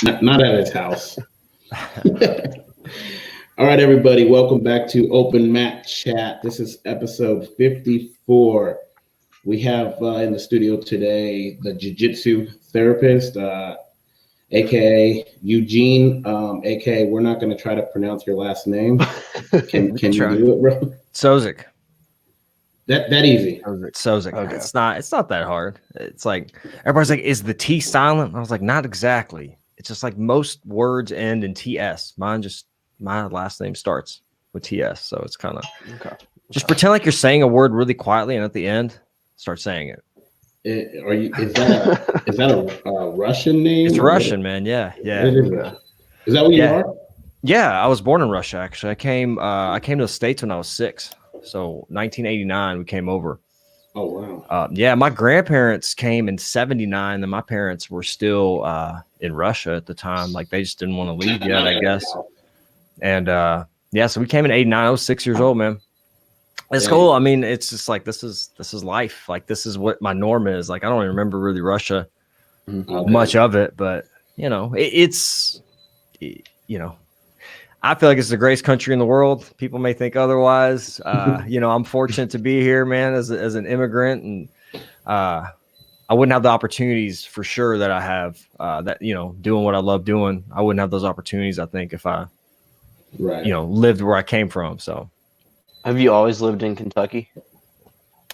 Not at his house. All right, everybody. Welcome back to Open Mat Chat. This is episode 54. We have in the studio today the Jiu-Jitsu therapist, aka Eugene, aka we're not going to try to pronounce your last name. Can you do it, bro? Tsozik. That easy. Tsozik. Okay. It's not that hard. It's like everybody's like, is the T silent? I was like, not exactly. It's just like most words end in TS. My last name starts with TS, so it's kind of just pretend like you're saying a word really quietly, and at the end, start saying it. Is that a Russian name? It's Russian, man. Yeah. Is that what you are? Yeah, I was born in Russia. Actually, I came to the States when I was 6. So 1989, we came over. Oh wow. Yeah, my grandparents came in 79, and my parents were still in Russia at the time. Like they just didn't want to leave yet, I guess. And so we came in 89. I was 6 years old, man. It's cool. I mean, it's just like this is life. Like this is what my norm is. Like I don't even remember really Russia much of it, but it's I feel like it's the greatest country in the world. People may think otherwise. I'm fortunate to be here, man, as an immigrant, and I wouldn't have the opportunities for sure that I have. Doing what I love doing, I wouldn't have those opportunities, I think, if I, lived where I came from. So, have you always lived in Kentucky?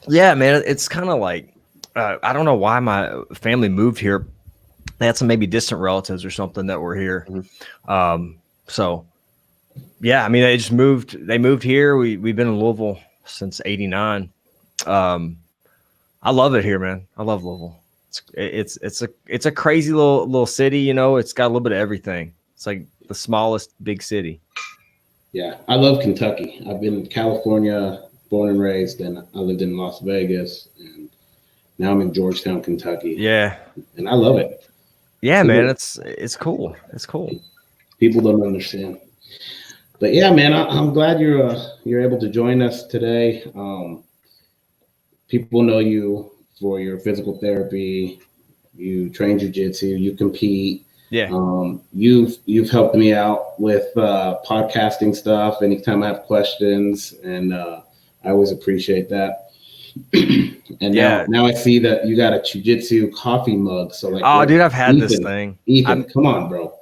Yeah, man. It's kind of like I don't know why my family moved here. They had some maybe distant relatives or something that were here. So. Yeah, I mean, they moved here. We've been in Louisville since 89. I love it here, man. I love Louisville. It's a crazy little city, It's got a little bit of everything. It's like the smallest big city. Yeah, I love Kentucky. I've been in California, born and raised, and I lived in Las Vegas, and now I'm in Georgetown, Kentucky. Yeah. And I love it. Yeah, man, it's cool. It's cool. People don't understand. But yeah, man, I'm glad you're able to join us today. People know you for your physical therapy. You train jiu-jitsu. You compete. Yeah. You've helped me out with podcasting stuff anytime I have questions, and I always appreciate that. And now I see that you got a jiu-jitsu coffee mug. So like, dude, I've had this thing. Ethan, come on, bro.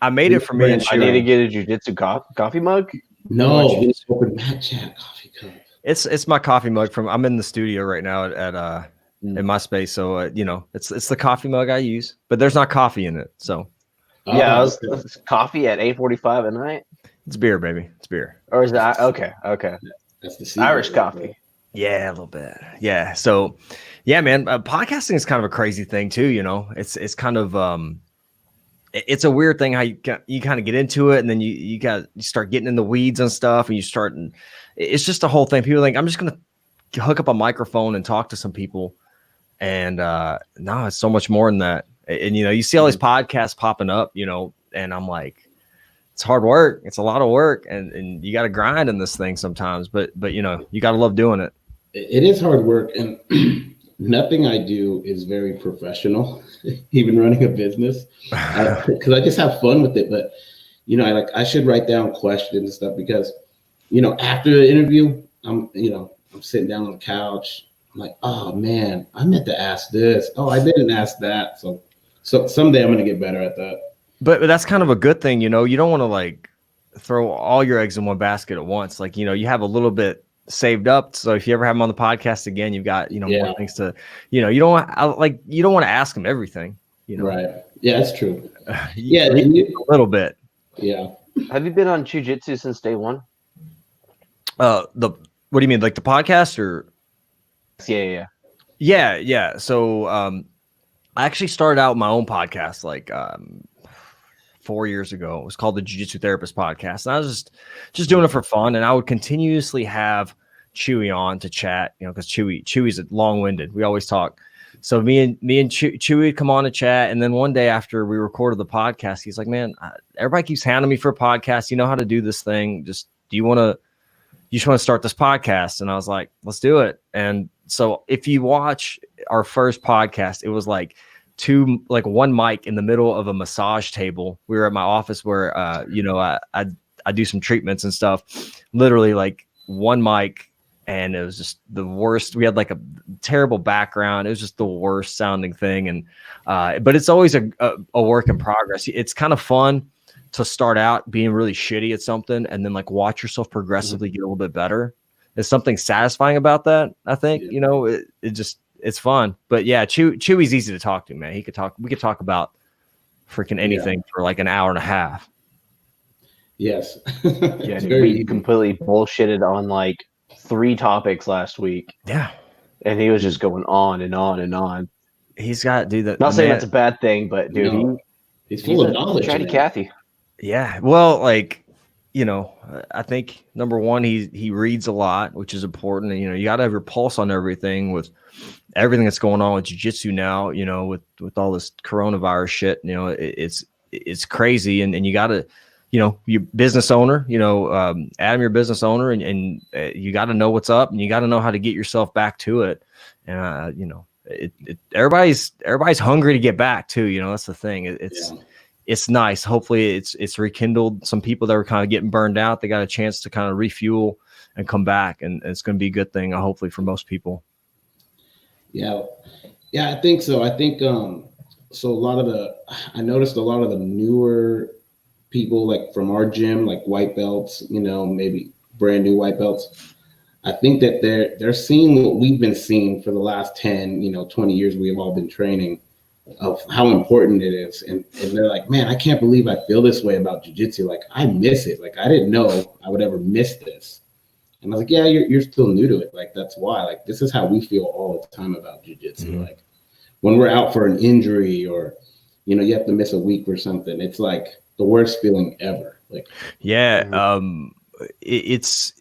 I made it for me and I need to get a jiu-jitsu coffee mug. No, it's Open Mat Chat coffee cup. It's my coffee mug I'm in the studio right now at in my space. So it's the coffee mug I use, but there's not coffee in it. So it's coffee at 8:45 at night. It's beer, baby. It's beer. Or is that okay? That's the Irish coffee. Yeah, a little bit. Yeah. So yeah, man, podcasting is kind of a crazy thing too. It's kind of it's a weird thing how you kind of get into it, and then you start getting in the weeds and stuff, and it's just a whole thing. People think I'm just going to hook up a microphone and talk to some people. And no, it's so much more than that. And, you see all these podcasts popping up, and I'm like, it's hard work. It's a lot of work, and you got to grind in this thing sometimes, but you got to love doing it. It is hard work, and nothing I do is very professional, even running a business, because I just have fun with it. But, I should write down questions and stuff because, after the interview, I'm sitting down on the couch. I'm like, oh man, I meant to ask this. Oh, I didn't ask that. So someday I'm going to get better at that. But that's kind of a good thing. You don't want to like throw all your eggs in one basket at once. Like, you have a little bit saved up, so if you ever have them on the podcast again, you've got more things to you don't want to ask them everything, right? Yeah, that's true. A little bit. Yeah. Have you been on jiu-jitsu since day one? What do you mean, like the podcast? Or yeah. So I actually started out my own podcast like 4 years ago. It was called the Jiu-Jitsu Therapist Podcast. And I was just doing it for fun. And I would continuously have Chewy on to chat, because Chewy's long-winded. We always talk. So me and Chewy would come on to chat. And then one day after we recorded the podcast, he's like, man, everybody keeps hounding me for a podcast. You know how to do this thing. You just want to start this podcast? And I was like, let's do it. And so if you watch our first podcast, it was like one mic in the middle of a massage table. We were at my office where, I do some treatments and stuff, literally like one mic. And it was just the worst. We had like a terrible background. It was just the worst sounding thing. And, but it's always a work in progress. It's kind of fun to start out being really shitty at something and then like watch yourself progressively get a little bit better. There's something satisfying about that. I think, it's fun. But yeah, Chewy's easy to talk to, man. We could talk about freaking anything for like an hour and a half. Yes. Yeah, we completely bullshitted on like 3 topics last week. Yeah. And he was just going on and on and on. He's got, dude. Not saying that's a bad thing, but dude, he's full of knowledge. Chatty Cathy. Yeah. Well, like, I think number one, he reads a lot, which is important. And, you got to have your pulse on everything with everything that's going on with jiu-jitsu now, with all this coronavirus shit, it's crazy. And you got to, your business owner, Adam, your business owner, and you got to know what's up and you got to know how to get yourself back to it. And, everybody's hungry to get back too. That's the thing. It's nice. Hopefully it's rekindled some people that were kind of getting burned out. They got a chance to kind of refuel and come back. And it's going to be a good thing, hopefully, for most people. Yeah. Yeah, I think so. I think, so I noticed a lot of the newer people like from our gym, like white belts, maybe brand new white belts. I think that they're seeing what we've been seeing for the last 10, 20 years we've all been training, of how important it is. And they're like, man, I can't believe I feel this way about jiu-jitsu. Like, I miss it. Like, I didn't know I would ever miss this. And I was like, yeah, you're still new to it. Like, that's why. Like, this is how we feel all the time about jiu-jitsu. Mm-hmm. Like, when we're out for an injury or, you have to miss a week or something, it's like the worst feeling ever. Like, yeah, it's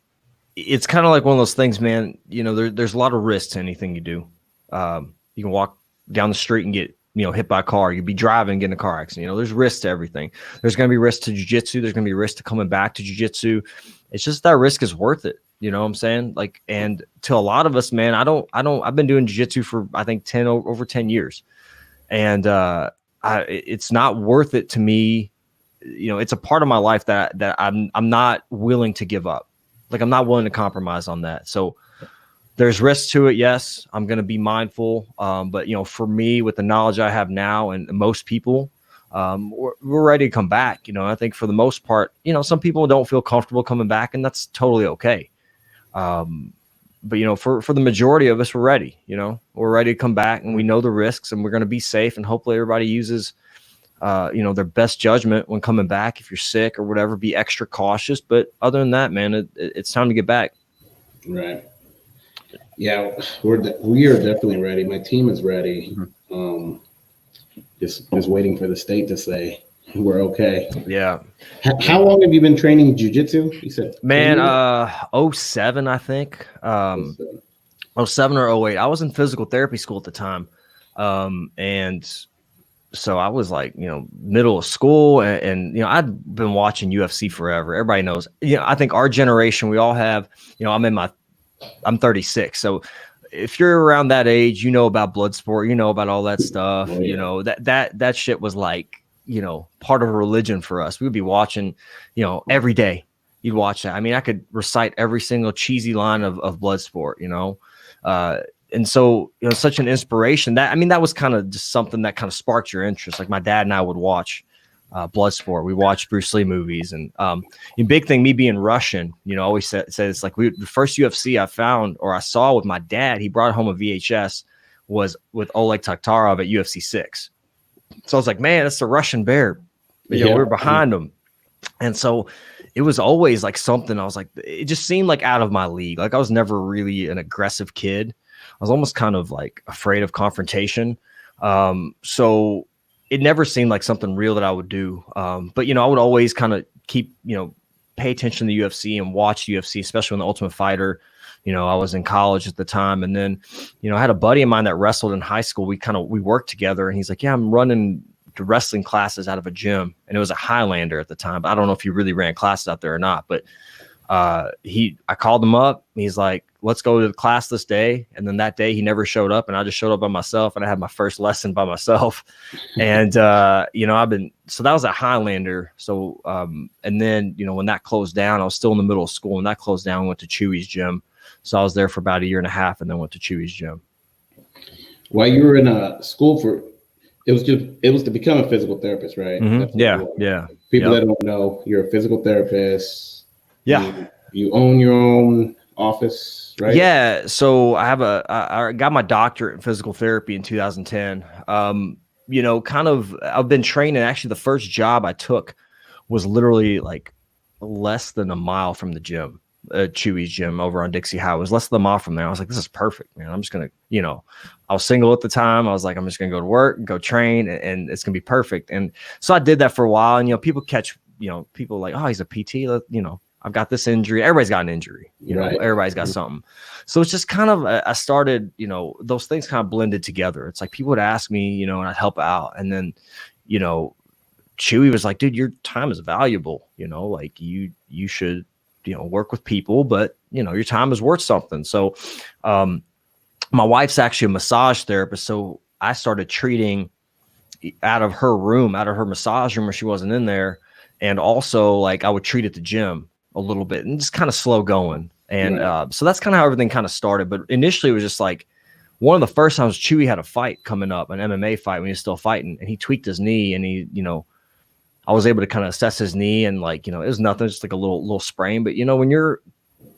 kind of like one of those things, man. There's a lot of risk to anything you do. You can walk down the street and get hit by a car. You'd be driving, get in a car accident. There's risk to everything. There's going to be risk to jiu-jitsu. There's going to be risk to coming back to jiu-jitsu. It's just that risk is worth it. You know what I'm saying? Like, and to a lot of us, man, I've been doing jiu-jitsu for, I think over 10 years. And, it's not worth it to me. It's a part of my life that I'm not willing to give up. Like, I'm not willing to compromise on that. So there's risk to it. Yes, I'm going to be mindful. But for me, with the knowledge I have now and most people, we're ready to come back. I think for the most part, some people don't feel comfortable coming back, and that's totally okay. But for the majority of us, we're ready. We're ready to come back, and we know the risks, and we're going to be safe. And hopefully everybody uses their best judgment when coming back. If you're sick or whatever, be extra cautious. But other than that, man, it's time to get back. Right. Yeah, we are definitely ready. My team is ready. Mm-hmm. Just waiting for the state to say we're okay. Yeah. How long have you been training jiu-jitsu? You said, man, 07, I think. 07 or 08. I was in physical therapy school at the time. And so I was like, middle of school and I'd been watching UFC forever. Everybody knows, I think our generation, we all have, I'm 36. So if you're around that age, about blood sport, about all that stuff, oh, yeah. that shit was like, part of a religion for us. We would be watching, every day you'd watch that. I mean, I could recite every single cheesy line of blood sport, and so, such an inspiration that was kind of just something that kind of sparked your interest. Like my dad and I would watch Bloodsport. We watched Bruce Lee movies, and the big thing, me being Russian, always said it's like the first UFC I found or I saw with my dad, he brought home a VHS, was with Oleg Taktarov at UFC 6. So I was like, man, that's the Russian bear. We were behind him. And so it was always like something, I was like, it just seemed like out of my league. Like I was never really an aggressive kid. I was almost kind of like afraid of confrontation. So it never seemed like something real that I would do. But, I would always kind of keep, pay attention to the UFC and watch UFC, especially when the Ultimate Fighter, I was in college at the time. And then, I had a buddy of mine that wrestled in high school. We worked together, and he's like, yeah, I'm running the wrestling classes out of a gym. And it was a Highlander at the time, but I don't know if he really ran classes out there or not, but I called him up. He's like, let's go to the class this day. And then that day he never showed up, and I just showed up by myself, and I had my first lesson by myself. And, so that was at Highlander. So, and then, when that closed down, I was still in the middle of school, and that closed down, I went to Chewy's gym. So I was there for about a year and a half, and then went to Chewy's gym. While you were in school it was to become a physical therapist, right? Mm-hmm. Yeah. People that don't know, you're a physical therapist. Yeah. You own your own office, right? Yeah. So I got my doctorate in physical therapy in 2010. I've been training. Actually, the first job I took was literally like less than a mile from the gym, Chewy's gym over on Dixie Highway. It was less than a mile from there. I was like, this is perfect, man. I'm just going to, I was single at the time. I was like, I'm just going to go to work, go train, and it's going to be perfect. And so I did that for a while. And, people catch, people like, oh, he's a PT, I've got this injury. Everybody's got an injury, right. Everybody's got something. So it's just kind of, I started, those things kind of blended together. It's like people would ask me, and I'd help out. And then, Chewy was like, dude, your time is valuable. Like you should, work with people, but your time is worth something. So, my wife's actually a massage therapist. So I started treating out of her massage room where she wasn't in there. And also like I would treat at the gym a little bit and just kind of slow going. And so that's kind of how everything kind of started. But initially it was just like one of the first times Chewy had a fight coming up, an MMA fight when he was still fighting, and he tweaked his knee, and he, I was able to kind of assess his knee, and like, it was nothing, just like a little sprain. But when you're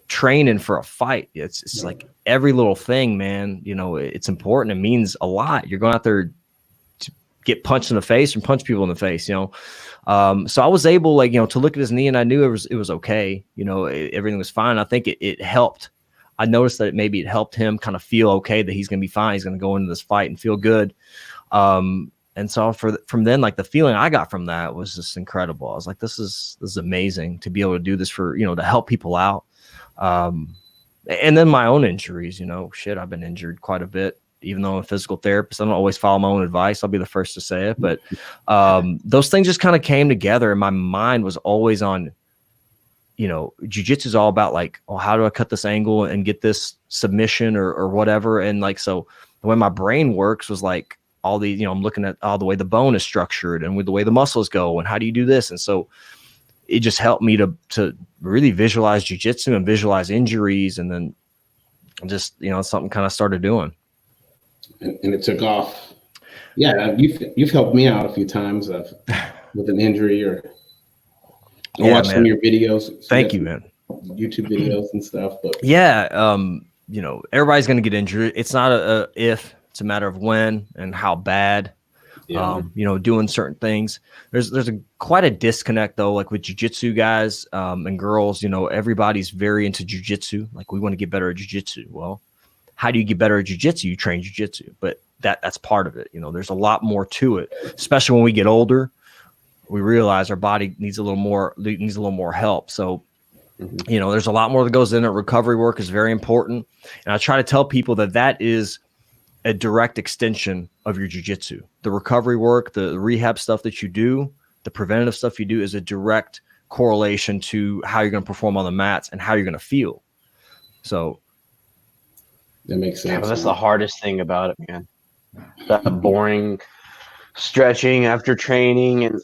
training for a fight, it's like every little thing, man, it's important. It means a lot. You're going out there to get punched in the face and punch people in the face, so I was able, to look at his knee, and I knew it was okay. Everything was fine. I think it helped. I noticed that maybe it helped him kind of feel okay, that he's going to be fine. He's going to go into this fight and feel good. And so from then, like the feeling I got from that was just incredible. I was like, this is amazing to be able to do this for, to help people out. And then my own injuries, I've been injured quite a bit. Even though I'm a physical therapist, I don't always follow my own advice. I'll be the first to say it. But those things just kind of came together, and my mind was always on, jiu-jitsu is all about like, oh, how do I cut this angle and get this submission or whatever. And like, so the way my brain works was like all these, I'm looking at all the way the bone is structured and with the way the muscles go and how do you do this. And so it just helped me to really visualize jiu-jitsu and visualize injuries. And then just, something kind of started doing. And it took off. Yeah, you've helped me out a few times with an injury, or watch some of your videos. Thank you, man. YouTube videos and stuff. But yeah, everybody's going to get injured. It's not a if, it's a matter of when and how bad. Yeah. Doing certain things. There's quite a disconnect though, like with jiu-jitsu guys and girls. Everybody's very into jiu-jitsu. Like we want to get better at jiu-jitsu. Well, how do you get better at jiu-jitsu? You train jiu-jitsu, but that's part of it. There's a lot more to it, especially when we get older. We realize our body needs a little more help. So, there's a lot more that goes in it. Recovery work is very important. And I try to tell people that is a direct extension of your jiu-jitsu. The recovery work, the rehab stuff that you do, the preventative stuff you do is a direct correlation to how you're going to perform on the mats and how you're going to feel. So, that makes sense. Yeah, that's the hardest thing about it, man. That boring stretching after training, and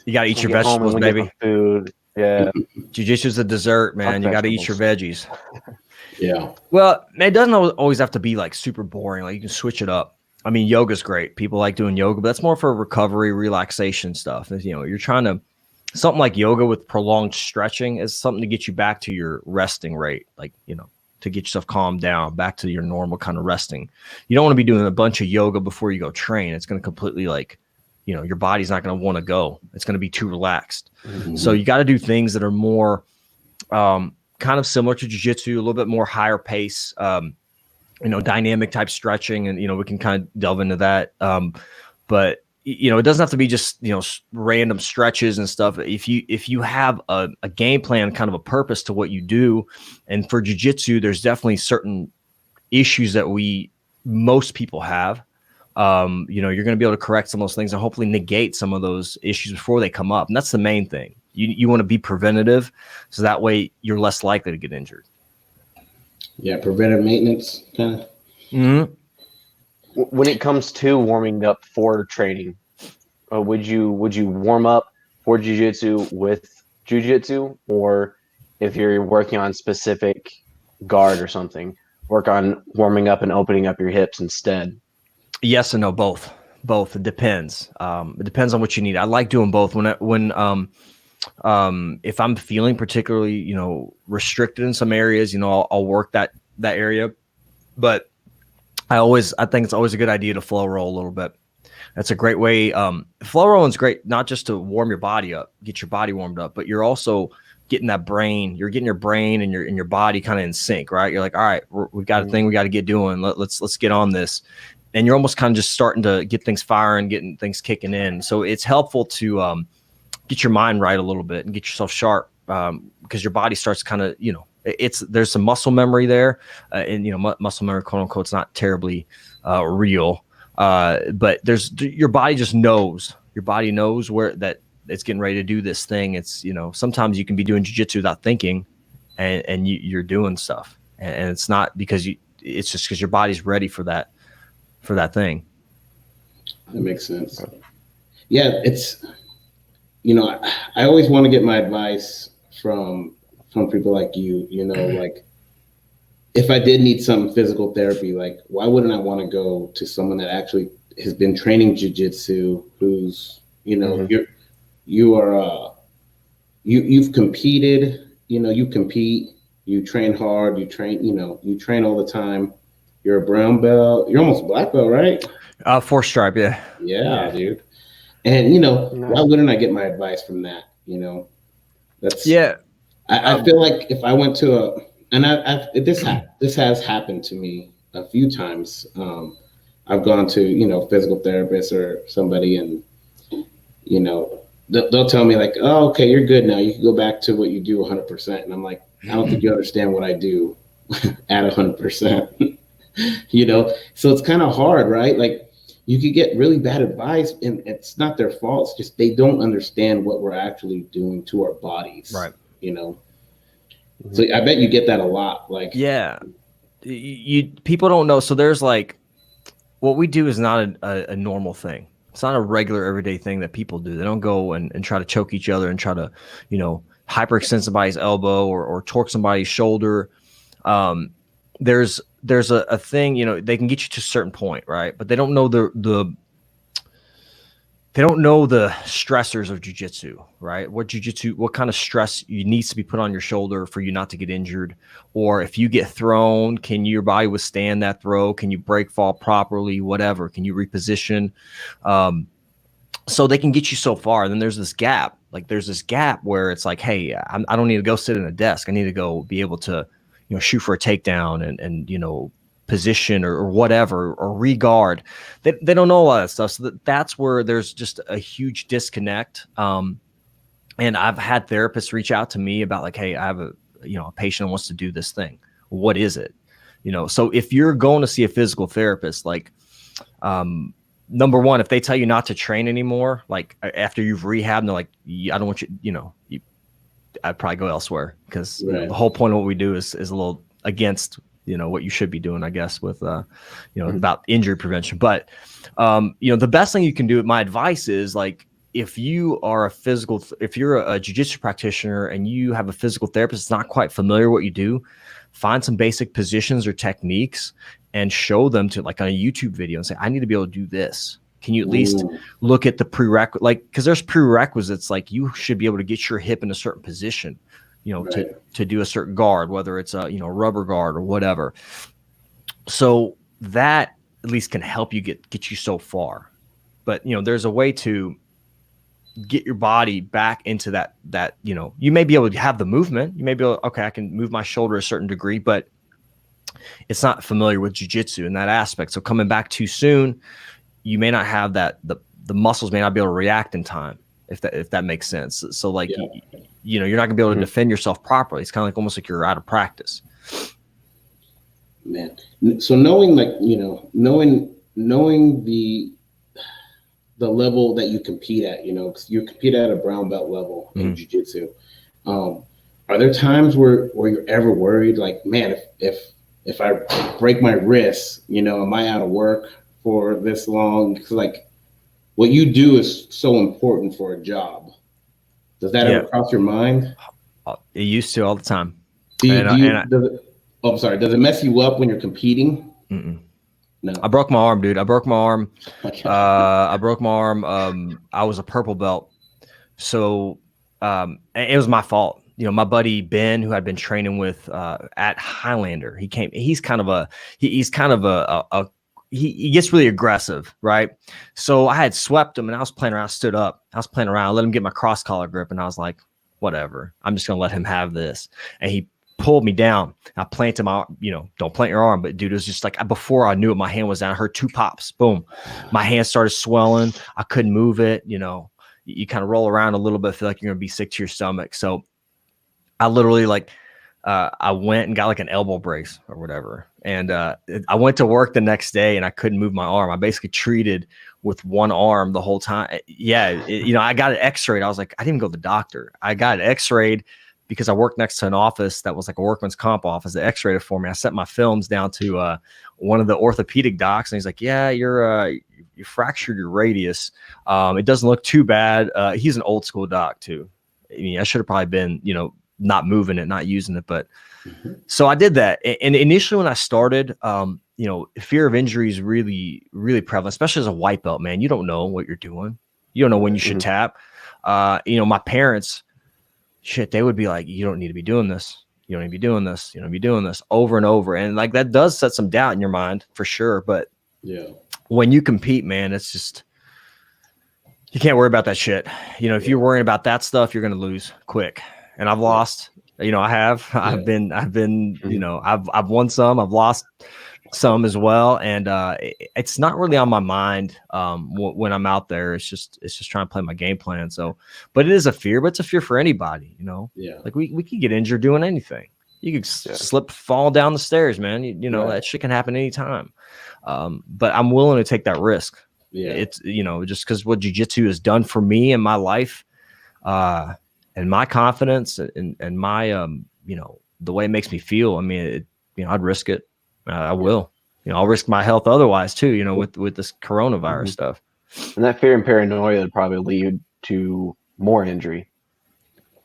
you got to eat your vegetables, baby. Food, yeah. Jiu-jitsu is a dessert, man. You got to eat your veggies. Yeah. Well, it doesn't always have to be like super boring. Like you can switch it up. I mean, yoga's great. People like doing yoga, but that's more for recovery, relaxation stuff. You're trying to something like yoga with prolonged stretching is something to get you back to your resting rate. Like, to get yourself calmed down, back to your normal kind of resting. You don't want to be doing a bunch of yoga before you go train. It's going to completely your body's not going to want to go. It's going to be too relaxed. Mm-hmm. So you got to do things that are more kind of similar to jiu-jitsu, a little bit more higher pace, dynamic type stretching. And, we can kind of delve into that. But it doesn't have to be just, random stretches and stuff. If you have a game plan, kind of a purpose to what you do, and for jiu-jitsu, there's definitely certain issues that most people have. You're going to be able to correct some of those things and hopefully negate some of those issues before they come up. And that's the main thing. You want to be preventative, so that way you're less likely to get injured. Yeah, preventive maintenance kind of. Mm-hmm. When it comes to warming up for training, would you warm up for jiu-jitsu with jiu-jitsu, or if you're working on specific guard or something, work on warming up and opening up your hips instead? Yes and no, both. It depends. It depends on what you need. I like doing both. If I'm feeling particularly, restricted in some areas, I'll work that area. But I think it's always a good idea to flow roll a little bit. That's a great way. Flow rolling is great, not just to warm your body up, get your body warmed up, but you're also getting your brain and your body kind of in sync, right? You're like, all right, we've got a thing we got to get doing. Let's get on this. And you're almost kind of just starting to get things firing, getting things kicking in. So it's helpful to get your mind right a little bit and get yourself sharp, because your body starts kind of, there's some muscle memory there, and muscle memory, quote unquote, it's not terribly real, but your body just knows. Your body knows where that it's getting ready to do this thing. It's sometimes you can be doing jiu-jitsu without thinking, and you're doing stuff, and it's not because it's just because your body's ready for that thing. That makes sense. Yeah, it's I always want to get my advice from people like you. Like if I did need some physical therapy, like why wouldn't I want to go to someone that actually has been training jiu-jitsu, who's you've competed, you compete, you train hard, you train all the time. You're a brown belt. You're almost black belt, right? 4 stripe, yeah. Yeah, dude. And why wouldn't I get my advice from that? That's I feel like if I went to this has happened to me a few times. I've gone to physical therapist or somebody, and they'll tell me like, oh, okay, you're good now. You can go back to what you do 100%. And I'm like, I don't think you understand what I do at 100%. So it's kind of hard, right? Like you could get really bad advice, and it's not their fault. It's just they don't understand what we're actually doing to our bodies, right? So I bet you get that a lot. Like, yeah, people don't know. So there's like, what we do is not a normal thing. It's not a regular everyday thing that people do. They don't go and try to choke each other and try to, hyperextend somebody's elbow or torque somebody's shoulder. There's a thing, they can get you to a certain point, right? But they don't know the stressors of jiu-jitsu, right? What kind of stress needs to be put on your shoulder for you not to get injured? Or if you get thrown, can your body withstand that throw? Can you break fall properly? Whatever. Can you reposition? So they can get you so far. And then there's this gap. Like there's this gap where it's like, hey, I don't need to go sit in a desk. I need to go be able to, shoot for a takedown and position or whatever, or regard. They don't know a lot of stuff. So that's where there's just a huge disconnect. And I've had therapists reach out to me about like, hey, I have a patient who wants to do this thing. What is it? So if you're going to see a physical therapist, like, number one, if they tell you not to train anymore, like after you've rehabbed, they're like, I don't want you, I'd probably go elsewhere, because the whole point of what we do is a little against what you should be doing, I guess, with about injury prevention. But the best thing you can do, my advice is, like, if you're a jiu-jitsu practitioner and you have a physical therapist that's not quite familiar what you do, find some basic positions or techniques and show them to, like, on a YouTube video, and say, I need to be able to do this. Can you at least look at the prerequisites? Like, because there's prerequisites, like you should be able to get your hip in a certain position, to do a certain guard, whether it's a rubber guard or whatever. So that at least can help you get you so far. But there's a way to get your body back into that you may be able to have the movement. You may be able, okay, I can move my shoulder a certain degree, but it's not familiar with jiu-jitsu in that aspect. So coming back too soon, you may not have that, the muscles may not be able to react in time, if that makes sense. So like, you're not gonna be able to defend yourself properly. It's kind of like almost like you're out of practice. Man. So knowing, like, knowing the level that you compete at, you know, because you compete at a brown belt level in jiu-jitsu. Are there times where you're ever worried, like, man, if I break my wrist, you know, am I out of work for this long? Because like what you do is so important for a job. Does that ever cross your mind? It used to all the time. I'm sorry. Does it mess you up when you're competing? No. I broke my arm, dude. I broke my arm. I broke my arm. I was a purple belt. So it was my fault. You know, my buddy Ben, who I'd been training with at Highlander, he came. He's kind of a he gets really aggressive, right? So I had swept him, and I was playing around. I stood up. I was playing around. I let him get my cross collar grip, and I was like, whatever. I'm just gonna let him have this. And he pulled me down. I planted my, you know, don't plant your arm, but dude, it was just like before I knew it, my hand was down. I heard 2 pops. Boom, my hand started swelling. I couldn't move it. You know, you kind of roll around a little bit, feel like you're gonna be sick to your stomach. So I literally I went and got like an elbow brace or whatever. And I went to work the next day and I couldn't move my arm. I basically treated with one arm the whole time. Yeah. You know, I got it x-rayed. I was like, I didn't even go to the doctor. I got it x-rayed because I worked next to an office that was like a workman's comp office. They x-rayed it for me. I sent my films down to one of the orthopedic docs. And he's like, yeah, you fractured your radius. It doesn't look too bad. He's an old school doc too. I mean, I should have probably been, you know, not moving it, not using it. But so I did that. And initially when I started, you know, fear of injury is really, really prevalent, especially as a white belt, man. You don't know what you're doing. You don't know when you should tap. You know, my parents, shit, they would be like, you don't need to be doing this. You don't need to be doing this. You don't need to be doing this over and over. And like, that does set some doubt in your mind for sure. But yeah, when you compete, man, it's just, you can't worry about that shit. You know, if you're worrying about that stuff, you're going to lose quick. And I've lost, you know, I've been, you know, I've won some, I've lost some as well. And it's not really on my mind when I'm out there. It's just trying to play my game plan. So, but it is a fear, but it's a fear for anybody, you know, like we could get injured doing anything. You could slip, fall down the stairs, man. You know, that shit can happen anytime. But I'm willing to take that risk. Yeah. It's, you know, just because what jiu-jitsu has done for me in my life, and my confidence and my, you know, the way it makes me feel. I mean, you know, I'd risk it. I will. You know, I'll risk my health otherwise too, you know, with this coronavirus stuff. And that fear and paranoia would probably lead to more injury.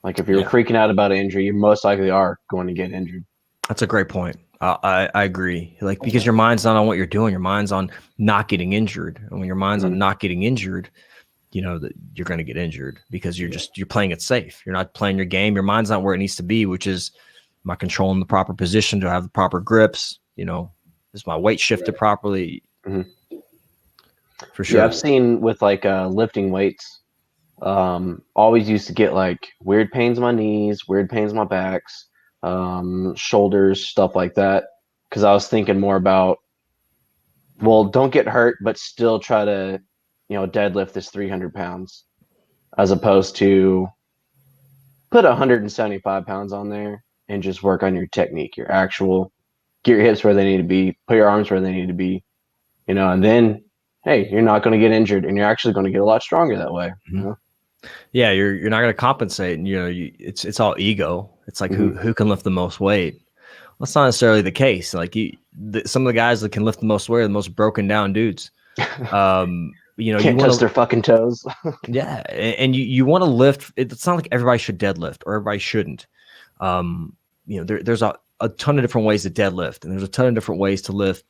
Like if you're freaking out about an injury, you most likely are going to get injured. That's a great point. I agree. Like, because your mind's not on what you're doing. Your mind's on not getting injured. And when your mind's on not getting injured, you know that you're going to get injured because you're playing it safe. You're not playing your game. Your mind's not where it needs to be, which is, am I controlling the proper position? Do I have the proper grips? You know, is my weight shifted properly? For sure. Yeah, I've seen with like lifting weights, always used to get like weird pains in my knees, weird pains in my backs, shoulders, stuff like that. Because I was thinking more about, well, don't get hurt, but still try to, you know, deadlift this 300 pounds as opposed to put 175 pounds on there and just work on your technique, your actual, get your hips where they need to be, put your arms where they need to be, you know, and then, hey, you're not going to get injured and you're actually going to get a lot stronger that way. You know? Yeah. You're not going to compensate. And, you know, it's all ego. It's like who can lift the most weight. Well, that's not necessarily the case. Like some of the guys that can lift the most weight are the most broken down dudes. You know, can't touch their fucking toes. Yeah, and you want to lift. It's not like everybody should deadlift or everybody shouldn't. You know, there's a ton of different ways to deadlift, and there's a ton of different ways to lift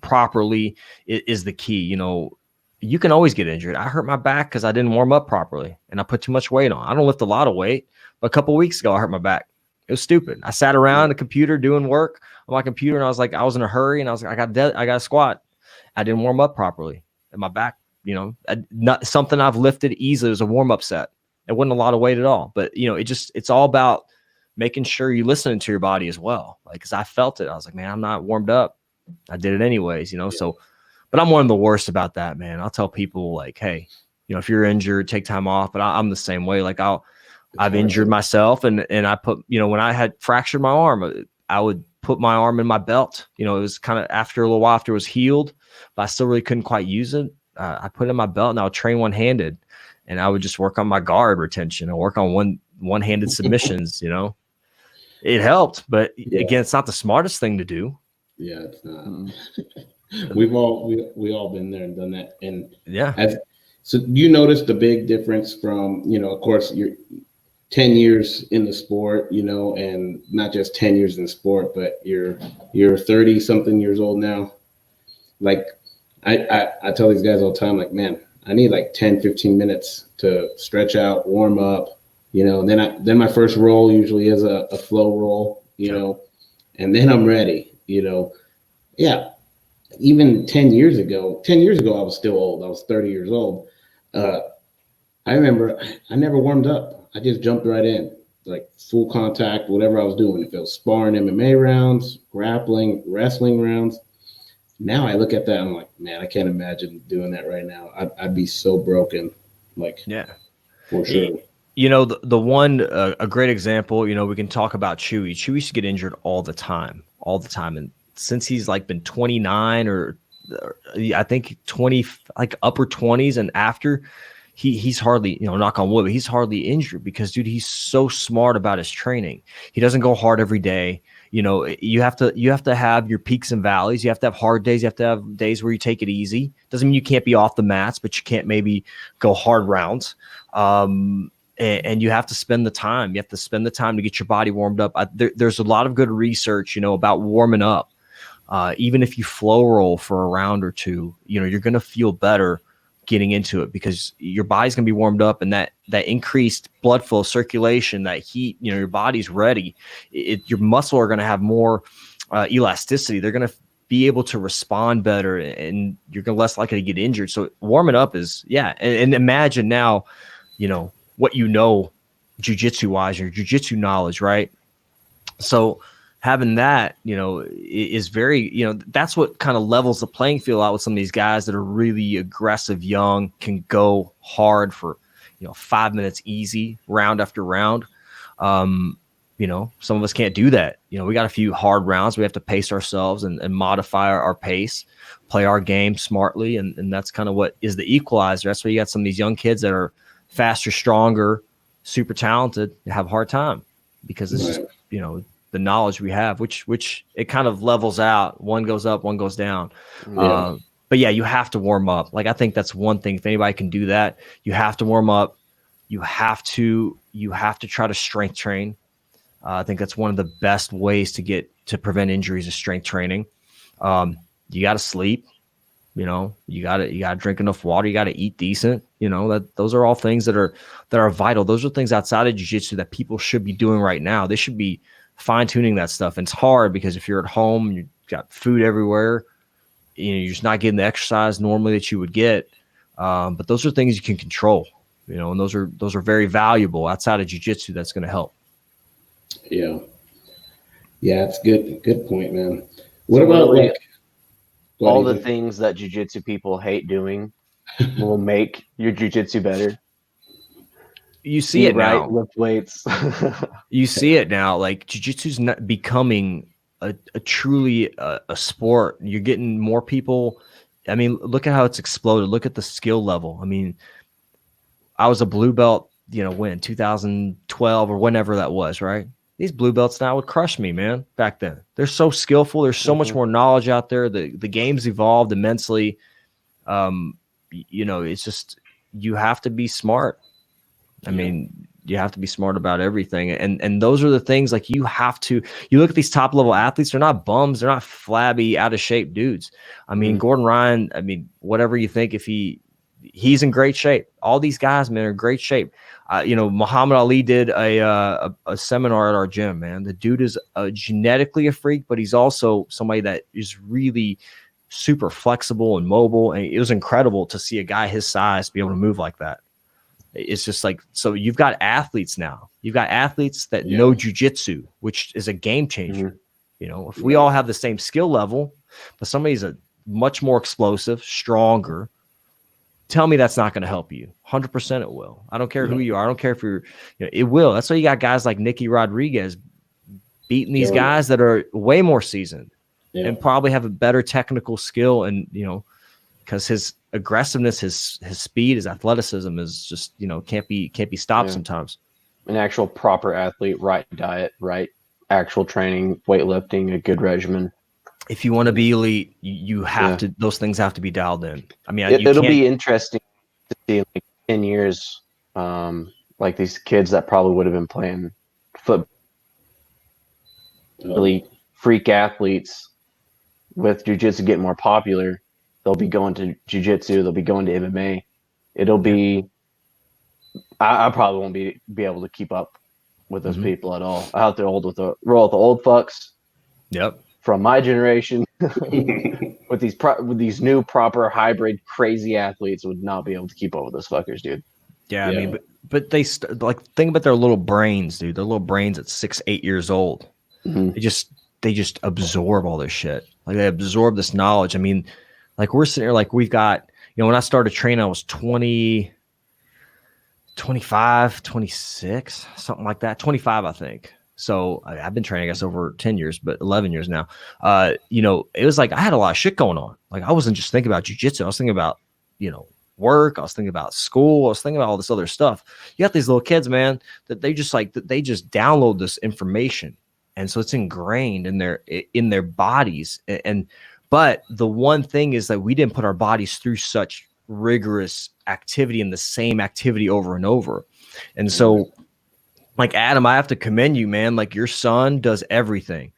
properly is the key. You know, you can always get injured. I hurt my back because I didn't warm up properly and I put too much weight on. I don't lift a lot of weight, but a couple of weeks ago I hurt my back. It was stupid. I sat around the computer doing work on my computer, and I was in a hurry, and I was like, I got to squat. I didn't warm up properly. And my back, you know, not something I've lifted easily. It was a warm-up set. It wasn't a lot of weight at all. But, you know, it's all about making sure you're listening to your body as well. Like, because I felt it. I was like, man, I'm not warmed up. I did it anyways, you know. So, but I'm one of the worst about that, man. I'll tell people like, hey, you know, if you're injured, take time off. But I'm the same way. Like I've injured myself, and I put, you know, when I had fractured my arm, I would put my arm in my belt. You know, it was kind of after a little while after it was healed, but I still really couldn't quite use it. I put it in my belt and I would train one-handed, and I would just work on my guard retention and work on one-handed submissions. It helped, but again, it's not the smartest thing to do. Yeah, it's not. we all been there and done that. And so you notice the big difference from, of course, you're 10 years in the sport, and not just 10 years in the sport, but you're 30 something years old now. Like I tell these guys all the time, like, man, I need like 10, 15 minutes to stretch out, warm up, then my first roll usually is a flow roll, and then I'm ready, Yeah. Even 10 years ago, I was still old. I was 30 years old. I remember I never warmed up. I just jumped right in, like full contact, whatever I was doing. If it was sparring MMA rounds, grappling, wrestling rounds. Now I look at that, I'm like, man, I can't imagine doing that right now. I'd be so broken. For sure. The one, a great example, we can talk about Chewy. Chewy used to get injured all the time. And since he's like been 29 or I think 20, like upper 20s and after, he's hardly, knock on wood, but he's hardly injured because, dude, he's so smart about his training. He doesn't go hard every day. You have to have your peaks and valleys. You have to have hard days. You have to have days where you take it easy. Doesn't mean you can't be off the mats, but you can't maybe go hard rounds. And you have to spend the time. You have to spend the time to get your body warmed up. There's a lot of good research, about warming up. Even if you flow roll for a round or two, you're going to feel better getting into it because your body's going to be warmed up, and that increased blood flow, circulation, that heat, your body's ready. Your muscle are going to have more elasticity. They're going to be able to respond better, and you're less likely to get injured. So warming up is, and imagine now, what jiu-jitsu wise, your jiu-jitsu knowledge, right? So having that, is very, that's what kind of levels the playing field out with some of these guys that are really aggressive, young, can go hard for, 5 minutes easy, round after round. Some of us can't do that. We got a few hard rounds. We have to pace ourselves and modify our pace, play our game smartly. And that's kind of what is the equalizer. That's why you got some of these young kids that are faster, stronger, super talented, have a hard time because it's just, the knowledge we have, which it kind of levels out. One goes up, one goes down. Yeah. But yeah, you have to warm up. Like, I think that's one thing. If anybody can do that, you have to warm up. You have to try to strength train. I think that's one of the best ways to prevent injuries is strength training. You got to sleep. You got to drink enough water. You got to eat decent. Those are all things that are vital. Those are things outside of jiu-jitsu that people should be doing right now. They should be fine-tuning that stuff. And it's hard because if you're at home, you've got food everywhere, you're just not getting the exercise normally that you would get. But those are things you can control, and those are very valuable outside of jiu-jitsu. That's going to help. Yeah. Yeah. It's good point, man. What about all the things that jiu-jitsu people hate doing will make your jiu-jitsu better? You see it now. Lift weights. You see it now. Like, jiu-jitsu's not becoming a truly a sport. You're getting more people. I mean, look at how it's exploded. Look at the skill level. I mean, I was a blue belt, when 2012 or whenever that was, right? These blue belts now would crush me, man. Back then, they're so skillful. There's so much more knowledge out there. The game's evolved immensely. It's just, you have to be smart. I mean, you have to be smart about everything. And those are the things, like, you look at these top level athletes, they're not bums. They're not flabby, out of shape dudes. I mean, Gordon Ryan, whatever you think, if he's in great shape. All these guys, man, are in great shape. Muhammad Ali did a seminar at our gym, man. The dude is genetically a freak, but he's also somebody that is really super flexible and mobile. And it was incredible to see a guy his size be able to move like that. It's just like, so you've got athletes now. You've got athletes that know jiu-jitsu, which is a game changer. If we all have the same skill level, but somebody's a much more explosive, stronger, tell me that's not going to help you. 100% it will. I don't care who you are. I don't care if you're, it will. That's why you got guys like Nicky Rodriguez beating these guys that are way more seasoned and probably have a better technical skill. And, because aggressiveness, his speed, his athleticism is just, can't be stopped sometimes. An actual proper athlete, right diet, right actual training, weightlifting, a good regimen. If you want to be elite, you have to, those things have to be dialed in. I mean, it'll be interesting to see in like 10 years, like these kids that probably would have been playing football, really freak athletes with jiu-jitsu getting more popular. They'll be going to jiu-jitsu, they'll be going to MMA. It'll be, I probably won't be able to keep up with those people at all. I have to roll with the old fucks. Yep. From my generation, with these new proper hybrid crazy athletes would not be able to keep up with those fuckers, dude. Yeah, I mean, but they like think about their little brains, dude. Their little brains at 6, 8 years old. They just absorb all this shit. Like they absorb this knowledge. I mean, like we're sitting here, like we've got, when I started training, I was 20, 25, 26, something like that. 25, I think. So I've been training, I guess, over 10 years, but 11 years now. It was like I had a lot of shit going on. Like I wasn't just thinking about jiu-jitsu. I was thinking about, work. I was thinking about school. I was thinking about all this other stuff. You got these little kids, man, that they just download this information. And so it's ingrained in their bodies. But the one thing is that we didn't put our bodies through such rigorous activity and the same activity over and over. And so, like Adam, I have to commend you, man. Like your son does everything.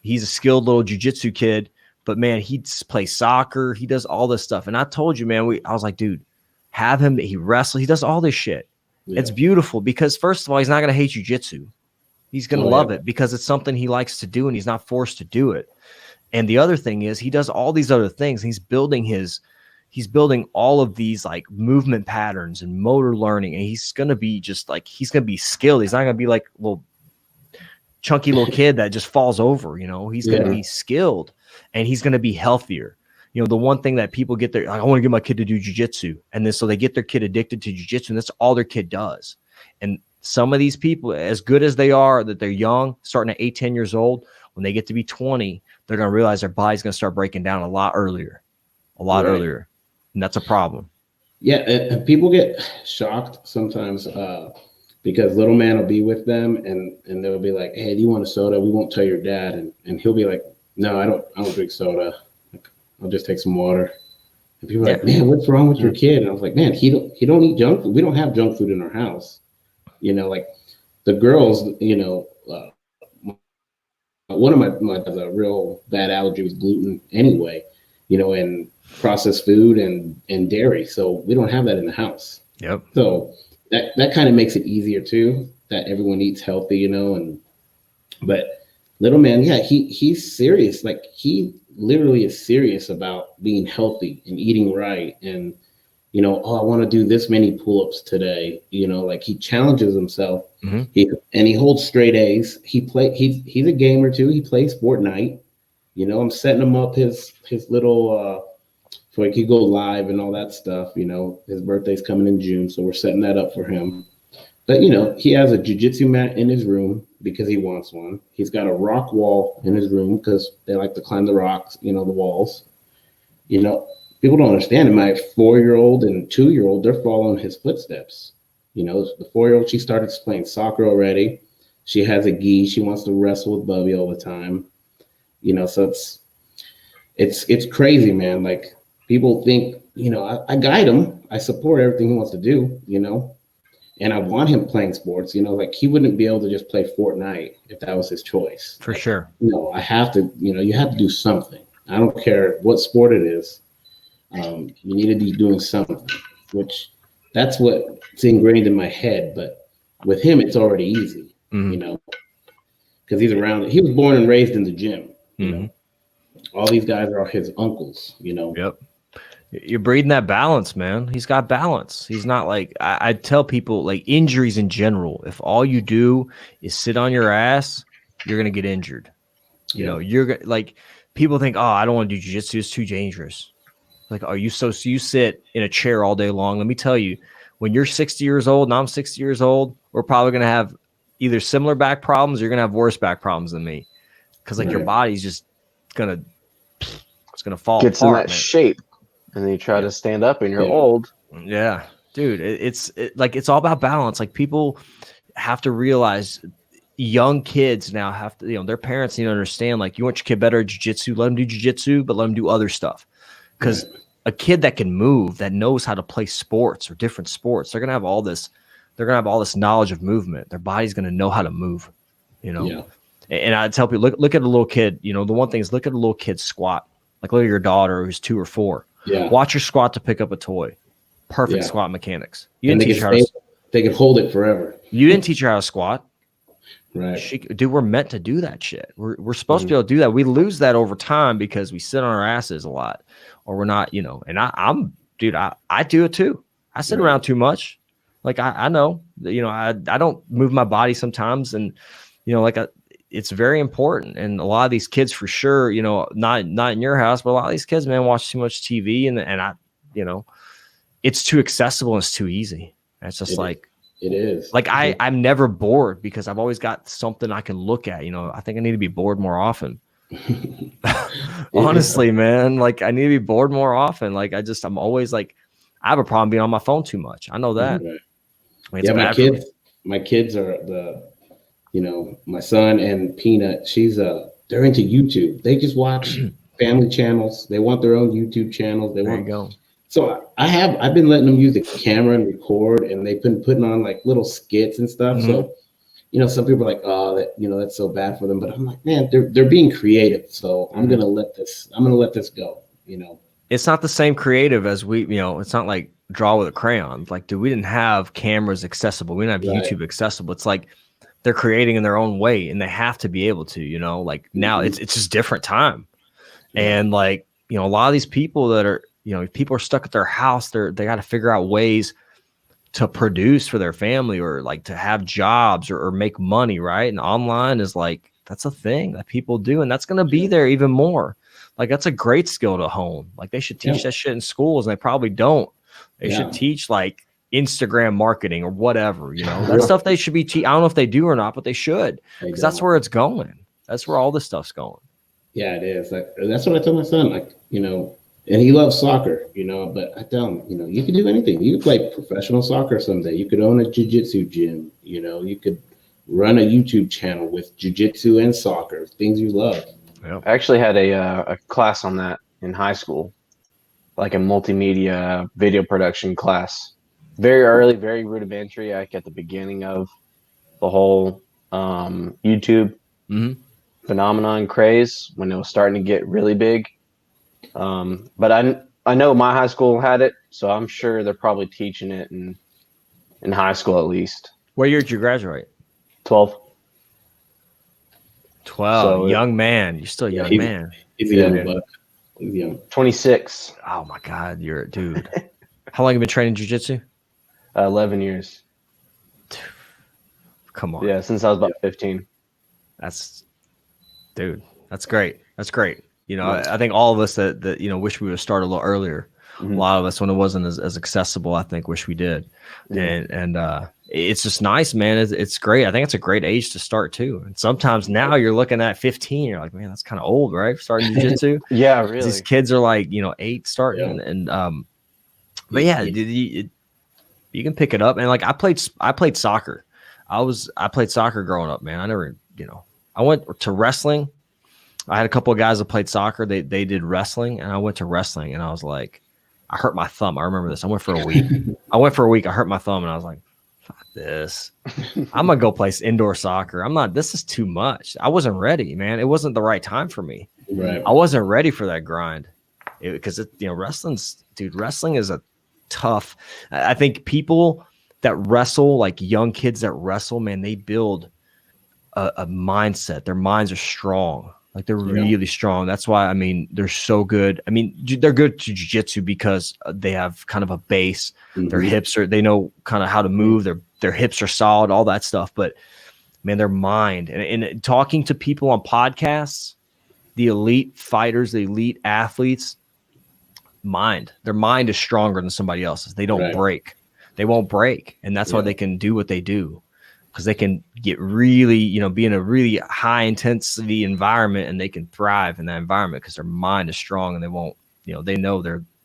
He's a skilled little jiu-jitsu kid, but man, he plays soccer. He does all this stuff. And I told you, man, I was like, dude, have him. He wrestles. He does all this shit. Yeah. It's beautiful because first of all, he's not going to hate jiu-jitsu. He's going to love it because it's something he likes to do and he's not forced to do it. And the other thing is he does all these other things. He's building all of these like movement patterns and motor learning. And he's going to be he's going to be skilled. He's not going to be like little chunky little kid that just falls over, he's going to be skilled and he's going to be healthier. The one thing that people get I want to get my kid to do jiu-jitsu. And then so they get their kid addicted to jiu-jitsu and that's all their kid does. And some of these people, as good as they are, that they're young, starting at 8, 10 years old, when they get to be 20, they're going to realize their body's going to start breaking down a lot earlier. And that's a problem. Yeah. And people get shocked sometimes because little man will be with them and they'll be like, hey, do you want a soda? We won't tell your dad. And he'll be like, no, I don't drink soda. I'll just take some water. And people are like, man, what's wrong with your kid? And I was like, man, he don't eat junk food. We don't have junk food in our house. Like the girls, one of my has a real bad allergy with gluten anyway, and processed food and dairy. So we don't have that in the house. Yep. So that kind of makes it easier too, that everyone eats healthy, but little man, yeah, he's serious. Like he literally is serious about being healthy and eating right. And, I want to do this many pull-ups today. Like he challenges himself. He holds straight A's. He's a gamer too. He plays Fortnite. I'm setting him up his little so he could go live and all that stuff. His birthday's coming in June, so we're setting that up for him. But he has a jiu-jitsu mat in his room because he wants one. He's got a rock wall in his room because they like to climb the rocks, the walls. People don't understand it. My 4-year-old and 2-year-old, they're following his footsteps. The 4-year-old, she started playing soccer already. She has a gi. She wants to wrestle with Bubby all the time. So it's crazy, man. Like people think, I guide him. I support everything he wants to do, and I want him playing sports, like he wouldn't be able to just play Fortnite if that was his choice. For sure. No, I have to, you have to do something. I don't care what sport it is. You need to be doing something, which that's what's ingrained in my head. But with him, it's already easy, because he's around. He was born and raised in the gym. All these guys are his uncles. Yep. You're breeding that balance, man. He's got balance. He's not like I tell people like injuries in general. If all you do is sit on your ass, you're gonna get injured. You're like people think, oh, I don't want to do jiu-jitsu. It's too dangerous. Like, you sit in a chair all day long. Let me tell you, when you're 60 years old and I'm 60 years old, we're probably going to have either similar back problems or you're going to have worse back problems than me. Because, your body's just going to fall Gets apart. In that shape. and then you try to stand up and you're Yeah. old. Yeah, dude, it's all about balance. Like people have to realize young kids now have to, their parents need to understand, like, you want your kid better at jiu-jitsu, let them do jiu-jitsu, but let them do other stuff. Because a kid that can move, that knows how to play sports or different sports, they're gonna have all this knowledge of movement. Their body's gonna know how to move, Yeah. And I tell people, look at a little kid. The one thing is, look at a little kid squat. Like, look at your daughter who's 2 or 4. Yeah. Watch her squat to pick up a toy. Perfect squat mechanics. You And didn't teach her how to, they can hold it forever. you didn't teach her how to squat. Right. Dude, we're meant to do that shit. We're supposed to be able to do that. We lose that over time because we sit on our asses a lot, or we're not, and I'm dude, I do it too. I sit around too much. Like I know, I don't move my body sometimes, and it's very important. And a lot of these kids, for sure, not in your house, but a lot of these kids, man, watch too much TV, and I, it's too accessible and it's too easy. And it's just it is. Like I'm never bored because I've always got something I can look at. I think I need to be bored more often. Honestly, man, like I need to be bored more often. Like I'm always like, I have a problem being on my phone too much. I know that. Right. My kids are my son and Peanut, they're into YouTube. They just watch family channels. They want their own YouTube channels. There you go. So I've been letting them use the camera and record, and they've been putting on like little skits and stuff. So, some people are like, oh, that's so bad for them. But I'm like, man, they're being creative. So I'm gonna let this go. It's not the same creative as it's not like draw with a crayon. Like, dude, we didn't have cameras accessible. We didn't have YouTube accessible. It's like they're creating in their own way, and they have to be able to, like now it's just different time. And like, a lot of these people that are, people are stuck at their house. They got to figure out ways to produce for their family, or like to have jobs or make money. Right. And online is like, that's a thing that people do. And that's going to be there even more. Like, that's a great skill to hone. Like, they should teach that shit in schools, and they probably don't. They should teach like Instagram marketing or whatever, that stuff they should be. I don't know if they do or not, but they should, because that's where it's going. That's where all this stuff's going. Yeah, it is. Like, that's what I tell my son. Like, and he loves soccer, but I tell him, you can do anything. You can play professional soccer someday. You could own a jiu-jitsu gym. You could run a YouTube channel with jiu-jitsu and soccer, things you love. Yep. I actually had a class on that in high school, like a multimedia video production class. Very early, very rudimentary, like at the beginning of the whole YouTube phenomenon craze, when it was starting to get really big. But I know my high school had it, so I'm sure they're probably teaching it in high school at least. What year did you graduate? 12. 12. So young man. You're still a young man. He's a young buck. He's young. 26. Oh my God, you're a dude. How long have you been training jiu-jitsu? 11 years. Come on. Yeah, since I was about 15. That's great. That's great. I think all of us that wish we would have started a little earlier. A lot of us, when it wasn't as accessible, I think wish we did. And it's just nice, man. It's great. I think it's a great age to start too. And sometimes now you're looking at 15, you're like, man, that's kind of old, right? Starting jiu-jitsu. Yeah, really. These kids are like, 8 starting. Yeah. But yeah, you can pick it up. And like, I played soccer. I played soccer growing up, man. I never, I went to wrestling. I had a couple of guys that played soccer. They did wrestling, and I went to wrestling, and I was like, I hurt my thumb. I remember this. I went for a week. I hurt my thumb, and I was like, fuck this. I'm going to go play indoor soccer. This is too much. I wasn't ready, man. It wasn't the right time for me. Right. I wasn't ready for that grind because wrestling is a tough. I think people that wrestle, like young kids that wrestle, man, they build a mindset. Their minds are strong. Like, they're really strong. That's why, they're so good. They're good to jiu-jitsu because they have kind of a base. Their hips they know kind of how to move. Their hips are solid, all that stuff. But man, their mind and talking to people on podcasts, the elite fighters, the elite athletes, their mind is stronger than somebody else's. They don't break. They won't break. And that's why they can do what they do. Because they can get really, be in a really high intensity environment, and they can thrive in that environment because their mind is strong, and they won't, they know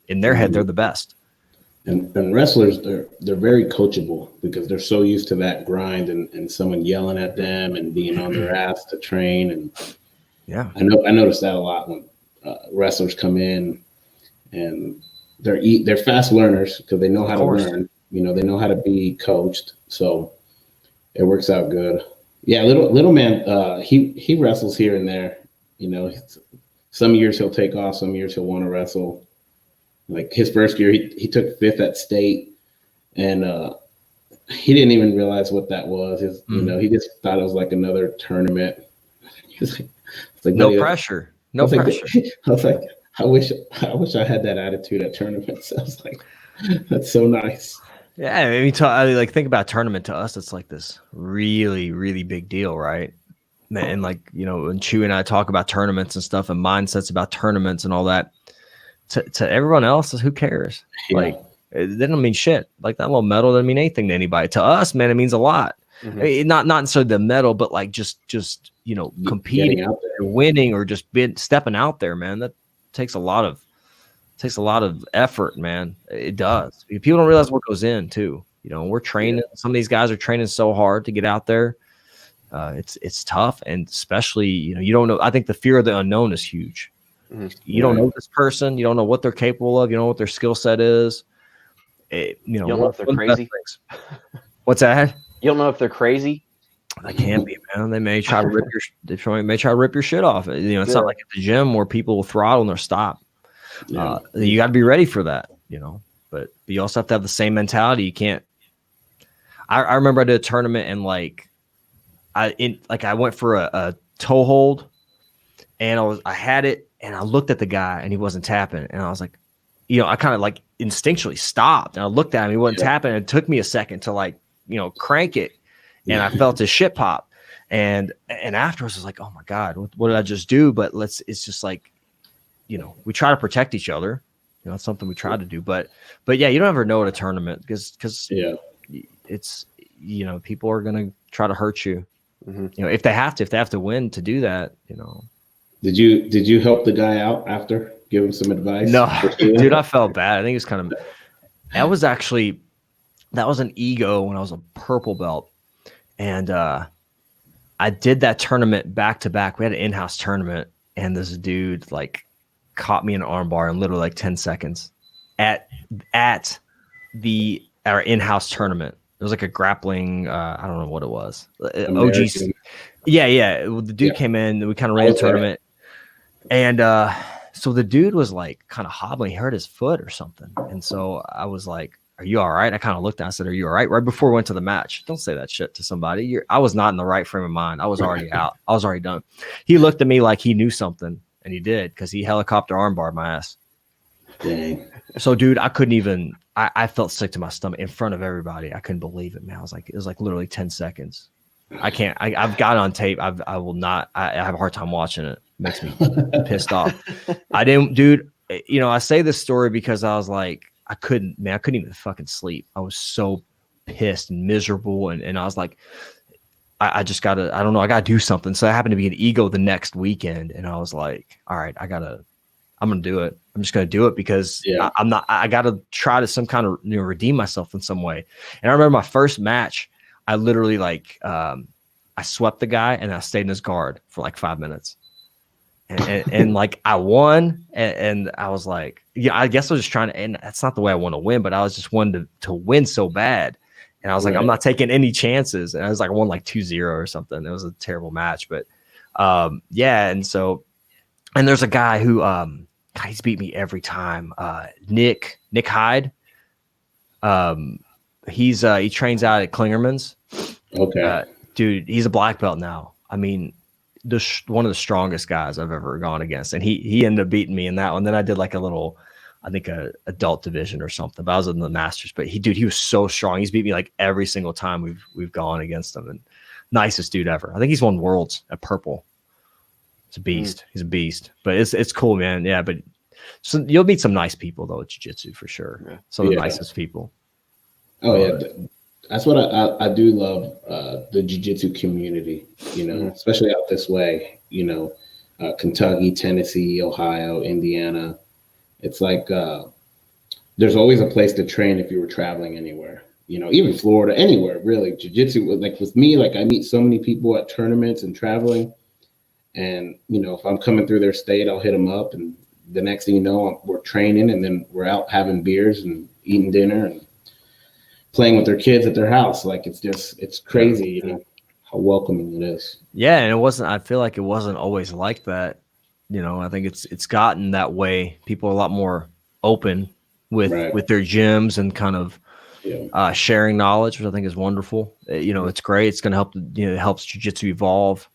in their head, they're the best. And wrestlers, they're very coachable because they're so used to that grind and someone yelling at them and being on their ass to train. And yeah, I noticed that a lot when wrestlers come in and they're fast learners because they know how to learn. You know, they know how to be coached, so it works out good. Yeah, little man, he wrestles here and there. You know, some years he'll take off, some years he'll want to wrestle. Like his first year, he took 5th at state, and he didn't even realize what that was. You know, he just thought it was like another tournament. It's like no pressure, no pressure. I was like, I wish I had that attitude at tournaments. I was like, that's so nice. Yeah, I mean, like think about tournament to us. It's like this really, really big deal, right? And like, you know, when Chewy and I talk about tournaments and stuff and mindsets about tournaments and all that, to everyone else, who cares? Yeah. Like, it don't mean shit. Like that little medal doesn't mean anything to anybody. To us, man, it means a lot. I mean, not necessarily the medal, but like just you know, competing, or winning, or just stepping out there, man. That takes a lot of effort, man. It does. People don't realize what goes in too. You know, we're training. Some of these guys are training so hard to get out there. It's tough, and especially, you know, you don't know. I think the fear of the unknown is huge. You don't know this person. You don't know what they're capable of. You don't know what their skill set is. You know, you don't know if they're crazy. What's that? You don't know if they're crazy. They can be, man. They may try to rip your shit off. You know, it's not like at the gym where people will throttle and they'll stop. You got to be ready for that, you know. But you also have to have the same mentality. You can't. I remember I did a tournament and I went for a toe hold, and I had it, and I looked at the guy and he wasn't tapping, and I was like, you know, I kind of like instinctually stopped and I looked at him. He wasn't tapping, and it took me a second to like, you know, crank it, and I felt his shit pop, and afterwards I was like, oh my god, what did I just do? But it's just like, you know, we try to protect each other. You know, it's something we try to do, but yeah, you don't ever know at a tournament because it's, you know, people are gonna try to hurt you. You know, if they have to win to do that, you know. Did you help the guy out after? Give him some advice? No, dude, I felt bad. I think it's kind of, that was an ego when I was a purple belt. And I did that tournament back to back. We had an in-house tournament, and this dude like caught me in an armbar in literally like 10 seconds at our in-house tournament. It was like a grappling, I don't know what it was. OG. Yeah. The dude came in, we kind of ran the tournament. And so the dude was like kind of hobbling, he hurt his foot or something. And so I was like, are you all right? I kind of looked at him, I said, are you all right? Right before we went to the match. Don't say that shit to somebody. I was not in the right frame of mind. I was already out. I was already done. He looked at me like he knew something, and he did, because he helicopter armbarred my ass. Dang. So, dude, I couldn't even, I felt sick to my stomach in front of everybody. I couldn't believe it, man. It was like literally 10 seconds. I can't, I've got it on tape. I will not, I have a hard time watching it. It makes me pissed off. I didn't, dude, you know, I say this story because I was like, I couldn't even fucking sleep. I was so pissed and miserable. And I was like, I just gotta, I don't know, I gotta do something. So I happened to be an ego the next weekend. And I was like, all right, I'm going to do it. I'm just going to do it because I got to try to some kind of, you know, redeem myself in some way. And I remember my first match, I literally like, I swept the guy and I stayed in his guard for like 5 minutes. And like I won, and I was like, yeah, I guess I was just trying to, and that's not the way I want to win, but I was just wanting to win so bad. And I was like, I'm not taking any chances. And I was like, I won like 2-0 or something. It was a terrible match, but yeah. And so, and there's a guy who, he's beat me every time. Nick Hyde. He trains out at Klingerman's. Okay. Dude, he's a black belt now. I mean, one of the strongest guys I've ever gone against, and he ended up beating me in that one. Then I did like a little, I think a adult division or something, but I was in the Masters. But he was so strong. He's beat me like every single time we've gone against him, and nicest dude ever. I think he's won worlds at purple. It's a beast. He's a beast. But it's cool, man. Yeah, but so you'll meet some nice people though at jiu-jitsu for sure. Yeah. Some of the nicest people. Oh yeah. That's what I do love, the jiu-jitsu community, you know, especially out this way, you know, Kentucky, Tennessee, Ohio, Indiana. It's like there's always a place to train if you were traveling anywhere. You know, even Florida, anywhere really. Jiu-jitsu, like with me, like I meet so many people at tournaments and traveling. And, you know, if I'm coming through their state, I'll hit them up. And the next thing you know, we're training and then we're out having beers and eating dinner and playing with their kids at their house. Like it's crazy, you know, how welcoming it is. Yeah. And I feel like it wasn't always like that. You know, I think it's gotten that way. People are a lot more open with their gyms and kind of sharing knowledge, which I think is wonderful. You know, it's great. It's going to help, you know, it helps jiu-jitsu evolve.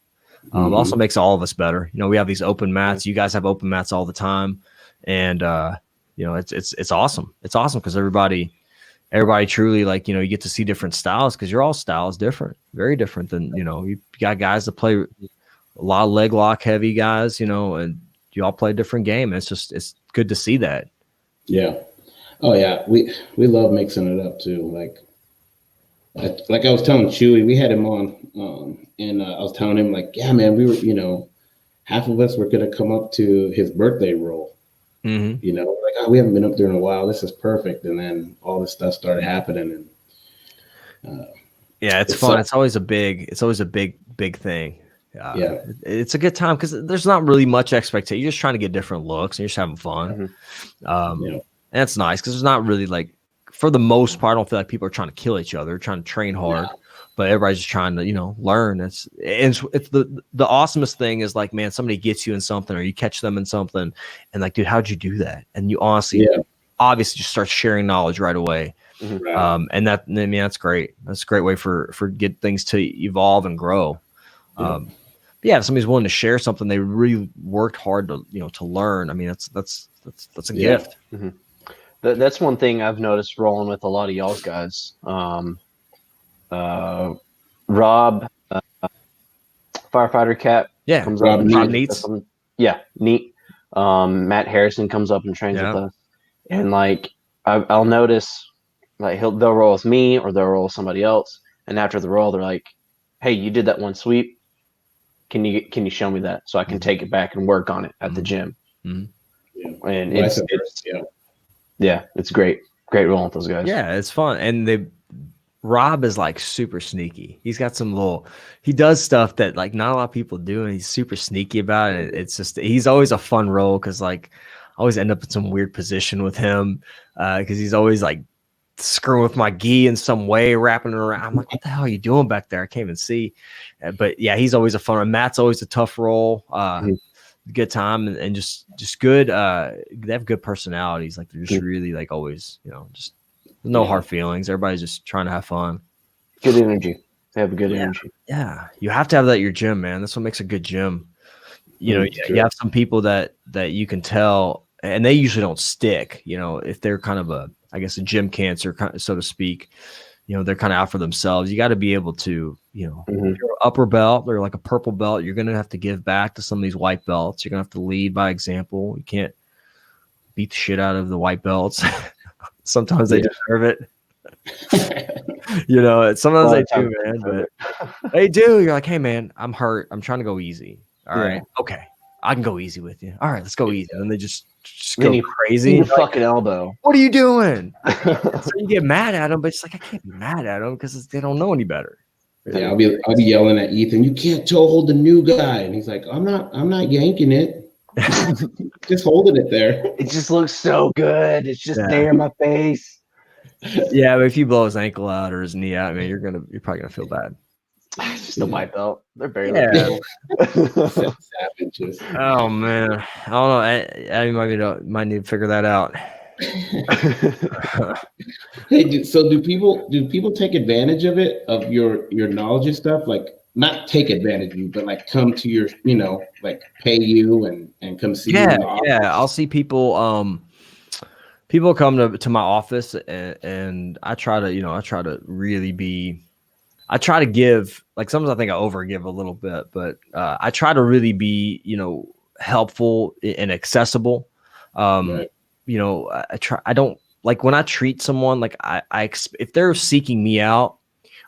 Also makes all of us better. You know, we have these open mats. You guys have open mats all the time. And, you know, it's awesome. It's awesome because everybody truly, like, you know, you get to see different styles because your all style is different, very different than, you know, you got guys that play a lot of leg lock heavy guys, you know, and you all play a different game. It's good to see that. Yeah. Oh yeah. We love mixing it up too. Like I was telling Chewy, we had him on, and I was telling him like, yeah, man, we were, you know, half of us were going to come up to his birthday roll, you know, like, oh, we haven't been up there in a while. This is perfect. And then all this stuff started happening. And yeah, it's fun. It's always a big thing. It's a good time because there's not really much expectation. You're just trying to get different looks and you're just having fun. And it's nice because there's not really like, for the most part, I don't feel like people are trying to kill each other, trying to train hard, but everybody's just trying to, you know, learn. It's the awesomest thing is like, man, somebody gets you in something or you catch them in something and like, dude, how'd you do that? And you honestly, obviously just start sharing knowledge right away. And that, I mean, that's great. That's a great way for get things to evolve and grow. If somebody's willing to share something they really worked hard to, you know, to learn. I mean, that's a gift. That's one thing I've noticed rolling with a lot of y'all's guys. Rob, firefighter Cap, comes up. Neat. Matt Harrison comes up and trains with us, and like I'll notice, like they'll roll with me or they'll roll with somebody else, and after the roll, they're like, "Hey, you did that one sweep. Can you show me that so I can take it back and work on it at the gym?" And it's great rolling with those guys. Yeah, it's fun. And Rob is like super sneaky. He's got he does stuff that like not a lot of people do, and he's super sneaky about it. It's just, he's always a fun role because like I always end up in some weird position with him because he's always like screwing with my gi in some way, wrapping it around. I'm like, what the hell are you doing back there? I can't even see. But yeah, he's always a fun one. Matt's always a tough role. Good time and just good. They have good personalities. Like they're just really like always, you know, just no hard feelings. Everybody's just trying to have fun. Good energy. They have good energy. Yeah, you have to have that at your gym, man. That's what makes a good gym. You know, you have some people that you can tell, and they usually don't stick. You know, if they're kind of a gym cancer, so to speak. You know, they're kind of out for themselves. You got to be able to, you know, if you're an upper belt or like a purple belt, you're going to have to give back to some of these white belts. You're going to have to lead by example. You can't beat the shit out of the white belts. Sometimes they deserve it. You know, sometimes they do, man. But they do. You're like, hey, man, I'm hurt. I'm trying to go easy. All right. Okay. I can go easy with you. All right, let's go easy. And they just go crazy. Your fucking elbow. What are you doing? So you get mad at them, but it's like I can't be mad at them because they don't know any better. Yeah, I'll be yelling at Ethan. You can't toe hold the new guy, and he's like, I'm not yanking it. Just holding it there. It just looks so good. It's just there in my face. Yeah, but if you blow his ankle out or his knee out, man, you're probably gonna feel bad. It's just a white belt. They're barely savages. Oh man, I don't know. I might need to figure that out. Hey, do people take advantage of it, of your knowledge and stuff? Like, not take advantage of you, but like come to your, you know, like pay you and come see you in the office? Yeah, I'll see people. People come to my office and I try to really be. I try to give, like sometimes I think I overgive a little bit, but I try to really be, you know, helpful and accessible. You know, I don't like when I treat someone like if they're seeking me out,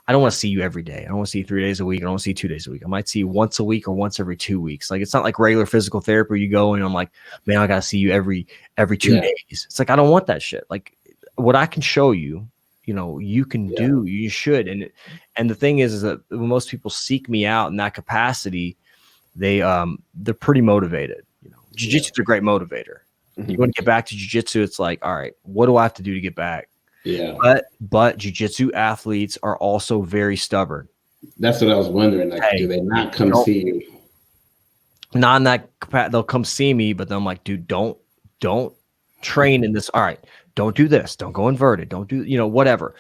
I don't want to see you every day. I don't want to see you 3 days a week. I don't want to see you 2 days a week. I might see you once a week or once every 2 weeks. Like, it's not like regular physical therapy. You go and I'm like, man, I got to see you every 2 days. It's like, I don't want that shit. Like, what I can show you, you can do, you should. And the thing is that when most people seek me out in that capacity, they're pretty motivated. Jiu-jitsu is a great motivator. You want to get back to jiu-jitsu, it's like, all right, what do I have to do to get back? Yeah. But jiu-jitsu athletes are also very stubborn. That's what I was wondering. Like, do they not come see you? Not in that, they'll come see me, but then I'm like, dude, don't train in this. All right, don't do this. Don't go inverted. Don't do, whatever.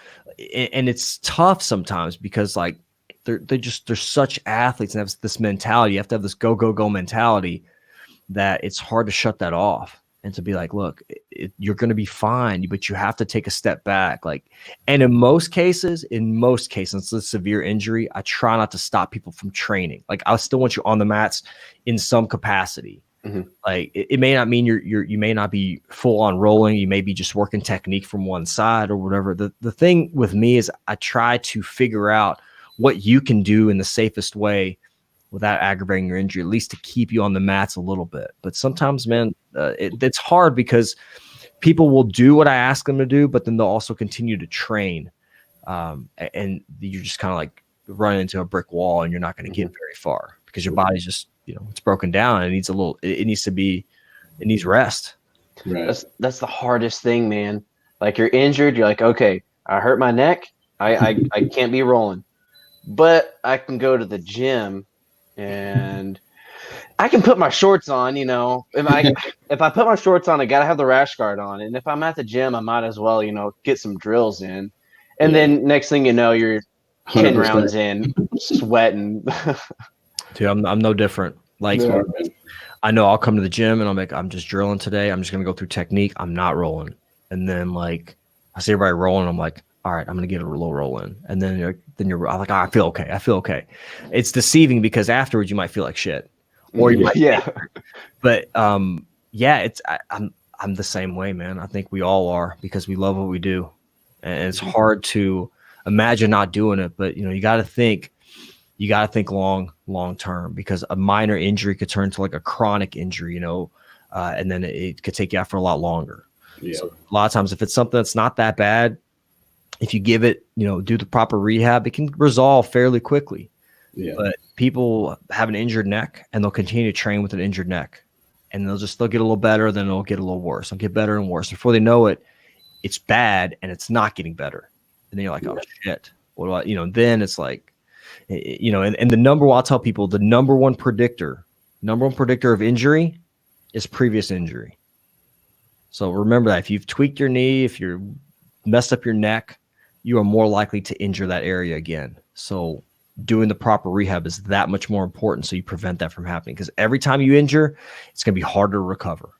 And it's tough sometimes because like they're such athletes and have this mentality. You have to have this go mentality that it's hard to shut that off and to be like, look, you're going to be fine, but you have to take a step back. Like, and in most cases, it's a severe injury, I try not to stop people from training. Like, I still want you on the mats in some capacity. Like, it may not mean you may not be full on rolling. You may be just working technique from one side or whatever. The thing with me is I try to figure out what you can do in the safest way without aggravating your injury, at least to keep you on the mats a little bit. But sometimes, man, it's hard because people will do what I ask them to do, but then they'll also continue to train. And you're just kind of like running into a brick wall and you're not going to get very far because your body's just, it's broken down and it needs rest. Right. That's the hardest thing, man. Like, you're injured. You're like, okay, I hurt my neck. I can't be rolling, but I can go to the gym and I can put my shorts on, if I put my shorts on, I got to have the rash guard on. And if I'm at the gym, I might as well, get some drills in. And then next thing you know, you're 10 rounds in, sweating. Dude, I'm no different. Like, I know I'll come to the gym and I'm just drilling today. I'm just going to go through technique. I'm not rolling. And then like I see everybody rolling. I'm like, all right, I'm going to get a little roll in. And then you're like, oh, I feel okay. It's deceiving because afterwards you might feel like shit. Or you might, but I'm the same way, man. I think we all are because we love what we do. And it's hard to imagine not doing it, but you got to think long term because a minor injury could turn to like a chronic injury, and then it could take you out for a lot longer. Yeah. So a lot of times if it's something that's not that bad, if you give it, do the proper rehab, it can resolve fairly quickly. Yeah. But people have an injured neck and they'll continue to train with an injured neck and they'll get a little better. Then it'll get a little worse. It'll get better and worse. Before they know it, it's bad and it's not getting better. And then you're like, oh shit. What do I, then it's like, and I'll tell people the number one predictor of injury is previous injury. So remember that if you've tweaked your knee, if you're messed up your neck, you are more likely to injure that area again. So doing the proper rehab is that much more important. So you prevent that from happening because every time you injure, it's going to be harder to recover.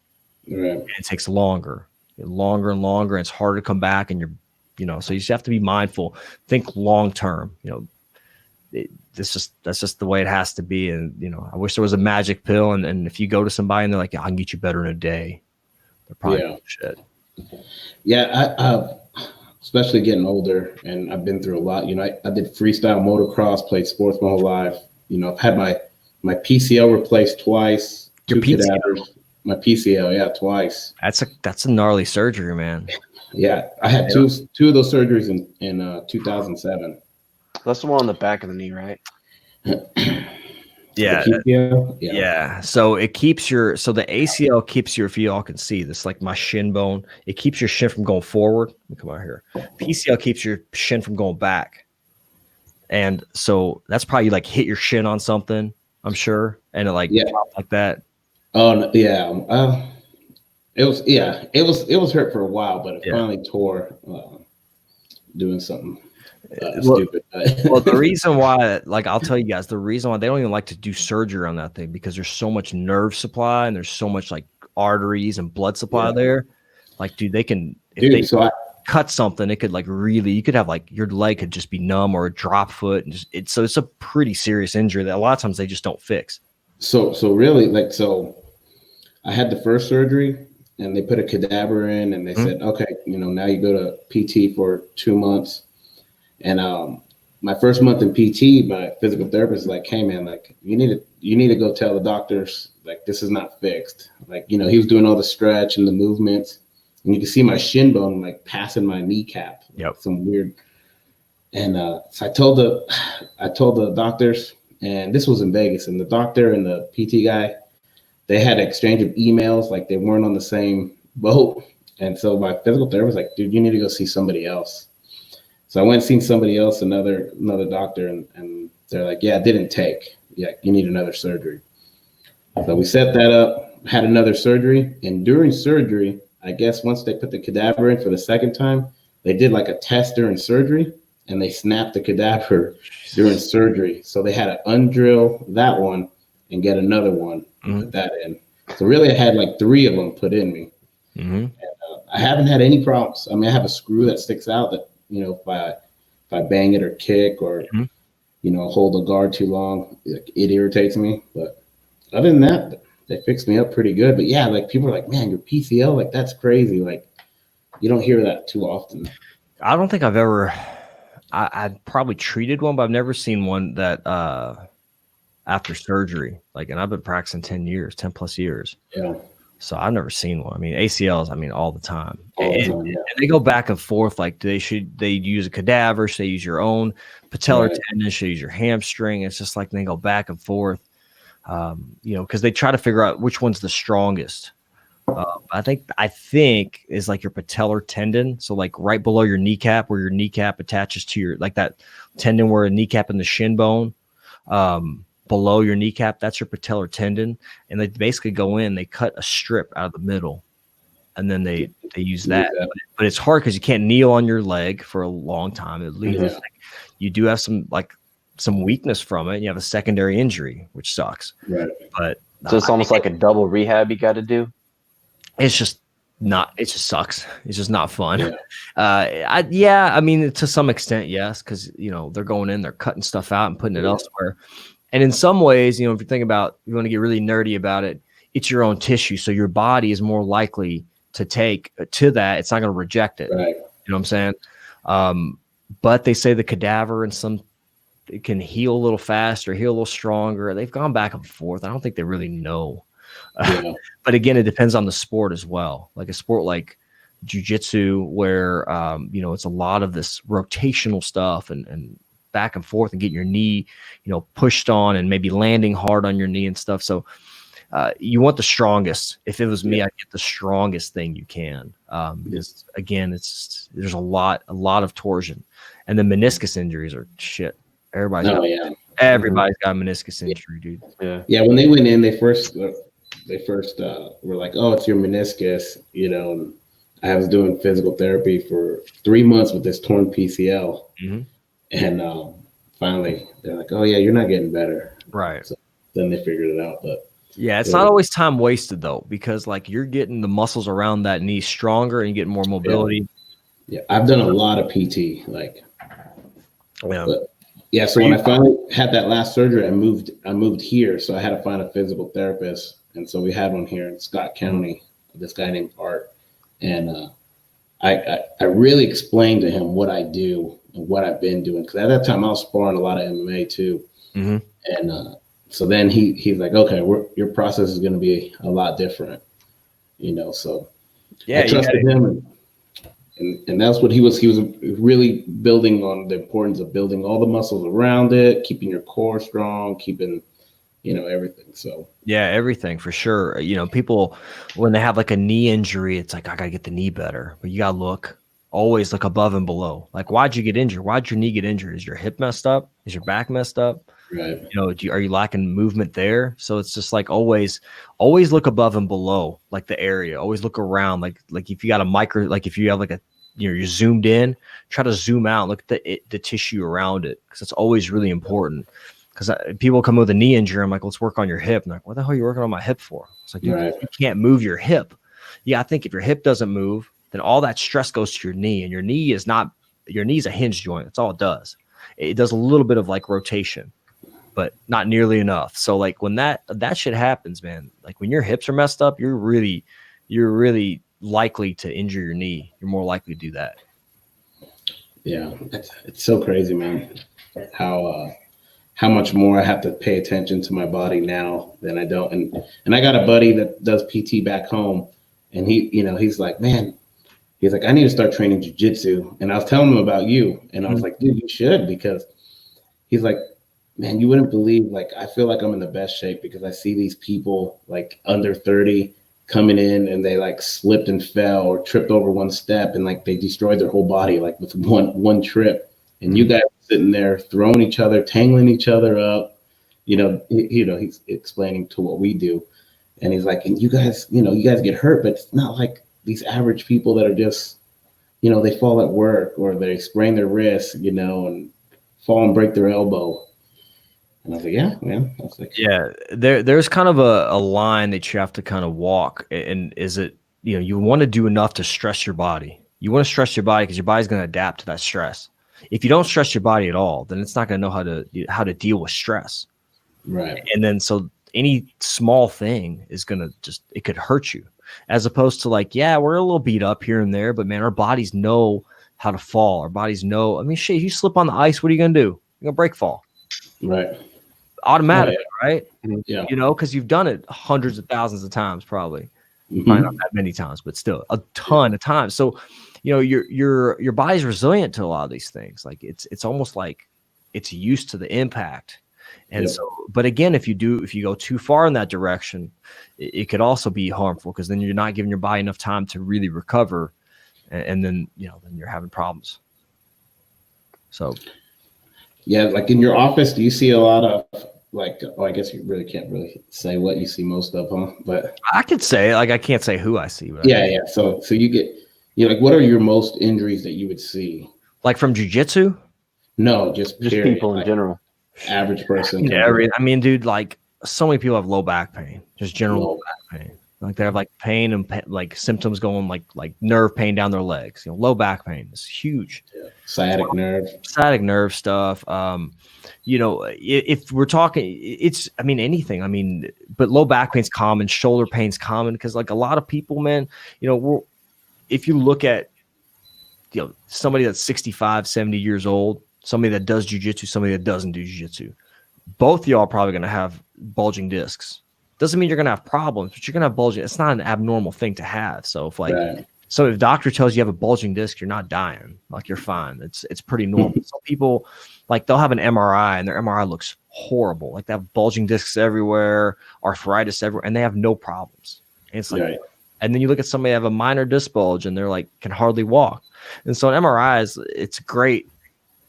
Right. And it takes longer and longer. And it's harder to come back and so you just have to be mindful, think long-term, that's just the way it has to be. And, I wish there was a magic pill. And if you go to somebody and they're like, I can get you better in a day, they're probably shit. Yeah. I especially getting older and I've been through a lot, I did freestyle motocross, played sports my whole life. I've had my PCL replaced twice. Your PCL? My PCL. Twice. That's a gnarly surgery, man. Yeah. I had two of those surgeries in 2007. That's the one on the back of the knee, right? Yeah. So it keeps the ACL keeps if you all can see this, like my shin bone, it keeps your shin from going forward. Let me come out here. PCL keeps your shin from going back. And so that's probably like hit your shin on something, I'm sure. And it dropped like that. Oh yeah. It was hurt for a while, but it finally tore doing something. Stupid. Well, the reason why, I'll tell you guys, the reason why they don't even like to do surgery on that thing because there's so much nerve supply and there's so much arteries and blood supply there. Like, dude, they can cut something, it could you could have your leg could just be numb or a drop foot, and it's a pretty serious injury that a lot of times they just don't fix. So really, I had the first surgery and they put a cadaver in and they said, okay, now you go to PT for 2 months. And my first month in PT, my physical therapist is like, hey man, you need to go tell the doctors this is not fixed. He was doing all the stretch and the movements, and you can see my shin bone like passing my kneecap. Yep. Some weird. And so I told the doctors, and this was in Vegas, and the doctor and the PT guy, they had an exchange of emails, like they weren't on the same boat. And so my physical therapist was like, dude, you need to go see somebody else. So I went and seen somebody else, another doctor, and they're like, yeah, it didn't take. Yeah, you need another surgery. So we set that up, had another surgery, and during surgery, I guess once they put the cadaver in for the second time, they did like a test during surgery, and they snapped the cadaver during surgery. So they had to undrill that one and get another one and put that in. So really I had like 3 of them put in me. And, I haven't had any problems. I mean, I have a screw that sticks out that, if I bang it or kick or, hold a guard too long, it irritates me. But other than that, they fixed me up pretty good. But yeah, like people are like, man, your PCL, like that's crazy. Like you don't hear that too often. I don't think I've ever, I've probably treated one, but I've never seen one that after surgery, like, and I've been practicing 10 plus years. Yeah. So I've never seen one. I mean, ACLs, all the time. And they go back and forth. Like, should they use a cadaver? Should they use your own patellar tendon? Should they use your hamstring? It's just like they go back and forth, because they try to figure out which one's the strongest. I think is like your patellar tendon. So like right below your kneecap, where your kneecap attaches to your, like that tendon where a kneecap and the shin bone, below your kneecap, that's your patellar tendon. And they basically go in, they cut a strip out of the middle, and then they use that. But it's hard because you can't kneel on your leg for a long time. At least like, you do have some weakness from it. And you have a secondary injury, which sucks. Right. But so it's almost like a double rehab you got to do. It's just not. It just sucks. It's just not fun. Yeah. To some extent, yes, because they're going in, they're cutting stuff out and putting it elsewhere. And in some ways, if you think about, you want to get really nerdy about it, it's your own tissue, so your body is more likely to take to that. It's not going to reject it. Right. You know what I'm saying? But they say the cadaver and it can heal a little faster, heal a little stronger. They've gone back and forth. I don't think they really know. But again, it depends on the sport as well. Like a sport like jiu-jitsu, where it's a lot of this rotational stuff and back and forth and getting your knee, pushed on and maybe landing hard on your knee and stuff. So you want the strongest. If it was me, I'd get the strongest thing you can. Because again, there's a lot of torsion, and the meniscus injuries are shit. Everybody's got a meniscus injury, dude. Yeah. When they went in, they first were like, oh, it's your meniscus. I was doing physical therapy for 3 months with this torn PCL. And finally they're like, oh yeah, you're not getting better. Right. So then they figured it out. But yeah, it's not always time wasted though, because like you're getting the muscles around that knee stronger and you get more mobility. Yeah. I've done a lot of PT, like, yeah. So when I finally had that last surgery, I moved here. So I had to find a physical therapist. And so we had one here in Scott County, this guy named Art. And I really explained to him what I do and what I've been doing. Because at that time I was sparring a lot of MMA too. And so then he's like, okay, your process is going to be a lot different, So I trusted him, and that's what he was really building on, the importance of building all the muscles around it, keeping your core strong, keeping everything. So yeah, everything for sure. People, when they have like a knee injury, it's like, I gotta get the knee better, but you gotta always look above and below. Like, why'd you get injured? Why'd your knee get injured? Is your hip messed up? Is your back messed up? Right. Are you lacking movement there? So it's just like always look above and below, like the area. Always look around, like if you got a micro, like if you have like a, you're zoomed in, try to zoom out, look at the tissue around it, because it's always really important. Because people come with a knee injury, I'm like, let's work on your hip. And like, what the hell are you working on my hip for? It's like, you can't move your hip. Yeah, I think if your hip doesn't move, then all that stress goes to your knee, and your knee's a hinge joint. That's all it does. It does a little bit of like rotation, but not nearly enough. So like when that shit happens, man, like when your hips are messed up, you're really likely to injure your knee. You're more likely to do that. Yeah, it's so crazy, man. How much more I have to pay attention to my body now than I don't. And I got a buddy that does PT back home, and he's like, man, he's like, I need to start training jujitsu. And I was telling him about you. And I was like, dude, you should, because he's like, man, you wouldn't believe, like, I feel like I'm in the best shape because I see these people like under 30 coming in and they like slipped and fell or tripped over one step and like they destroyed their whole body like with one trip. And you guys sitting there throwing each other, tangling each other up, he's explaining to what we do. And he's like, and you guys get hurt, but it's not like these average people that are just, they fall at work or they sprain their wrist, and fall and break their elbow. And I was like, yeah, man. I was like, yeah, there's kind of a line that you have to kind of walk. And is it, you want to do enough to stress your body. You want to stress your body because your body's going to adapt to that stress. If you don't stress your body at all, then it's not going to know how to deal with stress. Right. And then so any small thing is going to it could hurt you, as opposed to like, yeah, we're a little beat up here and there, but man, our bodies know how to fall. Our bodies know. I mean, shit, you slip on the ice, what are you going to do? You're going to break fall. Right. Automatically, right? Yeah. Because you've done it hundreds of thousands of times, probably. Mm-hmm. Probably not that many times, but still a ton of times. So, your body's resilient to a lot of these things. Like it's almost like it's used to the impact. And so, but again, if you go too far in that direction, it could also be harmful, because then you're not giving your body enough time to really recover, and then then you're having problems. So, yeah, like in your office, do you see a lot of like? Oh, I guess you really can't really say what you see most of, huh? But I could say, like, I can't say who I see. But yeah. So you get, like, what are your most injuries that you would see? Like from jiu-jitsu? No, just people in general. Average person. Yeah, I mean, dude, like so many people have low back pain, just general low back pain. Like they have like pain and like symptoms going like nerve pain down their legs. Low back pain is huge. Yeah. Sciatic nerve stuff. If we're talking, it's, I mean, anything. I mean, but low back pain's common, shoulder pain's common, because like a lot of people, man, if you look at somebody that's 65, 70 years old, somebody that does jiu-jitsu, somebody that doesn't do jiu-jitsu, both of y'all are probably going to have bulging discs. Doesn't mean you're going to have problems, but you're going to have bulging. It's not an abnormal thing to have. So if if a doctor tells you have a bulging disc, you're not dying. Like, you're fine. It's pretty normal. Some people, like, they'll have an MRI and their MRI looks horrible. Like, they have bulging discs everywhere, arthritis everywhere, and they have no problems. And it's like, and then you look at somebody that have a minor disc bulge and they're like, can hardly walk. And so an MRI it's great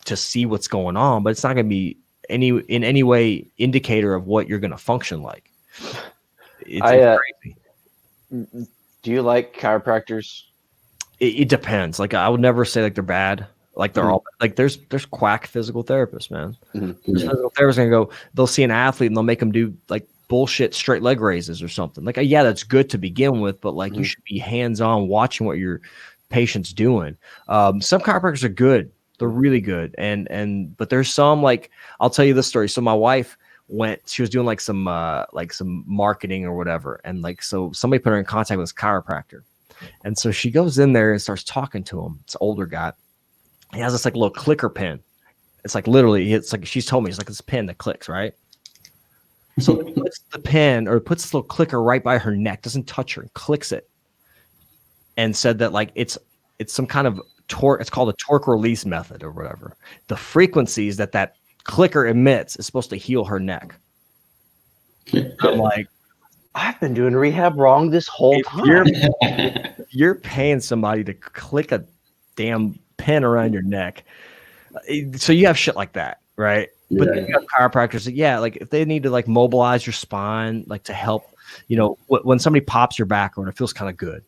to see what's going on, but it's not going to be in any way indicator of what you're going to function like. It's crazy. Do you like chiropractors? It depends. Like, I would never say like they're bad. Like, they're all like, there's quack physical therapists, man. There's physical therapists gonna go, they'll see an athlete and they'll make them do like bullshit straight leg raises or something. Like, yeah, that's good to begin with, but like, you should be hands-on watching what your patient's doing. Some chiropractors are good. They're really good. But there's some, like, I'll tell you this story. So my wife she was doing like some marketing or whatever. And like, so somebody put her in contact with this chiropractor. And so she goes in there and starts talking to him. It's an older guy. He has this like little clicker pen. It's like, literally, it's like, she's told me, it's like this pen that clicks, right? So he puts the pen, or puts this little clicker right by her neck, doesn't touch her, and clicks it. And said that like, it's some kind of torque. It's called a torque release method or whatever. The frequencies that clicker emits is supposed to heal her neck. I'm like, I've been doing rehab wrong this whole time. You're paying somebody to click a damn pin around your neck. So you have shit like that, right? Yeah. But then you have chiropractors that, like, if they need to like mobilize your spine, like to help, when somebody pops your back or it feels kind of good,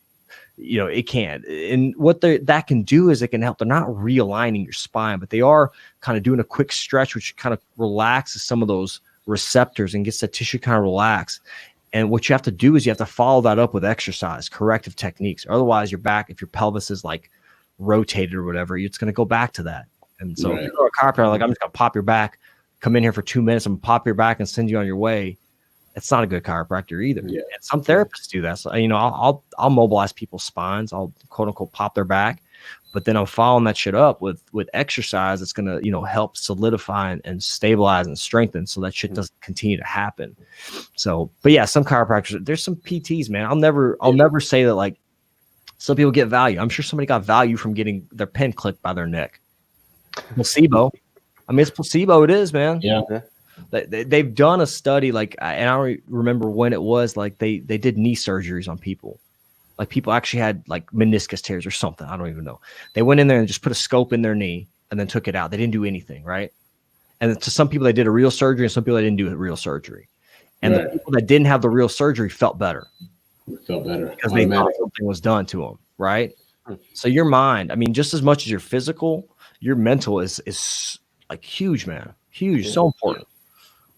it can. And what that can do is it can help. They're not realigning your spine, but they are kind of doing a quick stretch, which kind of relaxes some of those receptors and gets the tissue kind of relaxed. And what you have to do is you have to follow that up with exercise, corrective techniques. Otherwise, your back, if your pelvis is like rotated or whatever, it's going to go back to that. And so if you're a chiropractor, like, I'm just going to pop your back, come in here for 2 minutes and pop your back and send you on your way. It's not a good chiropractor either. Yeah. And some therapists do that. So, I'll mobilize people's spines. I'll quote unquote pop their back, but then I'm following that shit up with exercise that's going to, help solidify and stabilize and strengthen so that shit doesn't continue to happen. So, but yeah, some chiropractors, there's some PTs, man. I'll never say that like Some people get value. I'm sure somebody got value from getting their pen clicked by their neck. Placebo. I mean, it's placebo. It is, man. Yeah. They've done a study, like, and I don't remember when it was, like they did knee surgeries on people. Like people actually had like meniscus tears or something. I don't even know. They went in there and just put a scope in their knee and then took it out. They didn't do anything, right? And to some people, they did a real surgery, and some people, they didn't do a real surgery. And the people that didn't have the real surgery felt better. Felt better because they thought something was done to them, right? So your mind, I mean, just as much as your physical, your mental is like huge, man. Huge, so important.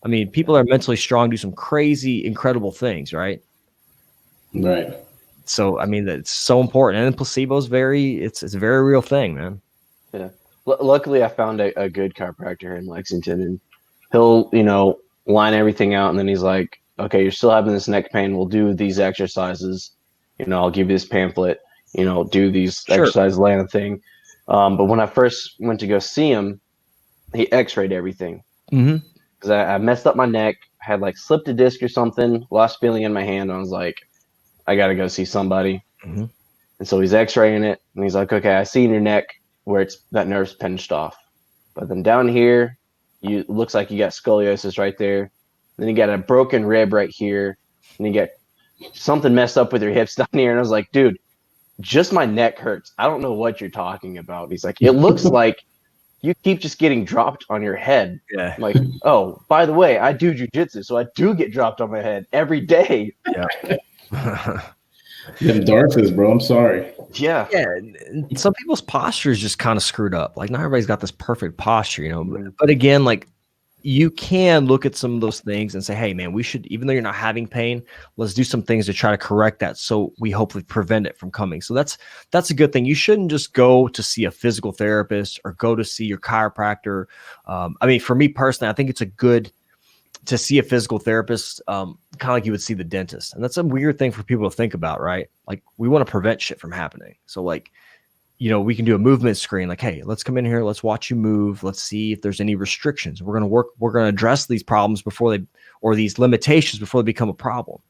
I mean, people that are mentally strong do some crazy, incredible things, right? Right. So, I mean, that's so important. And placebo's it's a very real thing, man. Yeah. Luckily, I found a good chiropractor in Lexington, and he'll, line everything out. And then he's like, okay, you're still having this neck pain. We'll do these exercises. I'll give you this pamphlet, do these exercises, lay on the thing. But when I first went to go see him, he x-rayed everything. Because I messed up my neck, had like slipped a disc or something, lost feeling in my hand. I was like, I got to go see somebody. And so he's x-raying it, and he's like, okay, I see in your neck where that nerve's pinched off. But then down here, looks like you got scoliosis right there. Then you got a broken rib right here. And you got something messed up with your hips down here. And I was like, dude, just my neck hurts. I don't know what you're talking about. He's like, it looks like you keep just getting dropped on your head. Yeah. I'm like, oh, by the way, I do jujitsu, so I do get dropped on my head every day. Yeah. Them darts, bro. I'm sorry. Yeah. Yeah. Some people's posture is just kind of screwed up. Like, not everybody's got this perfect posture, But again, like, you can look at some of those things and say, hey, man, we should, even though you're not having pain, let's do some things to try to correct that, so we hopefully prevent it from coming. So that's a good thing. You shouldn't just go to see a physical therapist or go to see your chiropractor. I mean, for me personally, I think it's good to see a physical therapist, kind of like you would see the dentist. And that's a weird thing for people to think about, right? Like, we want to prevent shit from happening. So, like, we can do a movement screen, like, hey, let's come in here, let's watch you move, let's see if there's any restrictions. We're going to address these problems or these limitations before they become a problem.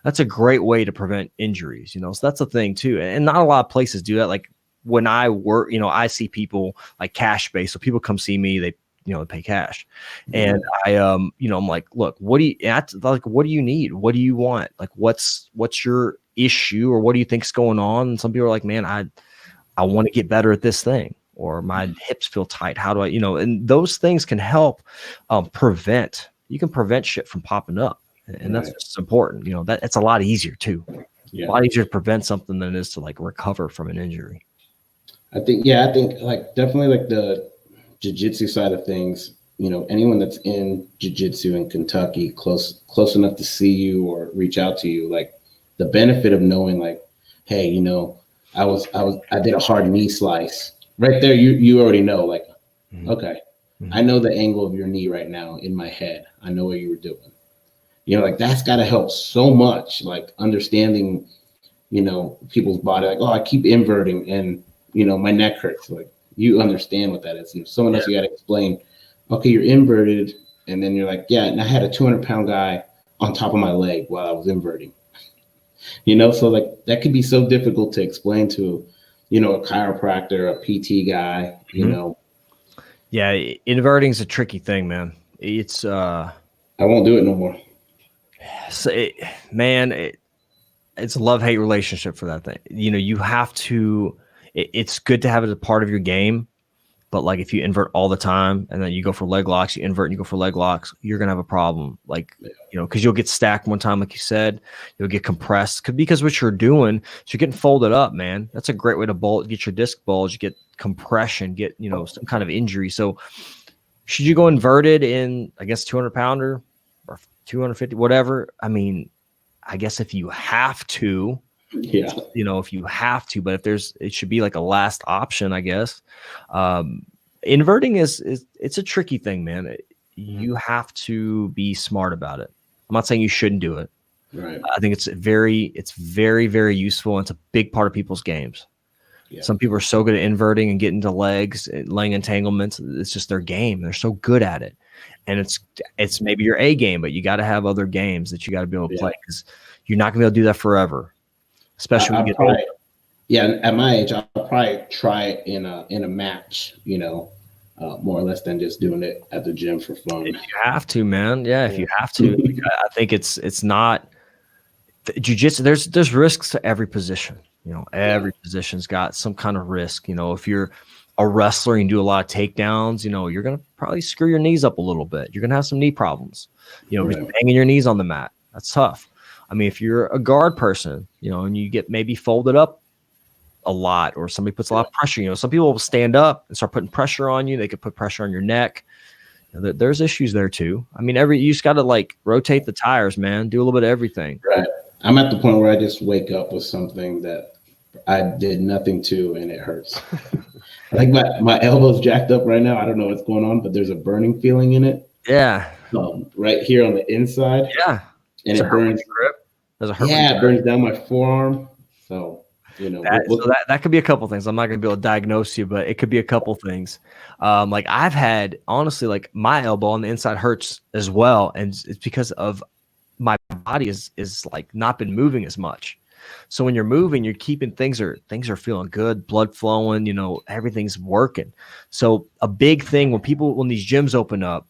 That's a great way to prevent injuries, so that's a thing too. And not a lot of places do that. Like, when I work, I see people like cash based. So people come see me, they pay cash. And I'm like, look, what do you need? What do you want? Like, what's your issue, or what do you think's going on? And some people are like, man, I want to get better at this thing, or my hips feel tight. How do I, and those things can help prevent shit from popping up. And that's just important. It's a lot easier too. Yeah. A lot easier to prevent something than it is to like recover from an injury. I think like definitely like the jiu-jitsu side of things, anyone that's in jiu-jitsu in Kentucky, close enough to see you or reach out to you, like the benefit of knowing like, hey, I did a hard knee slice right there. You already know, like, okay, I know the angle of your knee right now in my head. I know what you were doing. Like, that's got to help so much, like understanding, people's body, like, oh, I keep inverting and, my neck hurts. Like, you understand what that is. Someone else, you got to explain, okay, you're inverted. And then you're like, yeah, and I had a 200-pound guy on top of my leg while I was inverting. So like that could be so difficult to explain to, a chiropractor, a PT guy, Yeah, inverting is a tricky thing, man. It's I won't do it no more. So it's a love-hate relationship for that thing. You have to. It's good to have it as a part of your game, but like if you invert all the time and then you go for leg locks, you invert and you go for leg locks, you're gonna have a problem. Like, because you'll get stacked one time, like you said, you'll get compressed because what you're doing, so you're getting folded up, man. That's a great way to get your disc bulge, get compression, get some kind of injury. So should you go inverted in, I guess, 200-pounder or 250, whatever? I mean, I guess if you have to. Yeah, if you have to, but it should be like a last option, I guess. Inverting is it's a tricky thing, man. You have to be smart about it. I'm not saying you shouldn't do it. Right. I think it's very, very useful. And it's a big part of people's games. Yeah. Some people are so good at inverting and getting to legs, laying entanglements. It's just their game. They're so good at it. And it's maybe your A game, but you got to have other games that you got to be able to play, because you're not going to be able to do that forever. Especially when you get older. Yeah, at my age, I'll probably try it in a match, more or less than just doing it at the gym for fun. If you have to, man. Yeah, if you have to. Like, I think it's not jiu-jitsu. There's risks to every position. Every position's got some kind of risk. If you're a wrestler and do a lot of takedowns, you're gonna probably screw your knees up a little bit. You're gonna have some knee problems. Just Right. banging your knees on the mat. That's tough. I mean, if you're a guard person, and you get maybe folded up a lot, or somebody puts a lot of pressure, some people will stand up and start putting pressure on you. They could put pressure on your neck. There's issues there too. I mean, you just got to like rotate the tires, man. Do a little bit of everything. Right. I'm at the point where I just wake up with something that I did nothing to, and it hurts. Like my elbow's jacked up right now. I don't know what's going on, but there's a burning feeling in it. Yeah. Right here on the inside. Yeah. And it burns. There's a hurt. Yeah, it burns down my forearm. So, that could be a couple things. I'm not going to be able to diagnose you, but it could be a couple things. Like I've had, honestly, like my elbow on the inside hurts as well, and it's because of my body is like not been moving as much. So when you're moving, you're keeping things are feeling good, blood flowing, everything's working. So a big thing when these gyms open up,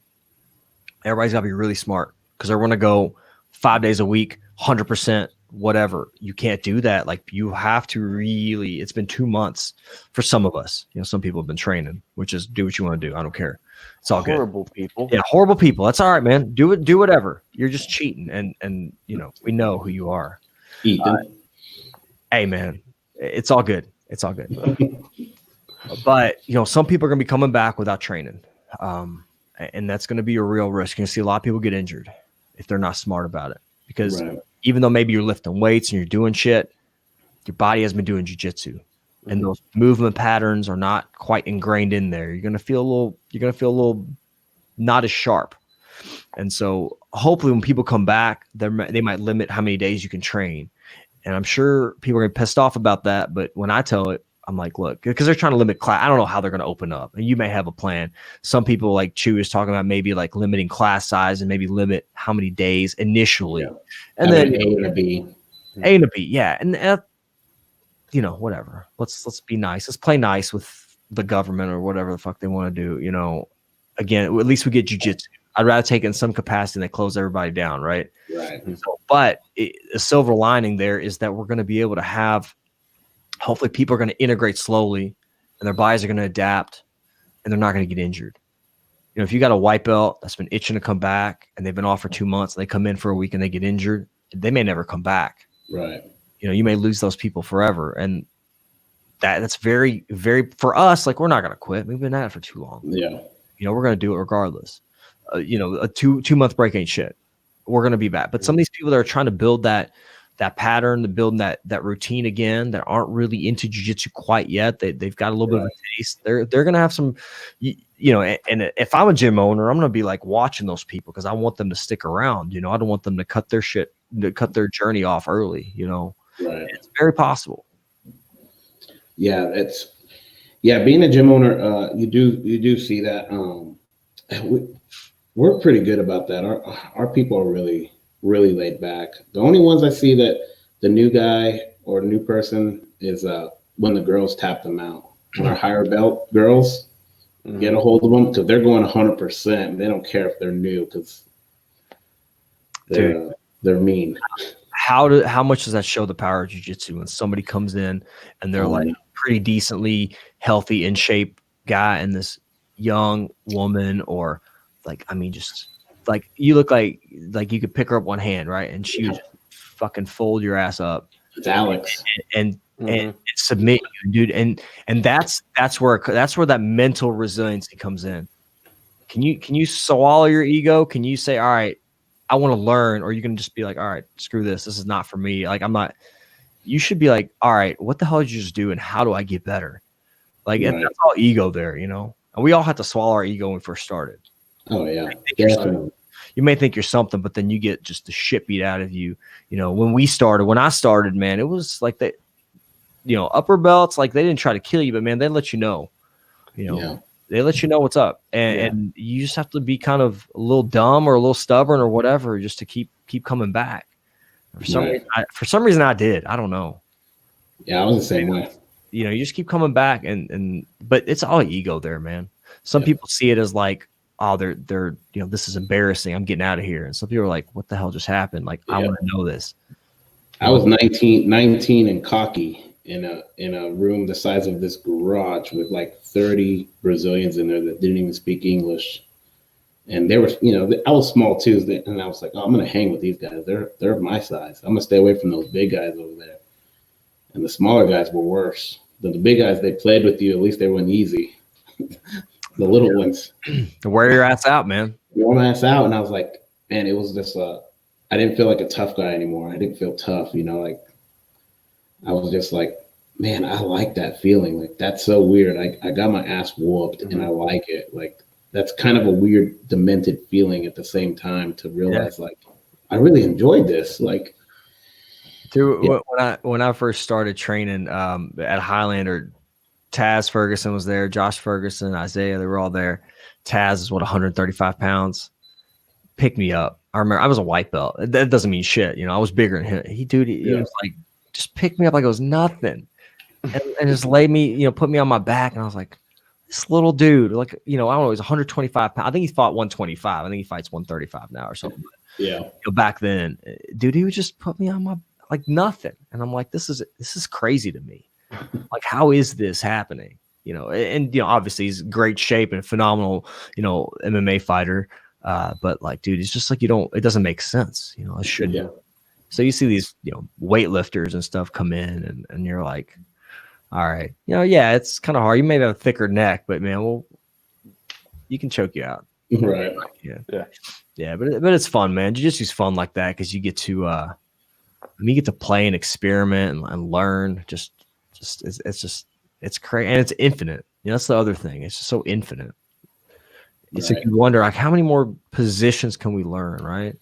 everybody's got to be really smart, because they're going to go 5 days a week, 100%, whatever. You can't do that. Like you have to really, it's been 2 months for some of us. Some people have been training, which is do what you want to do. I don't care. It's all horrible good. People. Yeah, horrible people. That's all right, man. Do it. Do whatever. You're just cheating, and we know who you are. Ethan. Hey, man, it's all good. It's all good. But some people are gonna be coming back without training, and that's gonna be a real risk. You're gonna see a lot of people get injured if they're not smart about it, because even though maybe you're lifting weights and you're doing shit, your body has been doing jiu-jitsu. And those movement patterns are not quite ingrained in there. You're gonna feel a little not as sharp. And so hopefully when people come back, they might limit how many days you can train. And I'm sure people are gonna be pissed off about that. But when I tell it, I'm like, look, because they're trying to limit class. I don't know how they're gonna open up. And you may have a plan. Some people, like Chew, is talking about maybe like limiting class size and maybe limit how many days initially. Yeah. And then A and a B. A and a B, yeah. And whatever. Let's be nice. Let's play nice with the government or whatever the fuck they want to do. Again, at least we get jiu-jitsu. I'd rather take it in some capacity than close everybody down, right? Right. So, but a silver lining there is that we're going to be able to have, hopefully people are going to integrate slowly, and their bodies are going to adapt, and they're not going to get injured. If you got a white belt that's been itching to come back, and they've been off for 2 months, and they come in for a week and they get injured, they may never come back. Right. You may lose those people forever. And that's very, very, for us, like, we're not going to quit. We've been at it for too long. Yeah. We're going to do it regardless. A 2-month break ain't shit. We're going to be back. But some of these people that are trying to build that pattern, to build that routine again, that aren't really into jiu-jitsu quite yet, they've got a little bit of a taste. They're going to have some, and if I'm a gym owner, I'm going to be like watching those people, because I want them to stick around. I don't want them to cut their journey off early, Right. It's very possible. Yeah, being a gym owner, you do see that. We're pretty good about that. Our people are really, really laid back. The only ones I see that the new guy or new person is when the girls tap them out. When our higher belt girls get a hold of them, because they're going 100%. They don't care if they're new, because they're mean. How much does that show the power of jiu-jitsu when somebody comes in and they're like pretty decently healthy, in shape guy, and this young woman, or like, I mean, just like, you look like you could pick her up one hand, right? And she would just fucking fold your ass up. It's Alex. And submit you, dude. And that's where that mental resiliency comes in. Can you swallow your ego? Can you say, all right, I want to learn? Or you can just be like, all right, screw this. This is not for me. Like, I'm not. You should be like, all right, what the hell did you just do, and how do I get better? Like, Right. That's all ego there, And we all had to swallow our ego when we first started. Oh yeah, definitely. You may think you're something, but then you get just the shit beat out of you. When I started, man, it was like that. Upper belts, like, they didn't try to kill you, but man, they let you know. They let you know what's up, and you just have to be kind of a little dumb or a little stubborn or whatever, just to keep coming back. For some reason, I did. I don't know. Yeah, I was the same way. You know, you just keep coming back, but it's all ego there, man. Some people see it as like, oh, they're you know, this is embarrassing. I'm getting out of here. And some people are like, what the hell just happened? Like, I want to know this. I was 19 and cocky in a room the size of this garage with like 30 Brazilians in there that didn't even speak English. And they were, you know, I was small too, and I was like, oh, I'm gonna hang with these guys. They're my size. I'm gonna stay away from those big guys over there. And the smaller guys were worse. The big guys, they played with you. At least they weren't easy. The little ones, wear your ass out, man. Wore my ass out, and I was like, man, it was just I didn't feel like a tough guy anymore. I didn't feel tough, you know, like I was just like, man, I like that feeling. Like that's so weird. I got my ass whooped, and I like it. Like that's kind of a weird, demented feeling at the same time to realize, like, I really enjoyed this. Like, dude, when I first started training at Highlander, Taz Ferguson was there, Josh Ferguson, Isaiah, they were all there. Taz is 135 pounds. Picked me up. I remember I was a white belt. That doesn't mean shit, you know. I was bigger than him. He was like, just pick me up like it was nothing, and just lay me, you know, put me on my back, and I was like, this little dude, like, you know, I don't know, he's 125 pounds. I think he fought 125. I think he fights 135 now or something. yeah, you know, back then, dude, he would just put me on my like nothing, and I'm like, this is crazy to me. Like, how is this happening? You know, and you know, obviously he's great shape and phenomenal, you know, MMA fighter. But like, dude, it's just like it doesn't make sense. You know, it shouldn't. Yeah. So you see these, you know, weightlifters and stuff come in, and you're like, all right, you know, yeah, it's kind of hard. You may have a thicker neck, but man, well, you can choke you out. Right. Yeah. But it's fun, man. Jiu-jitsu's fun like that because you get to you get to play and experiment and learn. It's crazy, and it's infinite. You know, that's the other thing. It's just so infinite. It's like you wonder, like, how many more positions can we learn, right?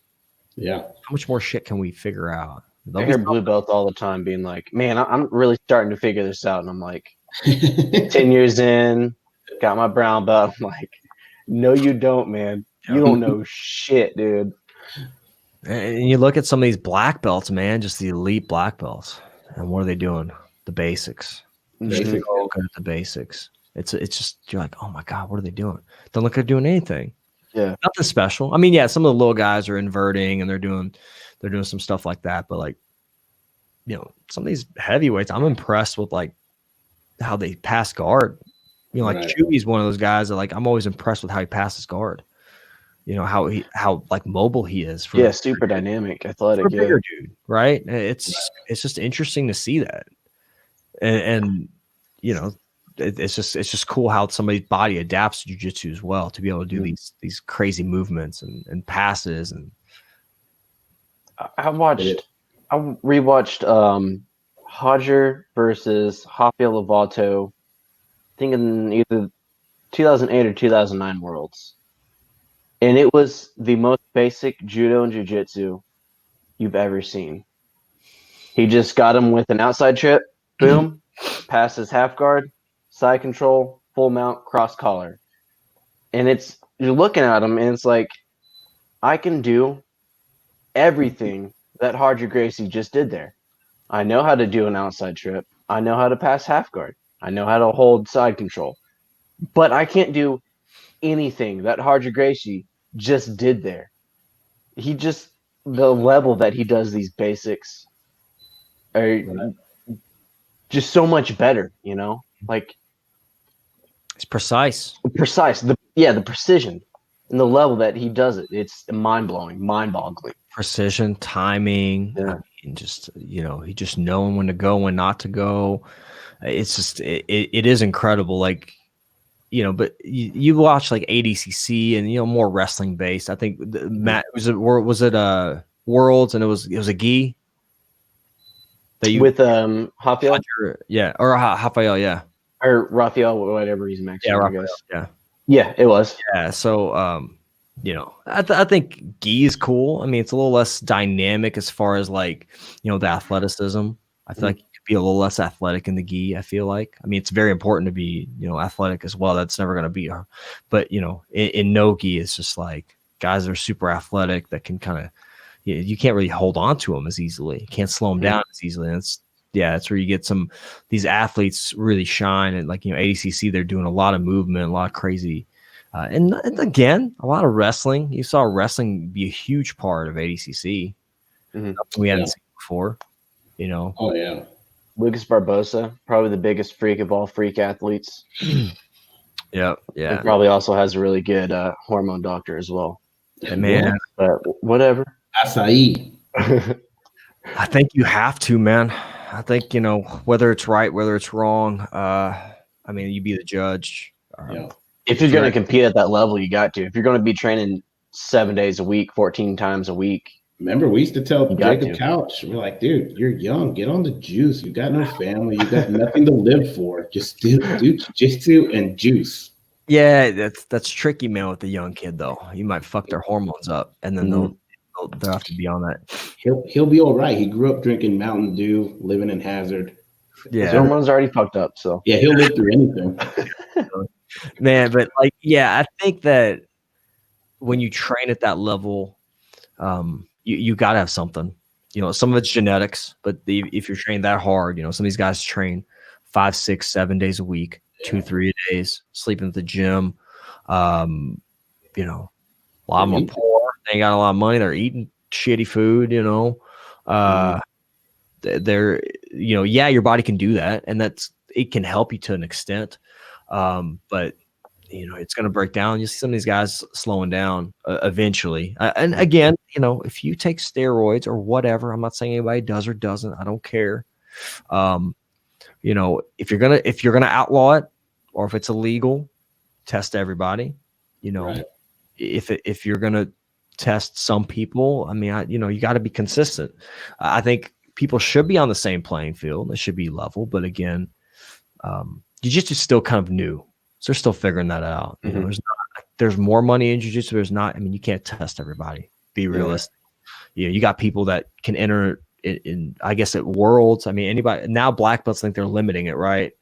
Yeah. How much more shit can we figure out? I hear blue belts all the time being like, man, I'm really starting to figure this out. And I'm like, 10 years in, got my brown belt. I'm like, no, you don't, man. You don't know shit, dude. And you look at some of these black belts, man, just the elite black belts. And what are they doing? The basics. They're so good at the basics. It's just, you're like, oh my God, what are they doing? Don't look like they're doing anything. Yeah. Nothing special. I mean, yeah, some of the little guys are inverting and they're doing some stuff like that. But like, you know, some of these heavyweights, I'm impressed with like how they pass guard. You know, like Chewy's one of those guys that like, I'm always impressed with how he passes guard. You know, how like mobile he is. Super dynamic, athletic, bigger dude, right? It's just interesting to see that. And you know, it's just cool how somebody's body adapts to jiu-jitsu as well to be able to do these crazy movements and passes. And I rewatched Hodger versus Rafael Lovato, I think in either 2008 or 2009 Worlds. And it was the most basic judo and jiu-jitsu you've ever seen. He just got him with an outside trip, boom, passes half guard, side control, full mount, cross collar. And you're looking at him and it's like, I can do everything that Roger Gracie just did there. I know how to do an outside trip. I know how to pass half guard. I know how to hold side control. But I can't do anything that Roger Gracie just did there. The level that he does these basics are just so much better, you know? Like, it's precise. The precision and the level that he does it, it's mind-blowing, mind-boggling. Precision, timing, and just, you know, he just knowing when to go, when not to go. It's just, it is incredible. Like, you know, but you watch like ADCC and, you know, more wrestling based. I think was it Worlds, and it was a gi that you with Rafael, or Rafael, or Rafael, whatever he's Mexican, I guess. Yeah, it was. Yeah, so you know, I think gi is cool. I mean, it's a little less dynamic as far as like, you know, the athleticism. I feel like you could be a little less athletic in the gi. I feel like, I mean, it's very important to be, you know, athletic as well. That's never going to be, but you know, in no gi, it's just like guys that are super athletic that can kind of, you can't really hold on to them as easily. You can't slow them down as easily. And it's, that's where you get these athletes really shine. And like, ADCC, they're doing a lot of movement, a lot of crazy, and again, a lot of wrestling. You saw wrestling be a huge part of ADCC. Something we hadn't seen before, Oh yeah. Lucas Barbosa, probably the biggest freak of all freak athletes. Yeah. He probably also has a really good hormone doctor as well. And man, but whatever. Acai. I think you have to, man. I think, whether it's right, whether it's wrong, you be the judge. If you're going to compete at that level, you got to. If you're going to be training 7 days a week, 14 times a week. Remember, we used to tell Jacob Couch, we're like, dude, you're young. Get on the juice. You got no family. You got nothing to live for. Just do jiu-jitsu and juice. Yeah, that's tricky, man, with the young kid, though. You might fuck their hormones up, and then they'll have to be on that. He'll be all right. He grew up drinking Mountain Dew, living in Hazard. Yeah. His hormones already fucked up, so. Yeah, he'll live through anything. Man, but I think that when you train at that level, you got to have something. Some of it's genetics, but if you're trained that hard, some of these guys train 5, 6, 7 days a week, 2, 3 days, sleeping at the gym. A lot of them are poor. They ain't got a lot of money. They're eating shitty food, they're, your body can do that, and it can help you to an extent. But it's going to break down. You see some of these guys slowing down eventually. And again, if you take steroids or whatever, I'm not saying anybody does or doesn't. I don't care. If you're gonna outlaw it, or if it's illegal, test everybody. Right. If you're gonna test some people, you got to be consistent. I think people should be on the same playing field. They should be level. But again, jiu-jitsu is still kind of new. So they're still figuring that out. There's more money in jiu-jitsu. There's not. You can't test everybody. Be realistic. You got people that can enter in I guess at Worlds. Anybody now. Black belts think they're limiting it, right?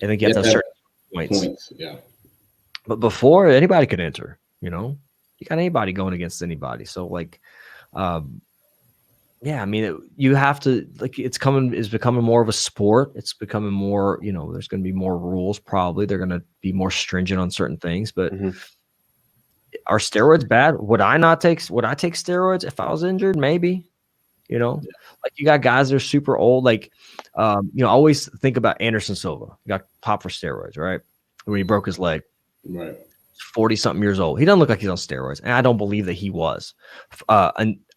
I think you have to have certain points. Yeah. But before, anybody could enter. You got anybody going against anybody. So you have to it's becoming more of a sport. It's becoming more, there's going to be more rules. Probably they're going to be more stringent on certain things, but are steroids bad? Would I take steroids if I was injured? Maybe, you got guys that are super old. I always think about Anderson Silva. He got popped for steroids, right? When he broke his leg. Right. 40-something years old. He doesn't look like he's on steroids, and I don't believe that he was. But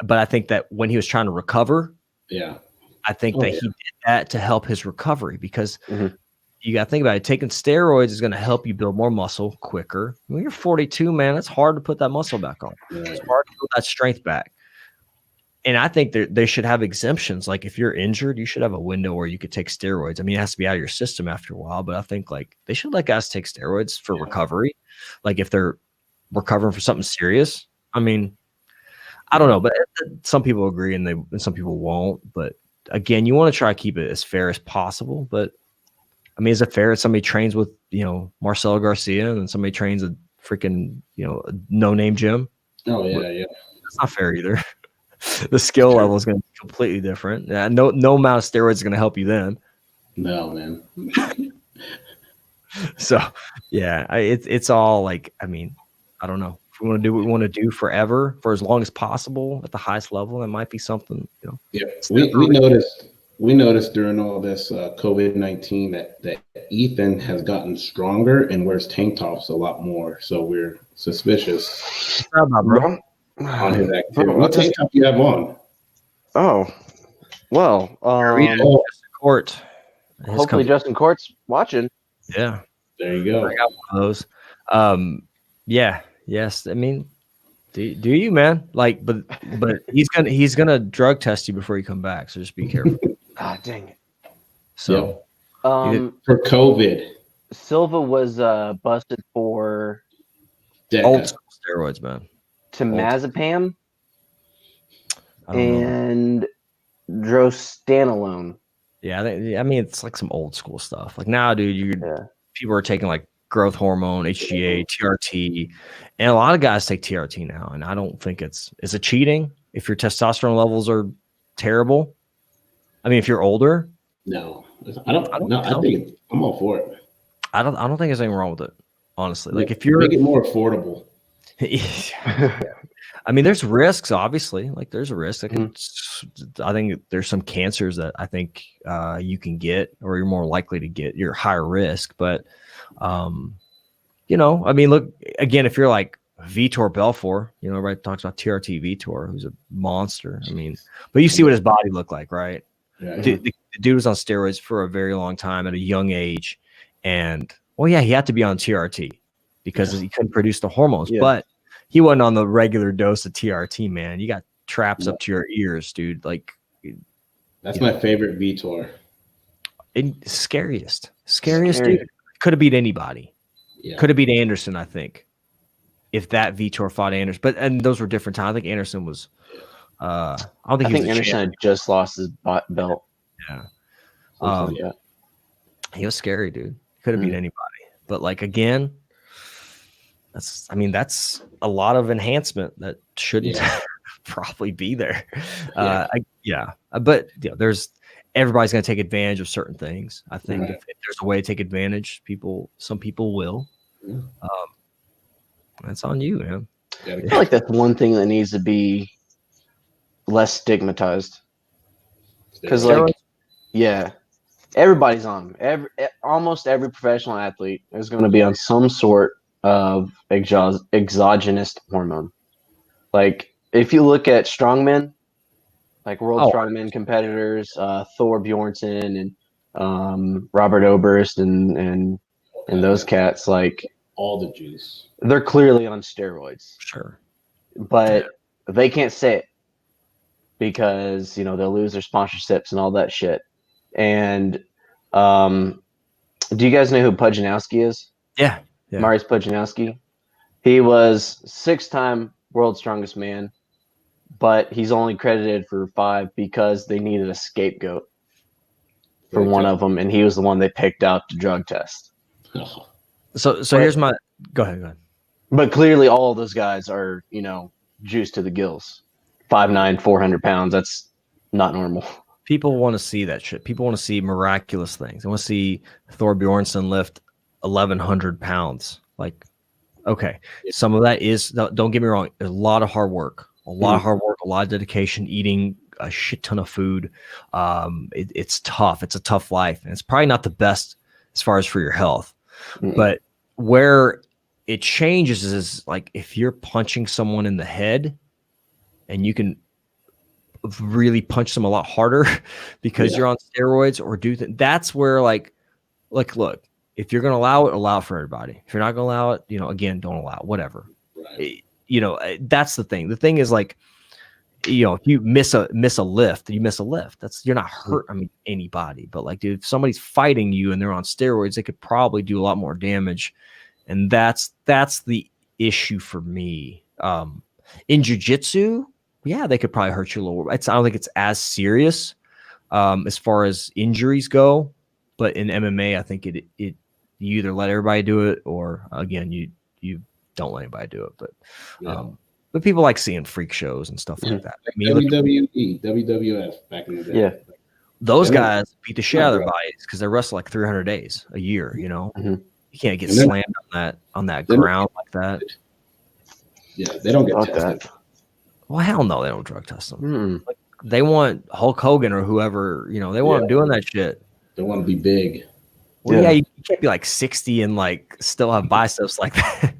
I think that when he was trying to recover, I think he did that to help his recovery, because you got to think about it. Taking steroids is going to help you build more muscle quicker. When you're 42, man, it's hard to put that muscle back on. Right. It's hard to put that strength back. And I think they should have exemptions. Like if you're injured, you should have a window where you could take steroids. It has to be out of your system after a while, but I think they should let guys take steroids for recovery. Like if they're recovering for something serious. I don't know, but some people agree and some people won't. But again, you want to try to keep it as fair as possible. But is it fair if somebody trains with, Marcelo Garcia and somebody trains a freaking, a no-name gym? Oh yeah. That's not fair either. The skill level is going to be completely different. No amount of steroids is going to help you then. No, man. So, it's all I don't know. If we want to do what we want to do forever, for as long as possible at the highest level, it might be something. Yeah, we noticed during all this COVID-19 that Ethan has gotten stronger and wears tank tops a lot more. So we're suspicious. How about, bro? On his activity. What tank top do you have on? Oh, well, Justin Court. Hopefully Justin Court's watching. Yeah, there you go. I got one of those. Yes. Do you, man? But he's gonna drug test you before you come back. So just be careful. Dang it. So, for COVID, Silva was busted for old school steroids, man. Temazepam and drostanolone. Yeah, it's like some old school stuff. Like now, dude, people are taking like growth hormone, HGH, TRT, and a lot of guys take TRT now. And I don't think is it cheating if your testosterone levels are terrible? If you're older, No, I don't no, think I so. think I'm all for it. I don't think there's anything wrong with it, honestly. Yeah, Like if you're make it more affordable. I mean, there's risks, obviously. Like there's a risk that Mhm. I think there's some cancers that I think you can get, or you're more likely to get. You're higher risk, but I mean, look again. If you're like Vitor Belfort, everybody talks about TRT Vitor, who's a monster. I mean, but you see what his body looked like, right? Yeah, The dude was on steroids for a very long time at a young age, and well, yeah, he had to be on TRT because he couldn't produce the hormones, Yeah. but he wasn't on the regular dose of TRT, man. You got traps Yeah. up to your ears, dude. Like that's my favorite Vitor. Scariest Scary. dude. Could have beat anybody. Yeah, Could have beat Anderson, I think, if that Vitor fought Anderson. And those were different times. I think Anderson was. I don't think I he was think a Anderson champ. had just lost his belt. Yeah. Something like that. He was scary, dude. Could have beat anybody. But like again, that's a lot of enhancement that shouldn't probably be there. But there's everybody's going to take advantage of certain things. I think if there's a way to take advantage, some people will. Yeah. That's on you, man. I feel like that's one thing that needs to be less stigmatized. Because everybody's on them. Almost every professional athlete is going to be on some sort of exogenous hormone. Like if you look at strongmen, like world strongman competitors, Thor Bjornsson and Robert Oberst and those cats, like all the juice. They're clearly on steroids. Sure. But they can't say it because they'll lose their sponsorships and all that shit. And do you guys know who Pudzianowski is? Yeah. Mariusz Pudzianowski. He was 6-time world's strongest man, but he's only credited for 5 because they needed a scapegoat for one of them, and he was the one they picked out to drug test. So here's my go ahead. But clearly all of those guys are, juiced to the gills. 5'9", 400 pounds. That's not normal. People want to see that shit. People want to see miraculous things. They want to see Thor Bjornsson lift 1,100 pounds. Like, okay, some of that is, don't get me wrong, there's a lot of hard work, a lot of dedication, eating a shit ton of food. It's tough. It's a tough life. And it's probably not the best as far as for your health. But where it changes is like if you're punching someone in the head and you can really punch them a lot harder because you're on steroids or that's where like look, if you're going to allow it for everybody. If you're not going to allow it, again, don't allow it, whatever. Right. That's the thing. The thing is like, if you miss a lift, you miss a lift. You're not hurt. I mean, anybody, but like, dude, if somebody's fighting you and they're on steroids, they could probably do a lot more damage. And that's the issue for me. In jiu-jitsu, they could probably hurt you a little. I don't think it's as serious as far as injuries go, but in MMA, I think it you either let everybody do it or again you don't let anybody do it. But people like seeing freak shows and stuff like that. I mean, WWE, WWF back in the day. Yeah, those guys beat the shit out of their bodies because they wrestle like 300 days a year. You can't get slammed on that ground like that. Yeah, they don't get tested. Well, hell no, they don't drug test them. Like, they want Hulk Hogan or whoever, they want them doing that shit. They want to be big. Well, you can't be like 60 and like still have biceps like that.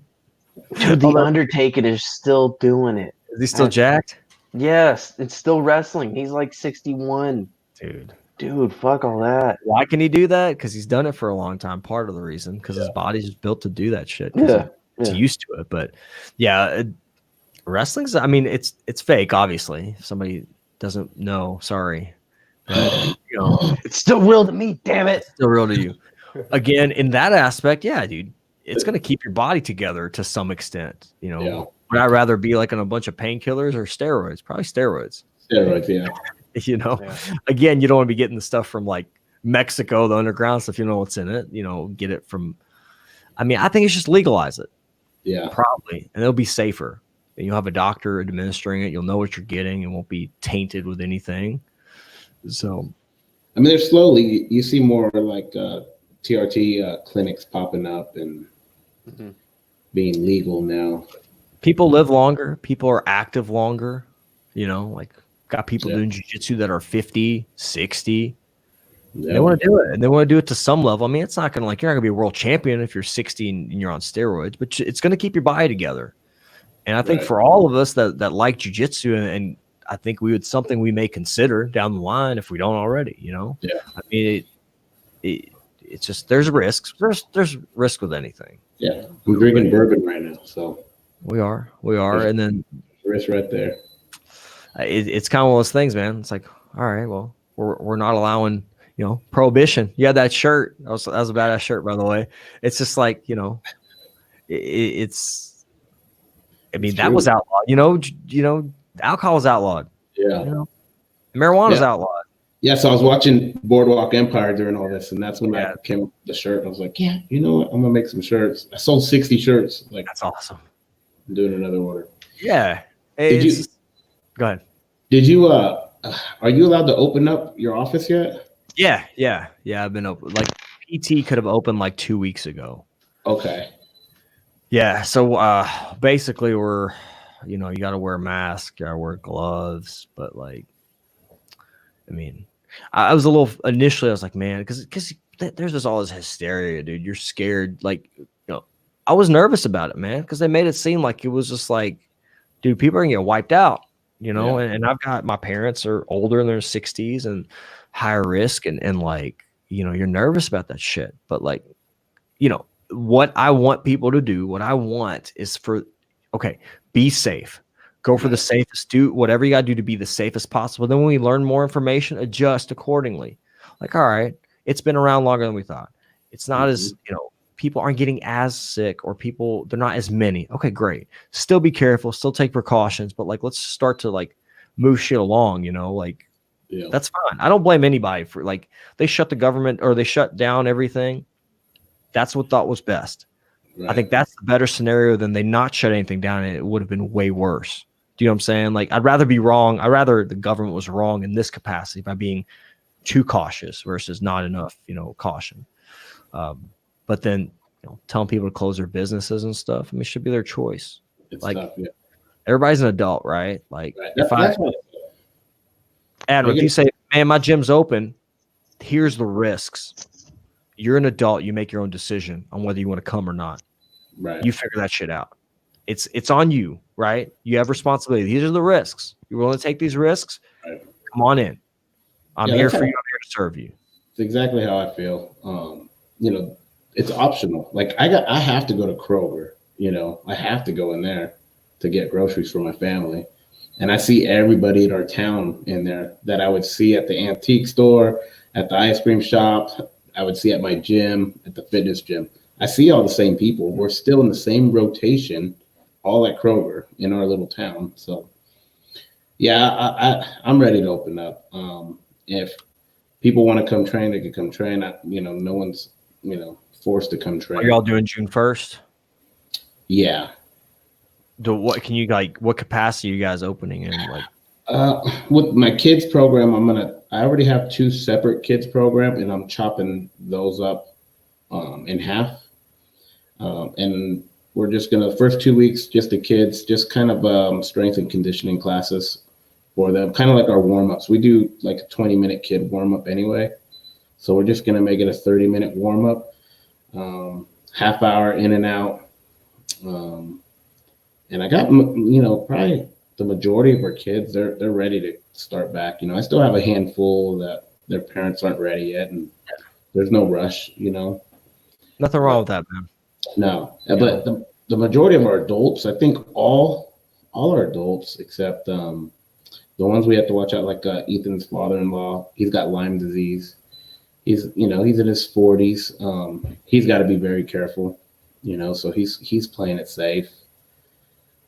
Dude, The Undertaker is still doing it. Is he still jacked? Yes, it's still wrestling. He's like 61. Dude, fuck all that. Why can he do that? Because he's done it for a long time. Part of the reason, because his body's just built to do that shit. It's used to it. But wrestling's, I mean, it's fake, obviously. If somebody doesn't know, sorry. But, it's still real to me, damn it. It's still real to you. Again, in that aspect, dude, it's going to keep your body together to some extent. Would I rather be like on a bunch of painkillers or steroids? Probably steroids. Steroids, yeah. Again, you don't want to be getting the stuff from like Mexico, the underground stuff. You know what's in it. Get it from. I mean, I think it's just legalize it. Yeah, probably, and it'll be safer. And you'll have a doctor administering it. You'll know what you're getting. It won't be tainted with anything. So, I mean, there's slowly you see more like TRT clinics popping up and being legal now. People live longer. People are active longer. Like got people doing jiu-jitsu that are 50, 60. Yeah. They want to do it, and they want to do it to some level. I mean, it's not going to you're not going to be a world champion if you're 60 and you're on steroids, but it's going to keep your body together. And I think for all of us that like jiu-jitsu, and I think something we may consider down the line if we don't already, Yeah. I mean, it's just there's risks. There's risk with anything. Yeah. I'm drinking bourbon right now, so we are, and then risk right there. It's kind of one of those things, man. It's like, all right, well, we're not allowing, prohibition. You had that shirt. That was a badass shirt, by the way. It's just like, it's. I mean, that was outlawed. Alcohol was outlawed. Yeah. Marijuana's outlawed. Yeah, so I was watching Boardwalk Empire during all this, and that's when I came up with the shirt. I was like, yeah, you know what? I'm gonna make some shirts. I sold 60 shirts. Like, that's awesome. I'm doing another order. Yeah. Go ahead. Did you are you allowed to open up your office yet? Yeah. I've been open. Like PT could have opened like 2 weeks ago. Okay. Yeah. So basically we're, you got to wear a mask, you got to wear gloves, but like, I mean, I was a little initially. I was like, man, because there's just all this hysteria, dude. You're scared. Like, I was nervous about it, man, because they made it seem like it was just like, dude, people are gonna get wiped out, And I've got my parents are older in their 60s and higher risk, and like, you're nervous about that shit. But like, what I want people to do, what I want is be safe. Go for the safest, do whatever you got to do to be the safest possible. Then when we learn more information, adjust accordingly. Like, all right, it's been around longer than we thought. It's not as, people aren't getting as sick, or they're not as many. Okay, great. Still be careful, still take precautions, but like, let's start to like move shit along, that's fine. I don't blame anybody for like, they shut the government or they shut down everything. That's what thought was best. Right. I think that's the better scenario than they not shut anything down, and it would have been way worse. Do you know what I'm saying? Like, I'd rather be wrong. I'd rather the government was wrong in this capacity by being too cautious versus not enough, caution. But then, telling people to close their businesses and stuff, I mean, it should be their choice. It's like, tough, everybody's an adult, right? Like, right. Adam, if you say, man, my gym's open, here's the risks. You're an adult. You make your own decision on whether you want to come or not. Right. You figure that shit out. It's on you, right? You have responsibility. These are the risks. You're willing to take these risks? Right. Come on in. I'm here for you. I'm here to serve you. It's exactly how I feel. It's optional. Like, I have to go to Kroger. I have to go in there to get groceries for my family. And I see everybody in our town in there that I would see at the antique store, at the ice cream shop. I would see at my gym, at the fitness gym. I see all the same people. We're still in the same rotation, all at Kroger in our little town. So, yeah, I'm ready to open up. If people want to come train, they can come train. No one's, forced to come train. Are y'all doing June 1st? Yeah. What capacity are you guys opening in? Like, with my kids program, I already have 2 separate kids program, and I'm chopping those up in half. And we're just the first 2 weeks, just the kids, just kind of strength and conditioning classes for them, kind of like our warm-ups. We do like a 20-minute kid warm-up anyway. So we're just going to make it a 30-minute warm-up, half hour in and out. And I got, probably the majority of our kids, they're ready to start back. I still have a handful that their parents aren't ready yet, and there's no rush, Nothing wrong with that, man. No, but the majority of our adults, I think all our adults except the ones we have to watch out, like Ethan's father-in-law, he's got Lyme disease. He's in his 40s. He's got to be very careful, so he's playing it safe.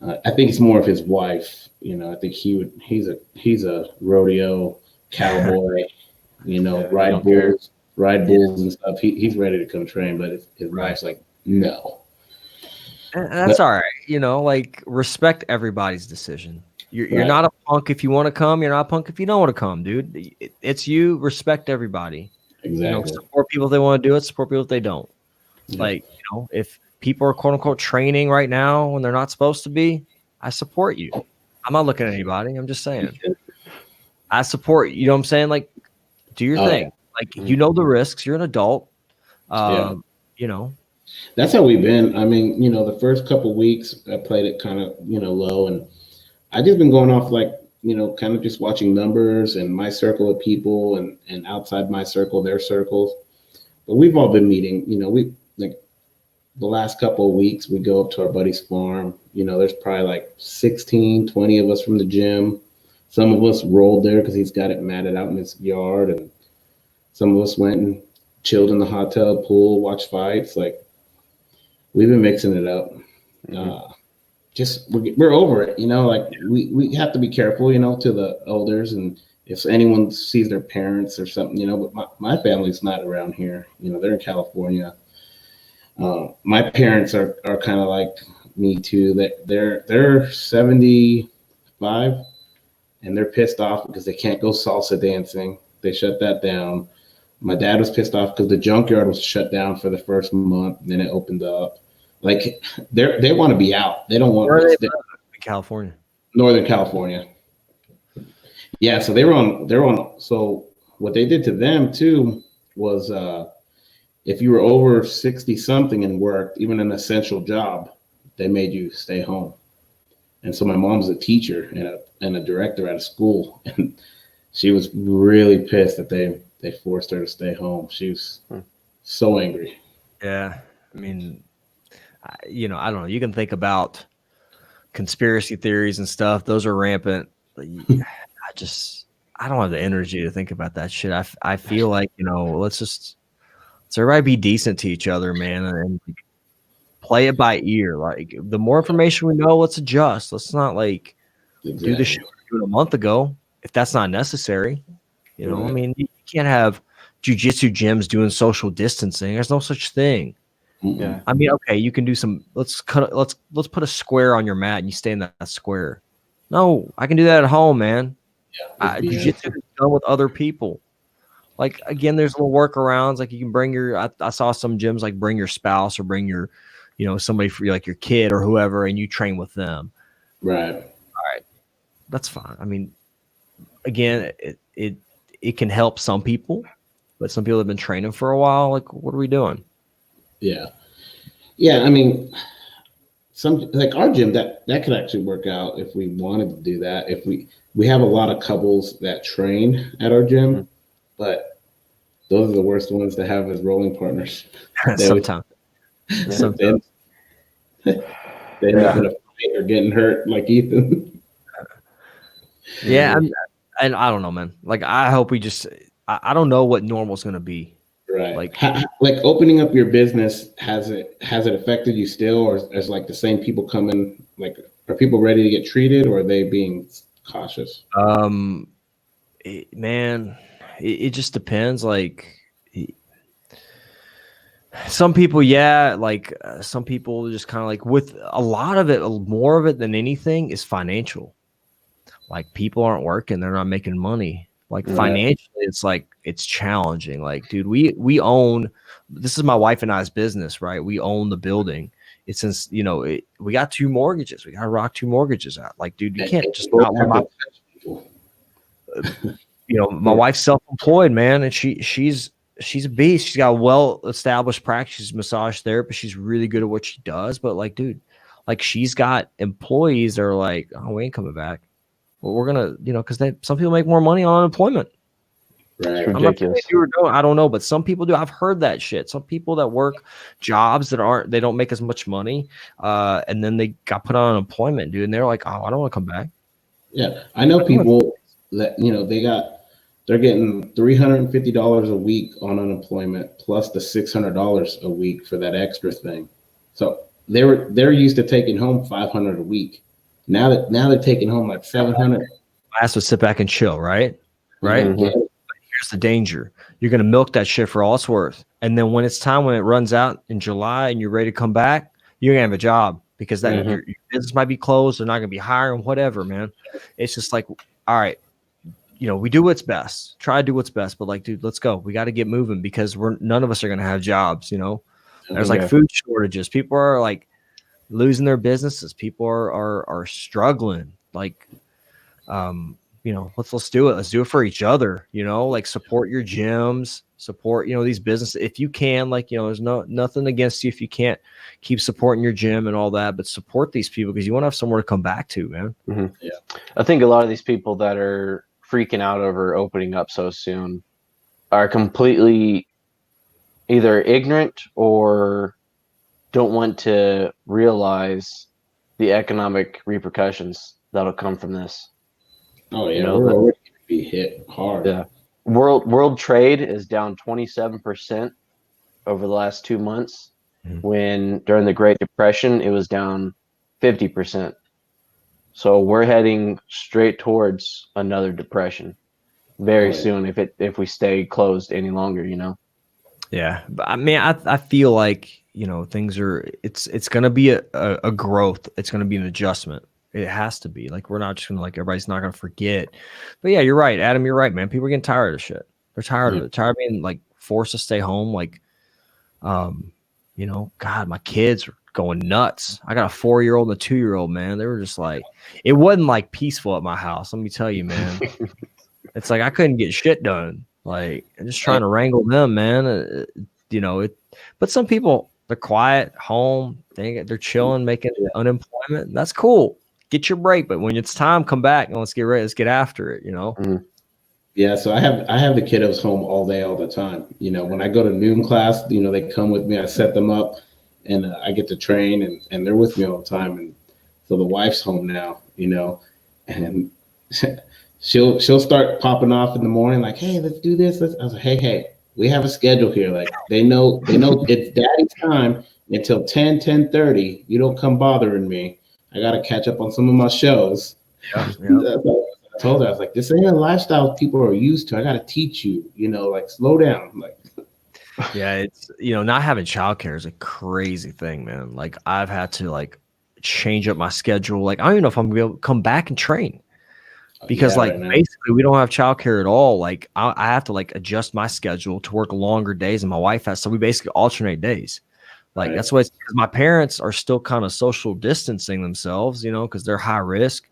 I think it's more of his wife. I think he's a rodeo cowboy, ride bulls and stuff. He's ready to come train, but his wife's like, no. And that's all right. Like, respect everybody's decision. You're not a punk if you want to come. You're not a punk if you don't want to come, dude. It's you. Respect everybody. Exactly. Support people if they want to do it. Support people if they don't. Yeah. Like, if people are quote unquote training right now when they're not supposed to be, I support you. I'm not looking at anybody. I'm just saying. I support you. You know what I'm saying? Like, do your thing. Like, the risks. You're an adult. That's how we've been. I mean, the first couple weeks I played it kind of, low, and I just been going off like, kind of just watching numbers and my circle of people and outside my circle, their circles. But we've all been meeting, we like the last couple of weeks, we go up to our buddy's farm. There's probably like 16, 20 of us from the gym. Some of us rolled there because he's got it matted out in his yard. And some of us went and chilled in the hot tub pool, watched fights. Like, we've been mixing it up. We're over it, like we have to be careful, to the elders. And if anyone sees their parents or something, but my family's not around here, they're in California. My parents are kind of like me too, that they're 75 and they're pissed off because they can't go salsa dancing. They shut that down. My dad was pissed off because the junkyard was shut down for the first month, and then it opened up. Like, they want to be out. They don't want. Where are they in California? Northern California. Yeah, so they're on. So what they did to them too was, if you were over 60 something and worked even an essential job, they made you stay home. And so my mom's a teacher and a director at a school, and she was really pissed that they forced her to stay home. She was so angry. Yeah, I mean, I don't know. You can think about conspiracy theories and stuff. Those are rampant. I don't have the energy to think about that shit. I feel like, let's everybody be decent to each other, man, and play it by ear. Like, the more information we know, let's adjust. Let's not do the shit we were doing a month ago if that's not necessary. I mean, you can't have jiu-jitsu gyms doing social distancing. There's no such thing. Yeah. I mean, okay, you can do some. Let's put a square on your mat and you stay in that square. No, I can do that at home, man. Jiu-jitsu is done with other people. Like, again, there's little workarounds. Like, you can bring I saw some gyms like bring your spouse or bring your, somebody for like your kid or whoever, and you train with them. Right. All right, that's fine. I mean, again, it can help some people, but some people have been training for a while. Like, what are we doing? Yeah. I mean, some like our gym that could actually work out if we wanted to do that. If we have a lot of couples that train at our gym, but those are the worst ones to have as rolling partners. Sometimes. They end up in a fight or getting hurt like Ethan. Yeah, and I don't know, man. Like, I hope we just I don't know what normal is going to be. Right. Like opening up your business, has it affected you still, or is like the same people coming? Like, are people ready to get treated, or are they being cautious? It just depends. Like, some people, yeah, like some people just kind of like, with a lot of it, more of it than anything is financial. Like, people aren't working, they're not making money. Like, financially, it's like, it's challenging. Like, dude, we own, this is my wife and I's business, right? We own the building. It's since, we got 2 mortgages. We got to rock 2 mortgages out. Like, dude, you can't just not want my wife's self-employed, man. And she's a beast. She's got a well-established practice. She's a massage therapist. She's really good at what she does. But like, dude, like, she's got employees that are like, oh, we ain't coming back. Well, we're gonna, because some people make more money on unemployment. Right. I'm not saying you don't, I don't know, but some people do. I've heard that shit. Some people that work jobs that they don't make as much money, and then they got put on unemployment, dude, and they're like, oh, I don't want to come back. Yeah, I know people that they're getting $350 a week on unemployment plus the $600 a week for that extra thing. So they're used to taking home $500 a week. Now they're taking home like $700. Last would sit back and chill, right? Right. Mm-hmm. Here's the danger: you're gonna milk that shit for all it's worth, and then when it runs out in July and you're ready to come back, you're gonna have a job. because that your business might be closed. They're not going to be hiring, whatever, man. It's just like, all right, we do what's best. Try to do what's best, but like, dude, let's go. We got to get moving because none of us are going to have jobs. There's like food shortages. People are like losing their businesses. People are struggling. Like, let's do it. Let's do it for each other. Like support your gyms, support these businesses if you can. Like there's nothing against you if you can't keep supporting your gym and all that, but support these people because you want to have somewhere to come back to, man. Mm-hmm. Yeah, I think a lot of these people that are freaking out over opening up so soon are completely either ignorant or don't want to realize the economic repercussions that'll come from this. Oh yeah, we're already going to be hit hard. Yeah, world trade is down 27% over the last 2 months. When during the Great Depression it was down 50%. So we're heading straight towards another depression very soon if we stay closed any longer. Yeah, but I mean, I feel like things are. It's going to be a growth. It's going to be an adjustment. It has to be. Like we're not just going to everybody's not going to forget. But yeah, you're right, Adam. You're right, man. People are getting tired of shit. They're tired of it. Tired of being like forced to stay home. Like, God, my kids are going nuts. I got a 4-year-old and a 2-year-old, man. They were just like, it wasn't like peaceful at my house. Let me tell you, man. It's like I couldn't get shit done. Like I'm just trying to wrangle them, man. But some people they're quiet, home. They're chilling, making unemployment. That's cool. Get your break, but when it's time, come back and let's get ready. Let's get after it. Yeah, so I have the kiddos home all day, all the time. When I go to noon class, they come with me. I set them up, and I get to train, and they're with me all the time. And so the wife's home now, and she'll start popping off in the morning, like, "Hey, let's do this." I was like, "Hey, we have a schedule here. Like they know it's daddy's time until 10:30. You don't come bothering me. I got to catch up on some of my shows." Yeah. I told her, I was like, this ain't a lifestyle people are used to. I got to teach you, like slow down. Like, yeah, it's, not having childcare is a crazy thing, man. Like I've had to change up my schedule. Like, I don't even know if I'm going to be able to come back and train because basically we don't have childcare at all. Like I have to adjust my schedule to work longer days and my wife has, so we basically alternate days. Like that's why because my parents are still kind of social distancing themselves, because they're high risk.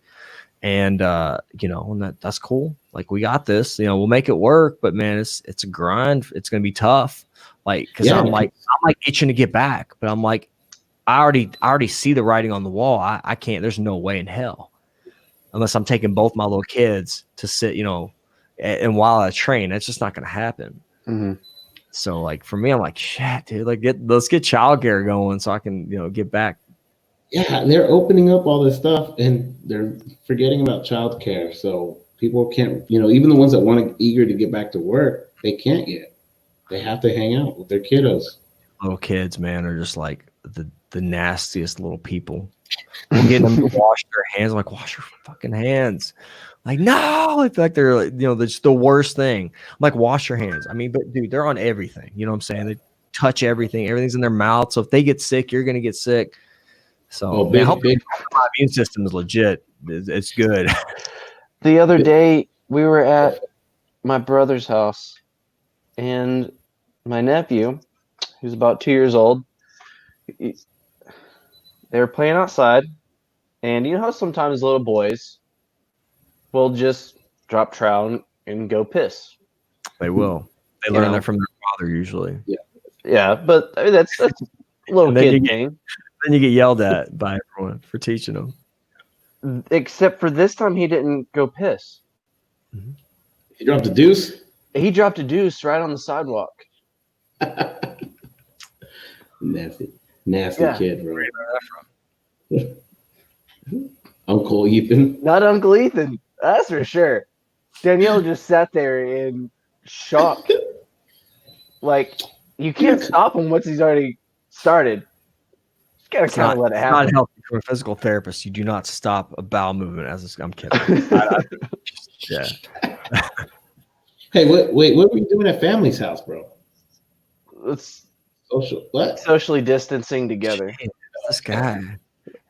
And and that's cool. Like we got this, we'll make it work, but man, it's a grind. It's going to be tough. Like, cause I'm itching to get back, but I'm like, I already see the writing on the wall. I can't, there's no way in hell unless I'm taking both my little kids to sit, and while I train, it's just not going to happen. Mm-hmm. So for me, I'm like, shit, dude, let's get childcare going so I can, get back. Yeah, they're opening up all this stuff and they're forgetting about childcare. So people can't, even the ones that eager to get back to work, they can't yet. They have to hang out with their kiddos. Little kids, man, are just like the nastiest little people. We're getting them to wash their hands. I'm like, wash your fucking hands. Like, no, I feel like they're, that's the worst thing. I'm like, wash your hands. I mean, but dude, they're on everything. You know what I'm saying? They touch everything. Everything's in their mouth. So if they get sick, you're going to get sick. So my immune system is legit. It's good. The other day we were at my brother's house and my nephew, who's about 2 years old, they were playing outside, and you know how sometimes little boys will just drop trout and go piss. They will. They learn that from their father usually. Yeah, but I mean, that's a little kid game. Then you get yelled at by everyone for teaching them. Except for this time, he didn't go piss. Mm-hmm. He dropped a deuce? He dropped a deuce right on the sidewalk. Nasty kid, bro. Uncle Ethan? Not Uncle Ethan. That's for sure. Danielle just sat there in shock. Like, you can't stop him once he's already started. Gotta kind of let it happen. It's not healthy for a physical therapist. You do not stop a bowel movement I'm kidding. Yeah. Hey, what were you doing at family's house, bro? It's socially distancing together. This guy.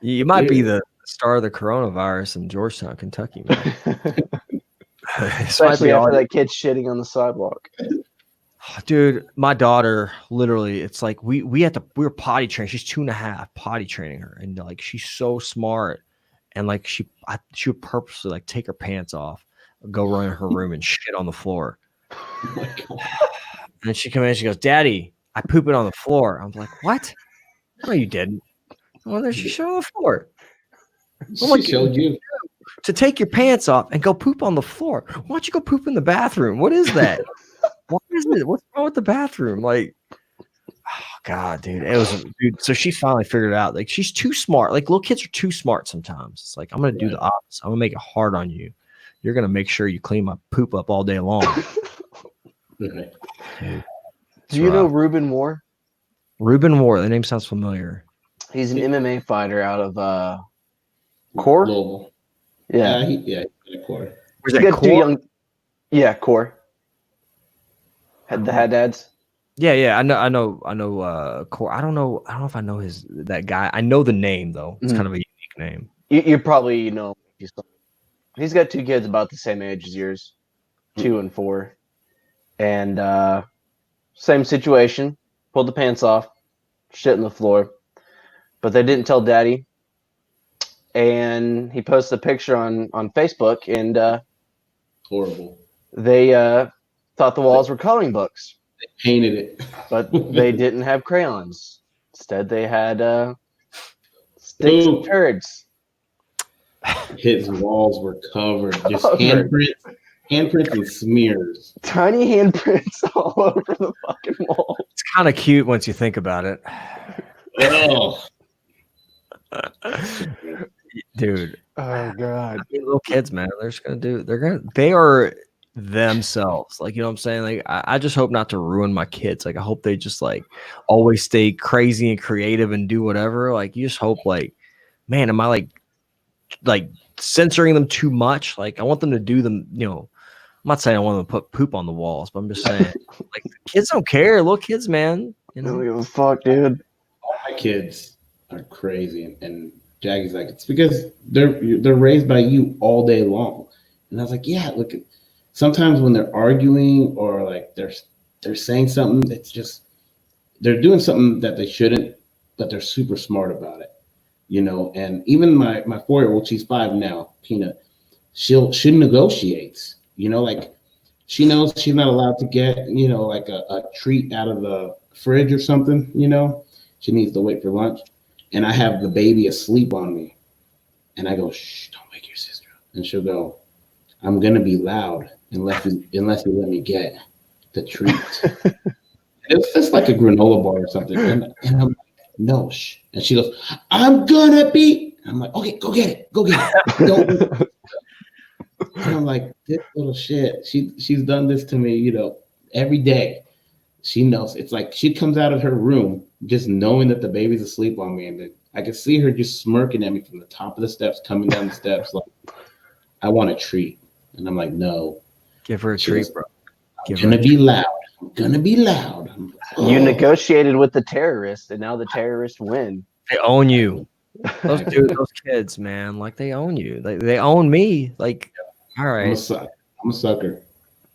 You might be the star of the coronavirus in Georgetown, Kentucky, man. Especially after that kid shitting on the sidewalk. Dude, my daughter, literally, it's like we were potty training. She's 2.5, potty training her, and like she's so smart, and like she would purposely like take her pants off, go run in her room and shit on the floor. Oh my God. And then she come in and she goes, "Daddy, I poop it on the floor." I'm like, "What? No, you didn't." Well, then she showed on the floor. She showed you to take your pants off and go poop on the floor. Why don't you go poop in the bathroom? What is that? What is it? What's wrong with the bathroom? Like, oh God, dude. It was, dude. So she finally figured it out. Like, she's too smart. Like, little kids are too smart sometimes. It's like, I'm going to do the opposite. I'm going to make it hard on you. You're going to make sure you clean my poop up all day long. Dude, do you know Ruben Moore? Ruben Moore. The name sounds familiar. He's an MMA fighter out of Core. Global. Yeah, Core. Where's that? Core? Yeah, Core. Had the Haddads. Yeah, I know. Core. I don't know if I know that guy. I know the name though. It's kind of a unique name. You probably know. He's got 2 kids about the same age as yours, 2 and 4, and same situation. Pulled the pants off, shit on the floor, but they didn't tell Daddy. And he posted a picture on Facebook, and horrible. They thought the walls were coloring books. They painted it, but they didn't have crayons. Instead, they had sticks and turds. His walls were covered, just handprints and smears. Tiny handprints all over the fucking wall. It's kind of cute once you think about it. Oh. Dude. Oh God. Little kids, man. They are themselves. Like, you know what I'm saying? Like, I just hope not to ruin my kids. Like, I hope they just like always stay crazy and creative and do whatever. Like, you just hope, like, man, am I like censoring them too much? Like, I want them to do them, you know. I'm not saying I want them to put poop on the walls, but I'm just saying, like, kids don't care. Little kids, man. You know? Don't give a fuck, dude. All my kids are crazy, and Jackie's like, it's because they're raised by you all day long. And I was like, yeah, look, sometimes when they're arguing or like they're saying something, it's just they're doing something that they shouldn't, but they're super smart about it, you know. And even my 4-year-old, she's 5 now, Peanut, she negotiates, you know, like she knows she's not allowed to get, you know, like a treat out of the fridge or something, you know. She needs to wait for lunch. And I have the baby asleep on me. And I go, shh, don't wake your sister up. And she'll go, I'm going to be loud unless you let me get the treat. It's just like a granola bar or something. And I'm like, no, shh. And she goes, I'm going to be. I'm like, okay, go get it. Go get it. Don't. And I'm like, this little shit. She's done this to me, you know, every day. She knows. It's like she comes out of her room just knowing that the baby's asleep on me, and then I can see her just smirking at me from the top of the steps, coming down the steps, like, I want a treat. And I'm like, no. Give her a treat, bro. I'm gonna be loud. I'm gonna be loud. You negotiated with the terrorist, and now the terrorists win. They own you. Those kids, man, like they own you. They own me. Like, all right. I'm a sucker.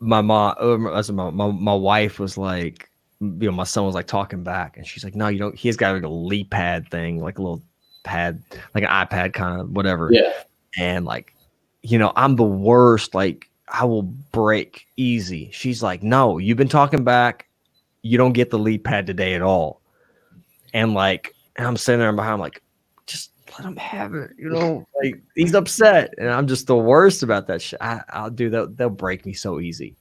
My mom, my wife was like, you know, my son was like talking back, and she's like, no, you don't. He's got like a leap pad thing, like a little pad, like an iPad kind of whatever. Yeah. And like, you know, I'm the worst. Like, I will break easy. She's like, no, you've been talking back. You don't get the leap pad today at all. And like, and I'm sitting there behind, like, just let him have it. You know, like he's upset, and I'm just the worst about that shit. I'll do that. They'll break me so easy.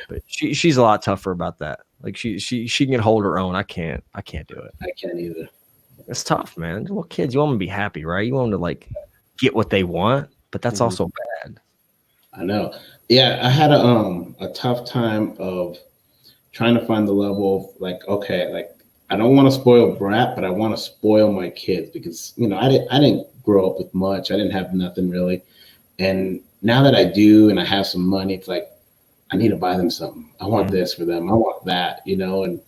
But she's a lot tougher about that. Like she can hold her own. I can't do it. I can't either. It's tough, man. Well, kids, you want them to be happy, right? You want them to like get what they want, but that's also bad. I know. Yeah, I had a tough time of trying to find the level of like, okay, like I don't want to spoil brat, but I want to spoil my kids because, you know, I didn't grow up with much. I didn't have nothing really. And now that I do and I have some money, it's like I need to buy them something. I want this for them. I want that, you know. And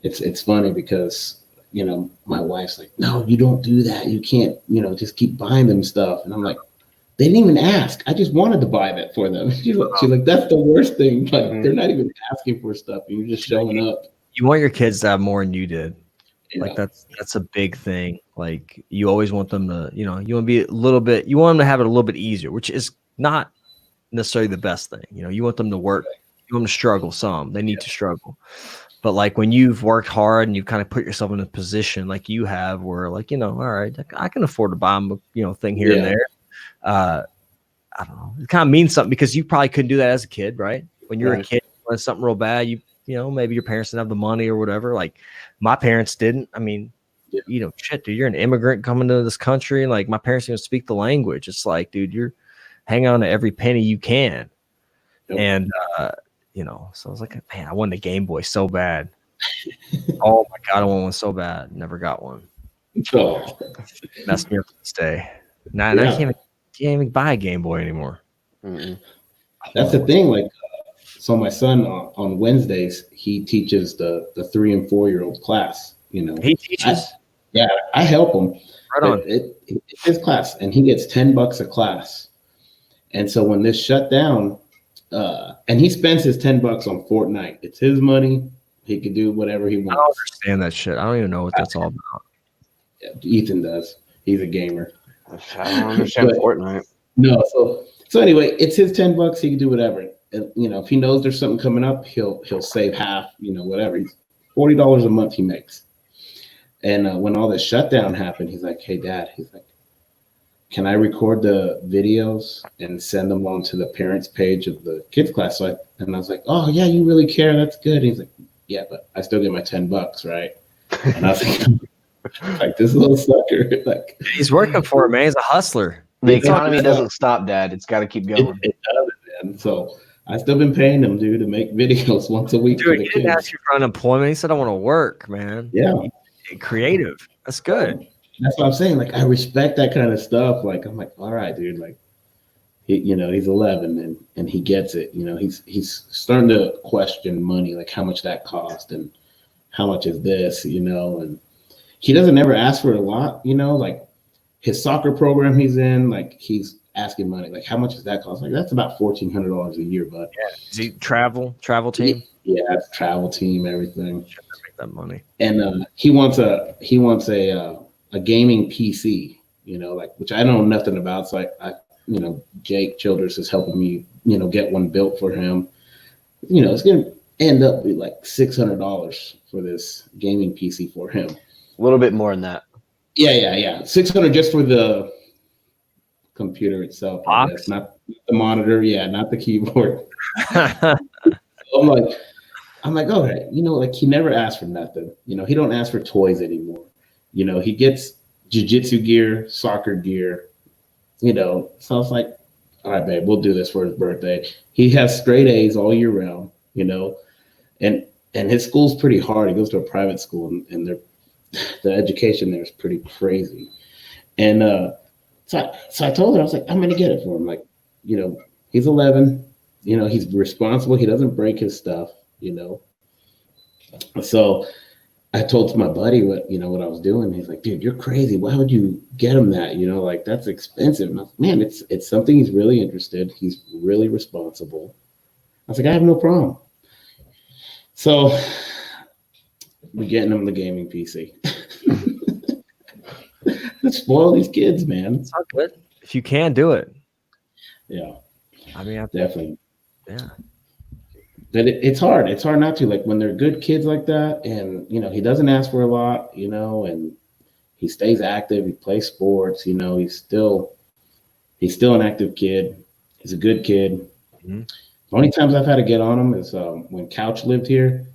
it's funny because my wife's like, no, you don't do that. You can't, just keep buying them stuff. And I'm like, they didn't even ask. I just wanted to buy that for them. She's like, that's the worst thing. Like, they're not even asking for stuff. You're just showing up. You want your kids to have more than you did. Yeah. Like that's a big thing. Like you always want them to, you want to be a little bit, you want them to have it a little bit easier, which is not necessarily the best thing. You want them to work, you want them to struggle some. They need to struggle. But like when you've worked hard and you've kind of put yourself in a position like you have where like, all right, I can afford to buy them a, thing here and there. I don't know. It kind of means something because you probably couldn't do that as a kid, right? When you're a kid, when something real bad, maybe your parents didn't have the money or whatever. Like my parents didn't. I mean, shit, dude, you're an immigrant coming to this country. And like my parents didn't speak the language. It's like, dude, you're hanging on to every penny you can. Yep. And, so I was like, man, I wanted a Game Boy so bad. Oh my God, I want one so bad. Never got one. Oh. Messed me up to this day. Now I can't even buy a Game Boy anymore. Mm-mm. That's the thing. Like, so my son on Wednesdays, he teaches the 3 and 4 year old class. He teaches. I help him. Right on. It's his class, and he gets $10 a class. And so when this shut down, and he spends his $10 on Fortnite. It's his money. He can do whatever he wants. I don't understand that shit. I don't even know what that's all about. Yeah, Ethan does. He's a gamer. I don't understand Fortnite. No, so anyway, it's his $10. He can do whatever. And, if he knows there's something coming up, he'll save half. Whatever. He's $40 a month he makes. And when all this shutdown happened, he's like, "Hey, Dad," he's like, "can I record the videos and send them on to the parents page of the kids class?" And I was like, "Oh yeah, you really care? That's good." And he's like, "Yeah, but I still get my $10, right?" And I was like, this little sucker. Like, he's working for it, man. He's a hustler. The economy doesn't stop, Dad. It's got to keep going. It does, man. So I've still been paying him, dude, to make videos once a week. Dude, he didn't ask you for unemployment. He said, "I want to work, man." Yeah. Creative. That's good. That's what I'm saying. Like, I respect that kind of stuff. Like, I'm like, all right, dude. Like, he's 11 and he gets it. He's starting to question money, like how much that cost and how much is this, and he doesn't ever ask for a lot, like his soccer program he's in, like he's asking money, like how much does that cost? Like that's about $1,400 a year, bud. Yeah. Is he travel team? Yeah, it's travel team, everything. Make that money. And he wants a gaming PC, like which I know nothing about. So I Jake Childress is helping me, get one built for him. It's gonna end up be like $600 for this gaming PC for him. A little bit more than that. Yeah. $600 just for the computer itself. Box? Not the monitor. Yeah, not the keyboard. I'm like, okay, like he never asked for nothing. He don't ask for toys anymore. He gets jiu-jitsu gear, soccer gear. So I was like, all right, babe, we'll do this for his birthday. He has straight A's all year round, and his school's pretty hard. He goes to a private school, and the education there is pretty crazy. And so I told her, I was like, I'm gonna get it for him. Like, he's 11. He's responsible. He doesn't break his stuff. So I told my buddy what I was doing. He's like, "Dude, you're crazy. Why would you get him that? Like that's expensive." And I was like, "Man, it's something he's really interested. He's really responsible." I was like, "I have no problem." So we're getting him the gaming PC. Let's spoil these kids, man. It's not good. If you can do it. Yeah. I mean, definitely. Yeah. But it's hard. It's hard not to, like when they're good kids like that, and he doesn't ask for a lot, and he stays active. He plays sports. He's still an active kid. He's a good kid. Mm-hmm. The only times I've had to get on him is when Couch lived here.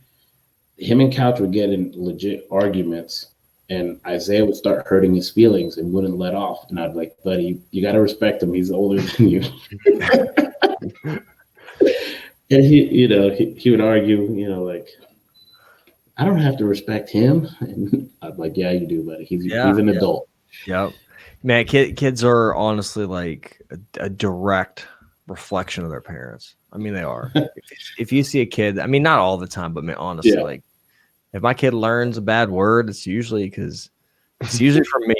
Him and Couch would get in legit arguments, and Isaiah would start hurting his feelings and wouldn't let off. And I'd be like, "Buddy, you got to respect him. He's older than you." And he would argue, like, "I don't have to respect him." And I'm like, "Yeah, you do, buddy. He's an adult." Yep. Man, kids are honestly like a direct reflection of their parents. I mean, they are. If you see a kid, I mean, not all the time, but man, honestly, like If my kid learns a bad word, it's usually from me.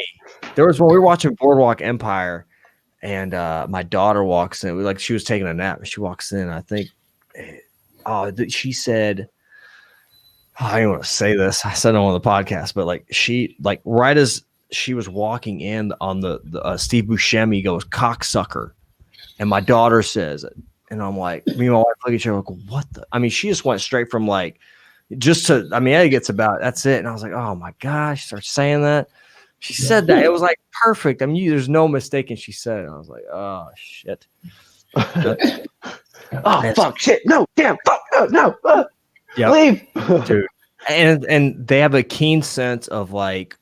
There was when we were watching Boardwalk Empire, and my daughter walks in. Like she was taking a nap, and she walks in. I think, she said, I don't want to say this. I said it on the podcast, but like she, like right as she was walking in on the Steve Buscemi goes cocksucker, and my daughter says it, and I'm like, me and my wife look at each other like, what the? I mean, she just went straight from like, just to, I mean, it gets about that's it, and I was like, oh my gosh, she starts saying that. She said that it was like perfect. I mean, there's no mistaking. She said it. I was like, oh shit. Oh fuck, shit, no, damn, fuck, no, yeah, leave, dude. And they have a keen sense of like,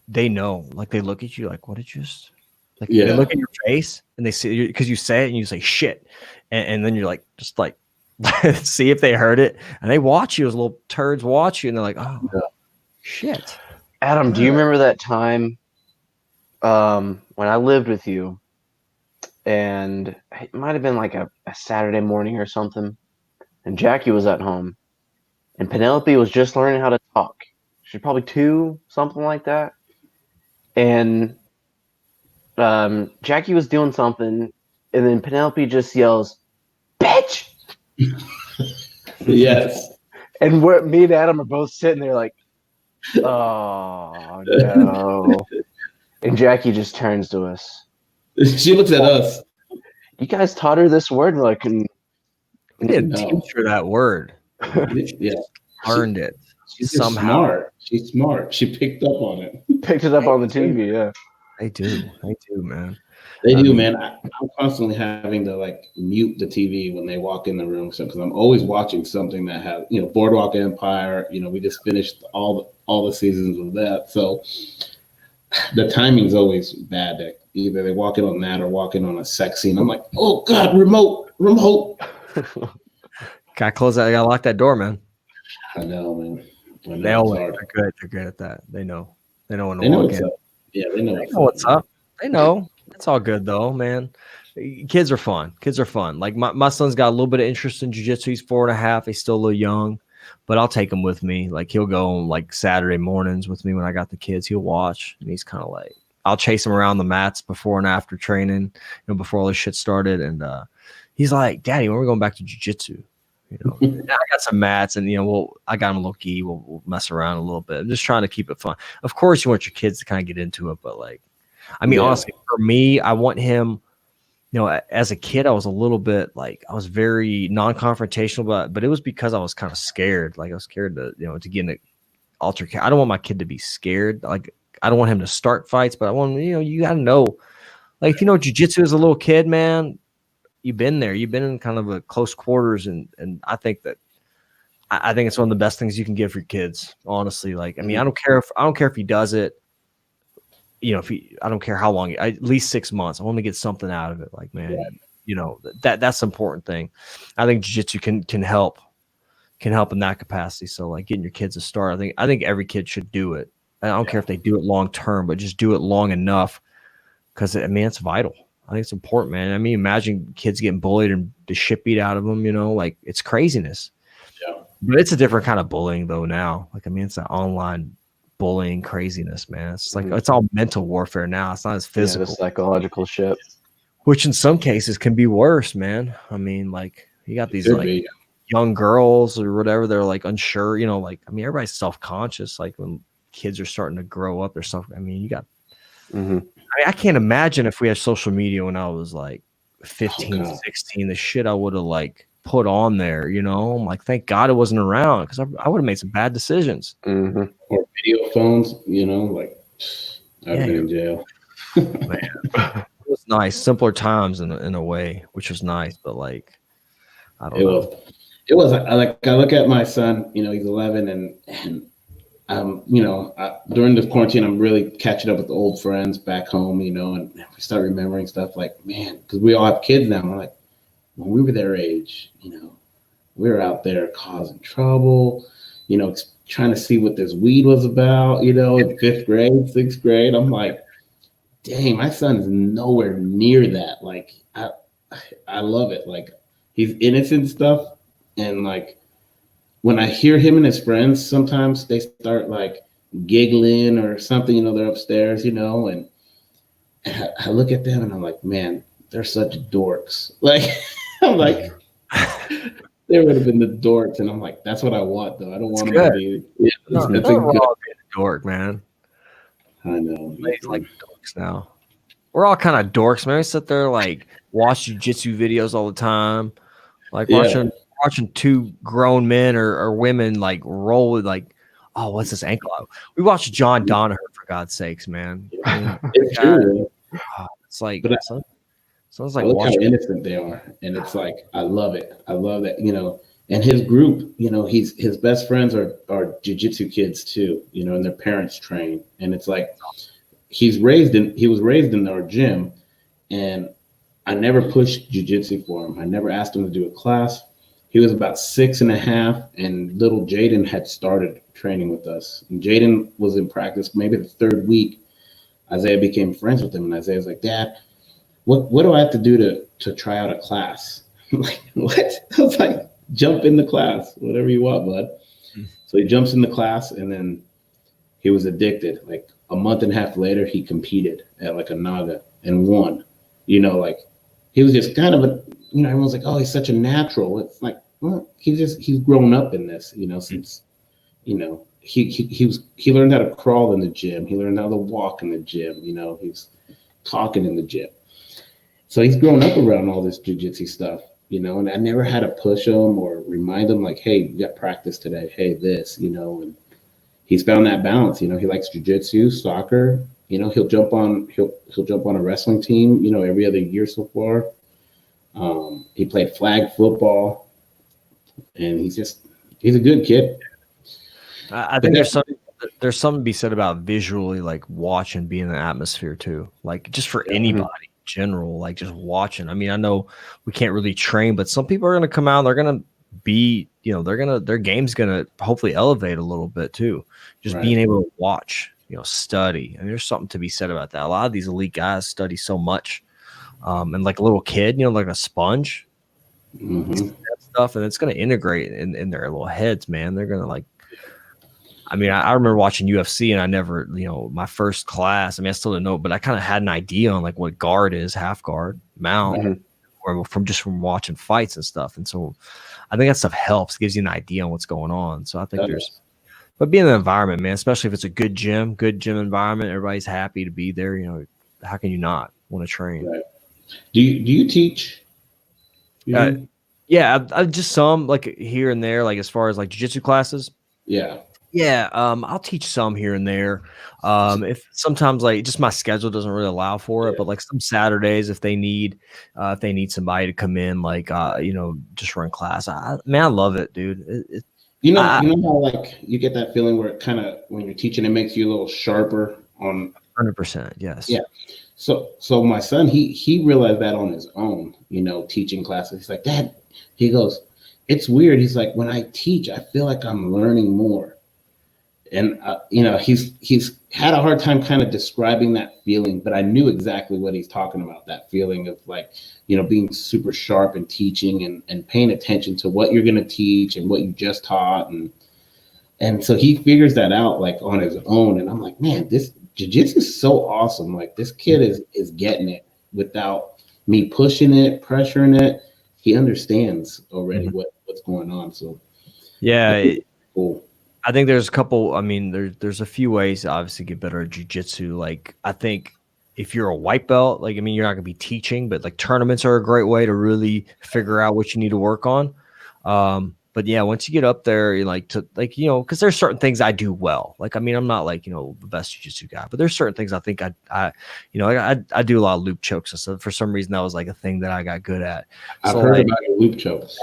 they know, like they look at you like, what did you just like? Yeah. They look at your face and they see, because you say it and you say shit, and then you're like, just like see if they heard it, and they watch you as little turds watch you, and they're like, oh shit. Adam, do you remember that time when I lived with you, and it might have been like a Saturday morning or something, and Jackie was at home, and Penelope was just learning how to talk. She's probably 2, something like that. And Jackie was doing something, and then Penelope just yells, "Bitch!" Yes. And me and Adam are both sitting there like, oh no. And Jackie just turns to us. She looks at us. You guys taught her this word? Like, We didn't teach her that word. Yeah. Learned it. She's somehow. smart. She's smart. She picked up on it. Picked it up on the TV, yeah. They do, man. They do, man. I'm constantly having to like mute the TV when they walk in the room, because I'm always watching something that has, Boardwalk Empire. We just finished all the seasons of that, so the timing's always bad. That either they walk in on that or walk in on a sex scene. I'm like, oh god, remote. Gotta close that. Gotta lock that door, man. I know, man. They're good. They're good at that. They know when to They know walk what's in. up. Yeah, they know what's up. They know. It's all good though, man. Kids are fun. Like my son's got a little bit of interest in jiu-jitsu. He's 4.5. He's still a little young, but I'll take him with me. Like he'll go on like Saturday mornings with me when I got the kids. He'll watch, and he's kind of like, I'll chase him around the mats before and after training, before all this shit started. And he's like, Daddy, when are we going back to jiu-jitsu? I got some mats, and I got him a little gi. We'll mess around a little bit. I'm just trying to keep it fun. Of course, you want your kids to kind of get into it, but like, I mean, honestly, for me, I want him. As a kid, I was a little bit like, I was very non-confrontational, but it was because I was kind of scared. Like I was scared to to get in an altercation. I don't want my kid to be scared. Like I don't want him to start fights, but I want you got to know, like if jiu-jitsu as a little kid, man. You've been there. You've been in kind of a close quarters, and I think it's one of the best things you can give your kids. Honestly, like I mean, I don't care if he does it. I don't care how long. At least 6 months. I want to get something out of it. Like man, that's the important thing. I think jiu-jitsu can help in that capacity. So like getting your kids a start. I think every kid should do it. I don't care if they do it long term, but just do it long enough, because I mean it's vital. I think it's important, man. I mean, imagine kids getting bullied and the shit beat out of them, like it's craziness. Yeah. But it's a different kind of bullying though now. Like, I mean, it's an online bullying craziness, man. It's like, it's all mental warfare now. It's not as physical. The psychological shit. Which in some cases can be worse, man. I mean, like you got these young girls or whatever. They're like unsure, like, I mean, everybody's self-conscious. Like when kids are starting to grow up, they're I mean, you got, I mean, I can't imagine if we had social media when I was like 15, 16, the shit I would have like put on there, I'm like, thank God it wasn't around, because I would have made some bad decisions. Or video phones, like I'd been in jail. Man, it was nice, simpler times in a way, which was nice, but like, I don't know. It was like, I look at my son, he's 11, and during this quarantine, I'm really catching up with the old friends back home, and we start remembering stuff like, man, because we all have kids now. I'm like, when we were their age, we were out there causing trouble, trying to see what this weed was about, in 5th grade, 6th grade. I'm like, dang, my son is nowhere near that. Like, I love it. Like, he's innocent stuff, and like, when I hear him and his friends, sometimes they start like giggling or something, they're upstairs, and I look at them and I'm like, man, they're such dorks. Like, I'm like, they would have been the dorks. And I'm like, that's what I want, though. I don't It's want them to good. be, No, it's a we're good, all being a dork, man. I know. It's like dorks now. We're all kind of dorks, man. We sit there like watch jujitsu videos all the time, like watching two grown men or women like roll with like, oh, what's this ankle out? We watched John Danaher for God's sakes, man. I mean, It's true. it's like But sounds I like look how watching. innocent they are. And it's like, I love it. I love that, and his group, his best friends are jiu-jitsu kids too, and their parents train. And it's like, he was raised in our gym, and I never pushed jujitsu for him. I never asked him to do a class. He was about 6.5, and little Jaden had started training with us. And Jaden was in practice maybe the third week. Isaiah became friends with him, and Isaiah's like, Dad, what do I have to do to try out a class? I'm like, what? I was like, jump in the class, whatever you want, bud. So he jumps in the class, and then he was addicted. Like a month and a half later, he competed at like a Naga and won. Like he was just kind of everyone's like, oh, he's such a natural. It's like, well, he's grown up in this, since, he learned how to crawl in the gym. He learned how to walk in the gym. He's talking in the gym. So he's grown up around all this jiu-jitsu stuff, and I never had to push him or remind him like, hey, you got practice today. Hey, this, and he's found that balance. He likes jiu-jitsu, soccer. He'll jump on a wrestling team, every other year so far. He played flag football, and he's a good kid. I think there's something to be said about visually like watching, being in the atmosphere too. Like just for anybody in general, like just watching. I mean, I know we can't really train, but some people are gonna come out and they're gonna be, their game's gonna hopefully elevate a little bit too. Just being able to watch, study. And there's something to be said about that. A lot of these elite guys study so much. And like a little kid, like a sponge, that stuff, and it's gonna integrate in their little heads, man. They're gonna like, I mean, I remember watching UFC, and I never, my first class, I mean, I still didn't know, but I kind of had an idea on like what guard is, half guard, mount, or from watching fights and stuff. And so I think that stuff helps, gives you an idea on what's going on. So I think but being in the environment, man, especially if it's a good gym environment, everybody's happy to be there. How can you not want to train? Right. Do you teach? Yeah, I just some like here and there, like as far as like jiu-jitsu classes. Yeah, I'll teach some here and there. If sometimes like just my schedule doesn't really allow for it, but like some Saturdays if they need somebody to come in, like just run class. I love it, dude. You know how like you get that feeling where it kind of when you're teaching, it makes you a little sharper on 100%. Yes. Yeah. So my son, he realized that on his own, teaching classes. He's like, Dad, he goes, it's weird. He's like, when I teach, I feel like I'm learning more. And, he's had a hard time kind of describing that feeling, but I knew exactly what he's talking about, that feeling of like, being super sharp and teaching and paying attention to what you're going to teach and what you just taught. And so he figures that out like on his own. And I'm like, man, this jiu-jitsu is so awesome. Like this kid is getting it without me pushing it, pressuring it. He understands already what's going on. So yeah, cool. I think there's a couple. I mean, there's a few ways to obviously get better at jiu-jitsu. Like I think if you're a white belt, like I mean, you're not gonna be teaching, but like tournaments are a great way to really figure out what you need to work on. But yeah, once you get up there, you like to like, because there's certain things I do well. Like, I mean, I'm not like, the best jiu-jitsu guy, but there's certain things I think I do a lot of loop chokes and stuff. For some reason, that was like a thing that I got good at. I've heard about your loop chokes.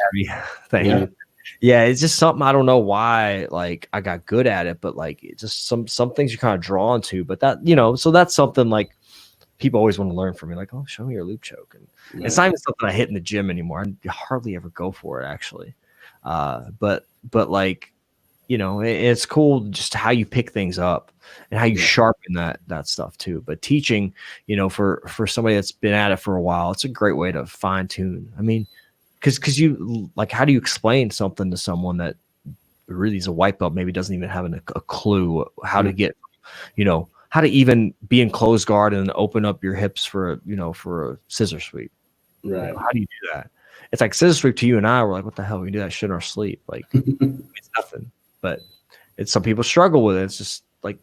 Thank you. Yeah, it's just something I don't know why like I got good at it, but like it's just some things you're kind of drawn to. But that, so that's something like people always want to learn from me. Like, oh, show me your loop choke. And it's not even something I hit in the gym anymore. I hardly ever go for it actually. But like, it's cool just how you pick things up and how you sharpen that stuff too. But teaching, for somebody that's been at it for a while, it's a great way to fine tune. I mean, because you like, how do you explain something to someone that really is a white belt, maybe doesn't even have a clue how to get, how to even be in closed guard and open up your hips for a scissor sweep. Right. How do you do that? It's like scissor sweep to you and I. We're like, what the hell? We can do that shit in our sleep. Like, it's nothing. But some people struggle with it. It's just like,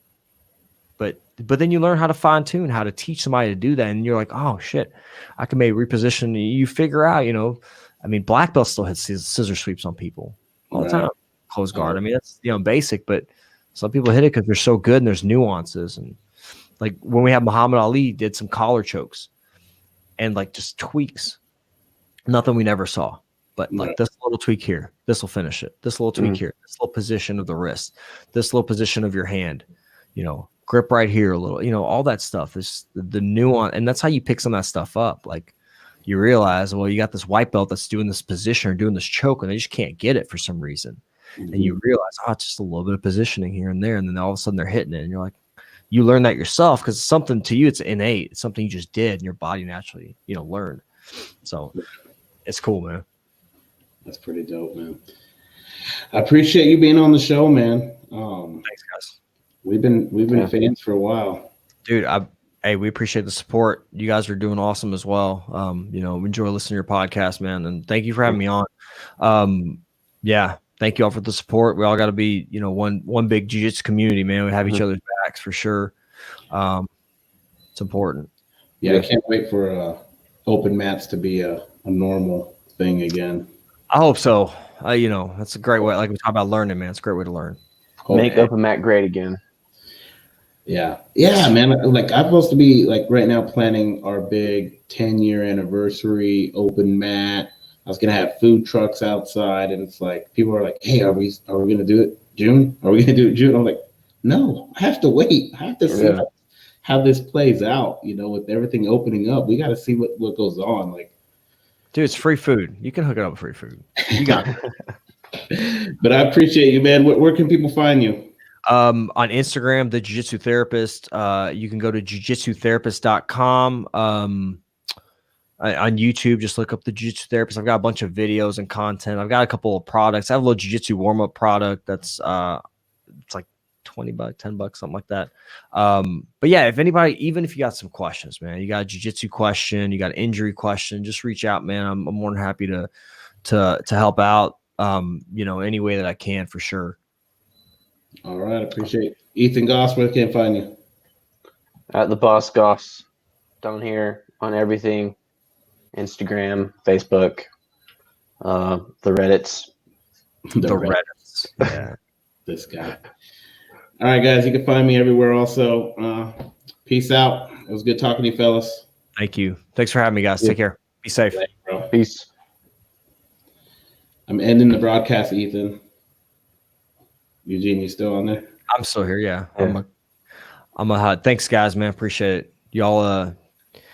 but then you learn how to fine tune, how to teach somebody to do that, and you're like, oh shit, I can maybe reposition. You figure out, black belts still hit scissor sweeps on people all the time. Close guard. I mean, that's basic, but some people hit it because they're so good and there's nuances. And like when we have Muhammad Ali did some collar chokes and like just tweaks, nothing we never saw. But like this little tweak here, this will finish it. This little tweak here, this little position of the wrist, this little position of your hand, grip right here a little, all that stuff is the nuance. And that's how you pick some of that stuff up. Like you realize, well, you got this white belt that's doing this position or doing this choke and they just can't get it for some reason. And you realize, it's just a little bit of positioning here and there. And then all of a sudden they're hitting it. And you're like, you learn that yourself because something to you, it's innate. It's something you just did and your body naturally, learned. So it's cool, man. That's pretty dope, man. I appreciate you being on the show, man. Thanks, guys. We've been fans for a while. Dude, we appreciate the support. You guys are doing awesome as well. We enjoy listening to your podcast, man. And thank you for having me on. Thank you all for the support. We all got to be, one big jiu-jitsu community, man. We have each other's backs for sure. It's important. Yeah, I can't wait for open mats to be a normal thing again. I hope so. That's a great way. Like we talk about learning, man. It's a great way to learn. Make open mat great again. Yeah, man. Like I'm supposed to be like right now planning our big 10-year anniversary open mat. I was gonna have food trucks outside, and it's like people are like, "Hey, are we gonna do it June? Are we gonna do it June?" I'm like, "No, I have to wait. I have to see how this plays out. With everything opening up, we got to see what goes on." Like, dude, it's free food. You can hook it up with free food. You got it. But I appreciate you, man. Where can people find you? On Instagram, the Jiu-Jitsu Therapist. You can go to jujitsutherapist.com. On YouTube, just look up the Jiu-Jitsu Therapist. I've got a bunch of videos and content. I've got a couple of products. I have a little jiu-jitsu warm-up product that's it's like $20, $10, something like that. But yeah, if anybody, even if you got some questions, man, you got a jiu-jitsu question, you got an injury question, just reach out, man. I'm more than happy to help out any way that I can, for sure. All right, appreciate it. Ethan Goss, where can I find you? At the Boss Goss, down here on everything. Instagram, Facebook, the Reddits. The Reddits. Yeah. This guy. All right, guys, you can find me everywhere also. Peace out. It was good talking to you, fellas. Thank you. Thanks for having me, guys. Take care. Be safe. Thanks, bro. Peace. I'm ending the broadcast, Ethan. Eugene, you still on there? I'm still here, yeah. I'm a thanks, guys, man. Appreciate it. Y'all